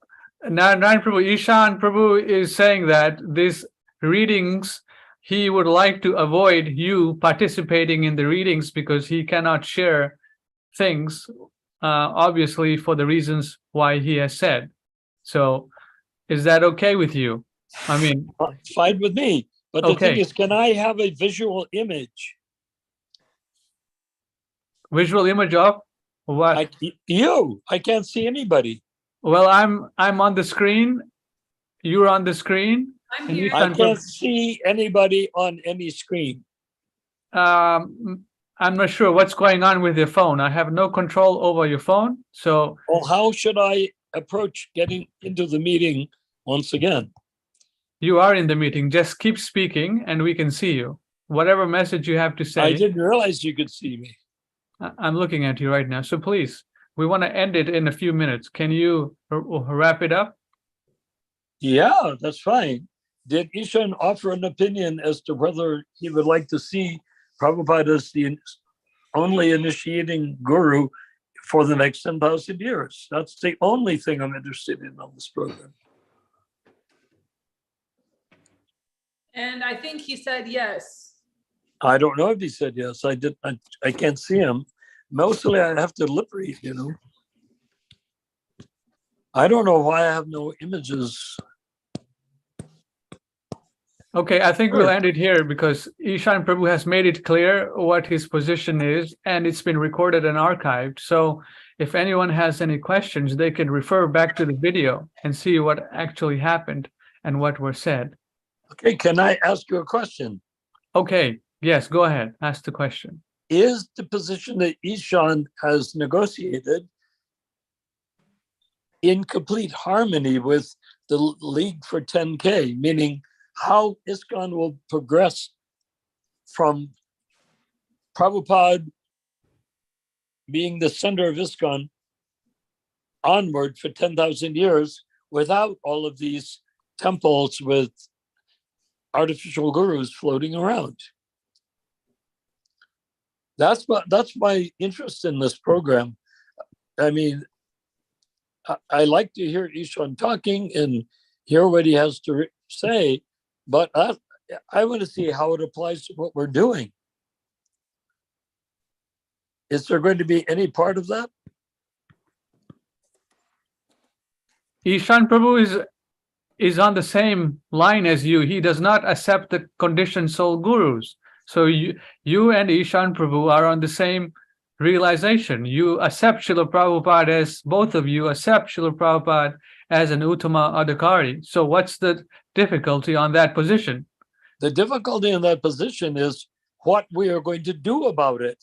Nara Narayan Prabhu, Ishan Prabhu is saying that these readings, he would like to avoid you participating in the readings because he cannot share things, obviously for the reasons why he has said. So is that okay with you? I mean, Fine with me. But the thing okay. is, can I have a visual image? Visual image of what? I can't see anybody. Well, I'm on the screen. You're on the screen. I'm And here. I Ishan can't see anybody on any screen. I'm not sure what's going on with your phone. I have no control over your phone. So Well, how should I approach getting into the meeting once again? you are in the meeting. Just keep speaking and we can see you. Whatever message you have to say. I didn't realize you could see me. I'm looking at you right now. So please, we want to end it in a few minutes. Can you wrap it up? Yeah, that's fine. Did Ishan offer an opinion as to whether he would like to see Prabhupada as the only initiating guru for the next 10,000 years? That's the only thing I'm interested in on this program. And I think he said yes. I don't know if he said yes. I can't see him. Mostly I have to lip read, you know. I don't know why I have no images. Okay, I think Sure. we'll end it here because Ishan Prabhu has made it clear what his position is and it's been recorded and archived. So if anyone has any questions, they can refer back to the video and see what actually happened and what was said. Okay, can I ask you a question? Okay, yes, go ahead. Ask the question. Is the position that Ishan has negotiated in complete harmony with the League for 10K, meaning how ISKCON will progress from Prabhupada being the center of ISKCON onward for 10,000 years without all of these temples with artificial gurus floating around? That's my interest in this program. I mean, I like to hear Ishan talking and hear what he has to say, but I want to see how it applies to what we're doing. Is there going to be any part of that? Ishan Prabhu is on the same line as you. He does not accept the conditioned soul gurus. So you and Ishan Prabhu are on the same realization. You accept Srila Prabhupada as, both of you accept Srila Prabhupada as an Uttama Adhikari. So what's the difficulty on that position? The difficulty in that position is what we are going to do about it.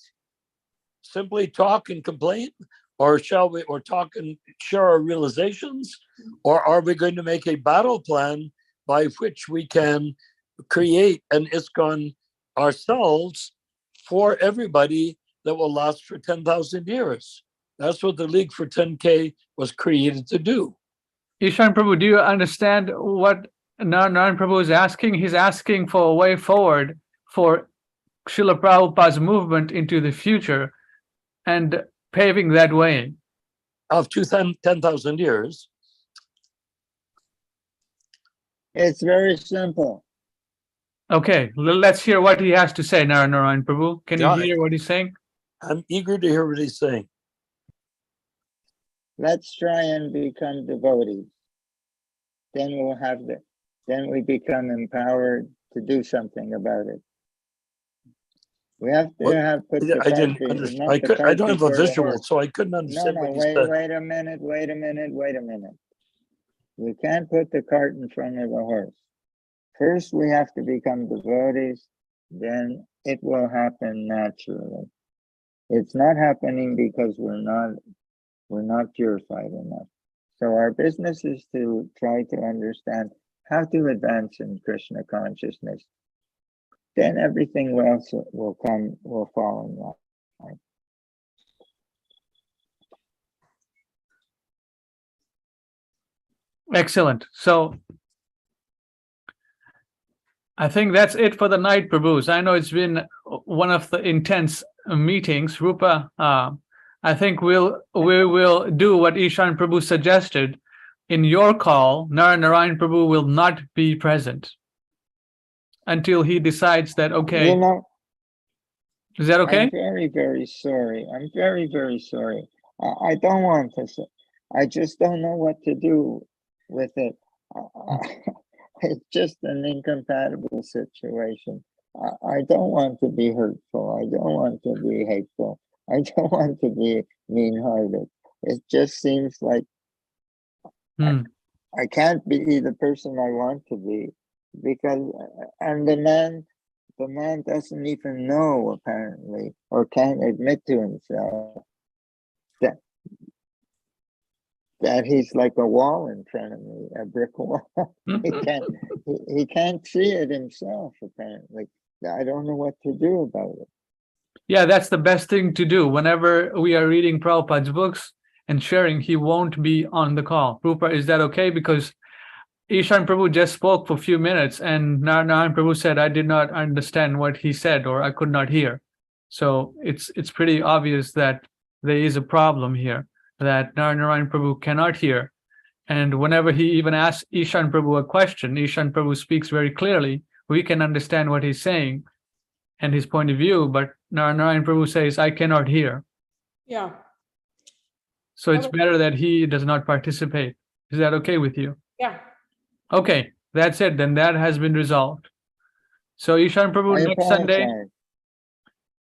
simply talk and complain? Or shall we, or talk and share our realizations? Or are we going to make a battle plan by which we can create an ISKCON ourselves for everybody that will last for 10,000 years? That's what the League for 10K was created to do. Ishan Prabhu, do you understand what Nara Narayan Prabhu is asking? He's asking for a way forward for Srila Prabhupada's movement into the future and paving that way. Of 10,000 years. It's very simple. Okay, let's hear what he has to say, Nara Narayan Prabhu. Can you Yeah. hear what he's saying? I'm eager to hear what he's saying. Let's try and become devotees. Then then we become empowered to do something about it. We have to What? put the I didn't cart understand. not the I cart don't have a before the visual, horse. so I couldn't understand what he said. Wait a minute. We can't put the cart in front of the horse. First, we have to become devotees, then it will happen naturally. It's not happening because we're not purified enough. So our business is to try to understand how to advance in Krishna consciousness. Then everything else will fall in line. Excellent. So I think that's it for the night, Prabhus. I know it's been one of the intense meetings. Rupa, I think we will do what Ishan Prabhu suggested. In your call, Nara Narayan Prabhu will not be present until he decides that, okay. You know, is that okay? I'm very, very sorry. I'm very, very sorry. I don't want to say. I just don't know what to do with it. It's just an incompatible situation. I don't want to be hurtful. I don't want to be hateful. I don't want to be mean-hearted. It just seems like I can't be the person I want to be, because, and the man doesn't even know, apparently, or can't admit to himself that he's like a wall in front of me, a brick wall. he can't see it himself, apparently. I don't know what to do about it. Yeah, that's the best thing to do. Whenever we are reading Prabhupada's books and sharing, he won't be on the call. Rupa, is that okay? Because Ishan Prabhu just spoke for a few minutes and Nara Narayan Prabhu said, I did not understand what he said, or I could not hear. So it's pretty obvious that there is a problem here, that Nara Narayan Prabhu cannot hear. And whenever he even asks Ishan Prabhu a question, Ishan Prabhu speaks very clearly. We can understand what he's saying and his point of view, but Nara Narayan Prabhu says, I cannot hear. Yeah. So it's better that he does not participate. Is that okay with you? Yeah. Okay, that's it. Then that has been resolved. So Ishan Prabhu, I next Sunday, apologize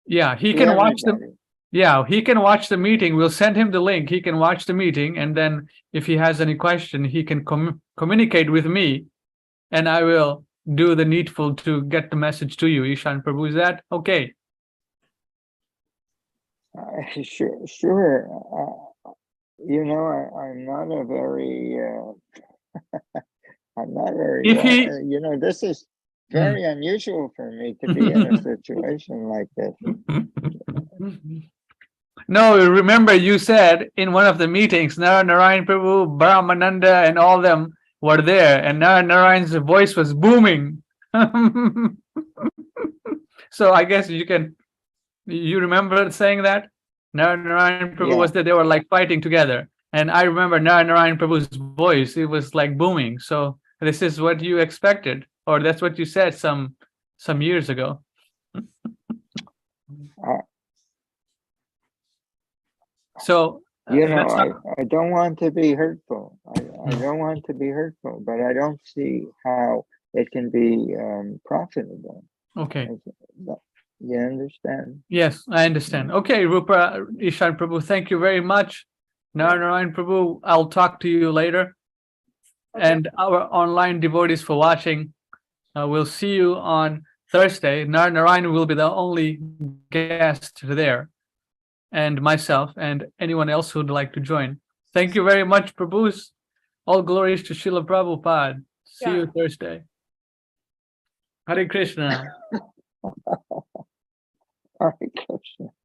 yeah, he to can watch the everybody. he can watch the meeting. We'll send him the link. He can watch the meeting, and then if he has any question, he can communicate with me, and I will do the needful to get the message to you, Ishan Prabhu. Is that okay? Sure. You know, I'm not a very, I'm not very, If he- you know, this is very unusual for me to be in a situation like this. No, remember you said in one of the meetings, Nara Narayan Prabhu, Brahmananda, and all them were there, and Nara Narayan's voice was booming. So I guess you remember saying that? Nara Narayan Prabhu was there, they were like fighting together. And I remember Nara Narayan Prabhu's voice, it was like booming. So this is what you expected, or that's what you said some years ago. So you know, I don't want to be hurtful. I don't want to be hurtful, but I don't see how it can be profitable. okay. You understand? Yes, I understand. Okay, Rupa, Ishan Prabhu, thank you very much. Nara Narayan Prabhu, I'll talk to you later. Okay. And our online devotees for watching, we'll see you on Thursday. Nara Narayan will be the only guest there. and myself and anyone else who'd like to join. Thank you very much, Prabhus. All glories to Srila Prabhupada. See you Thursday. Hare Krishna. Hare Krishna.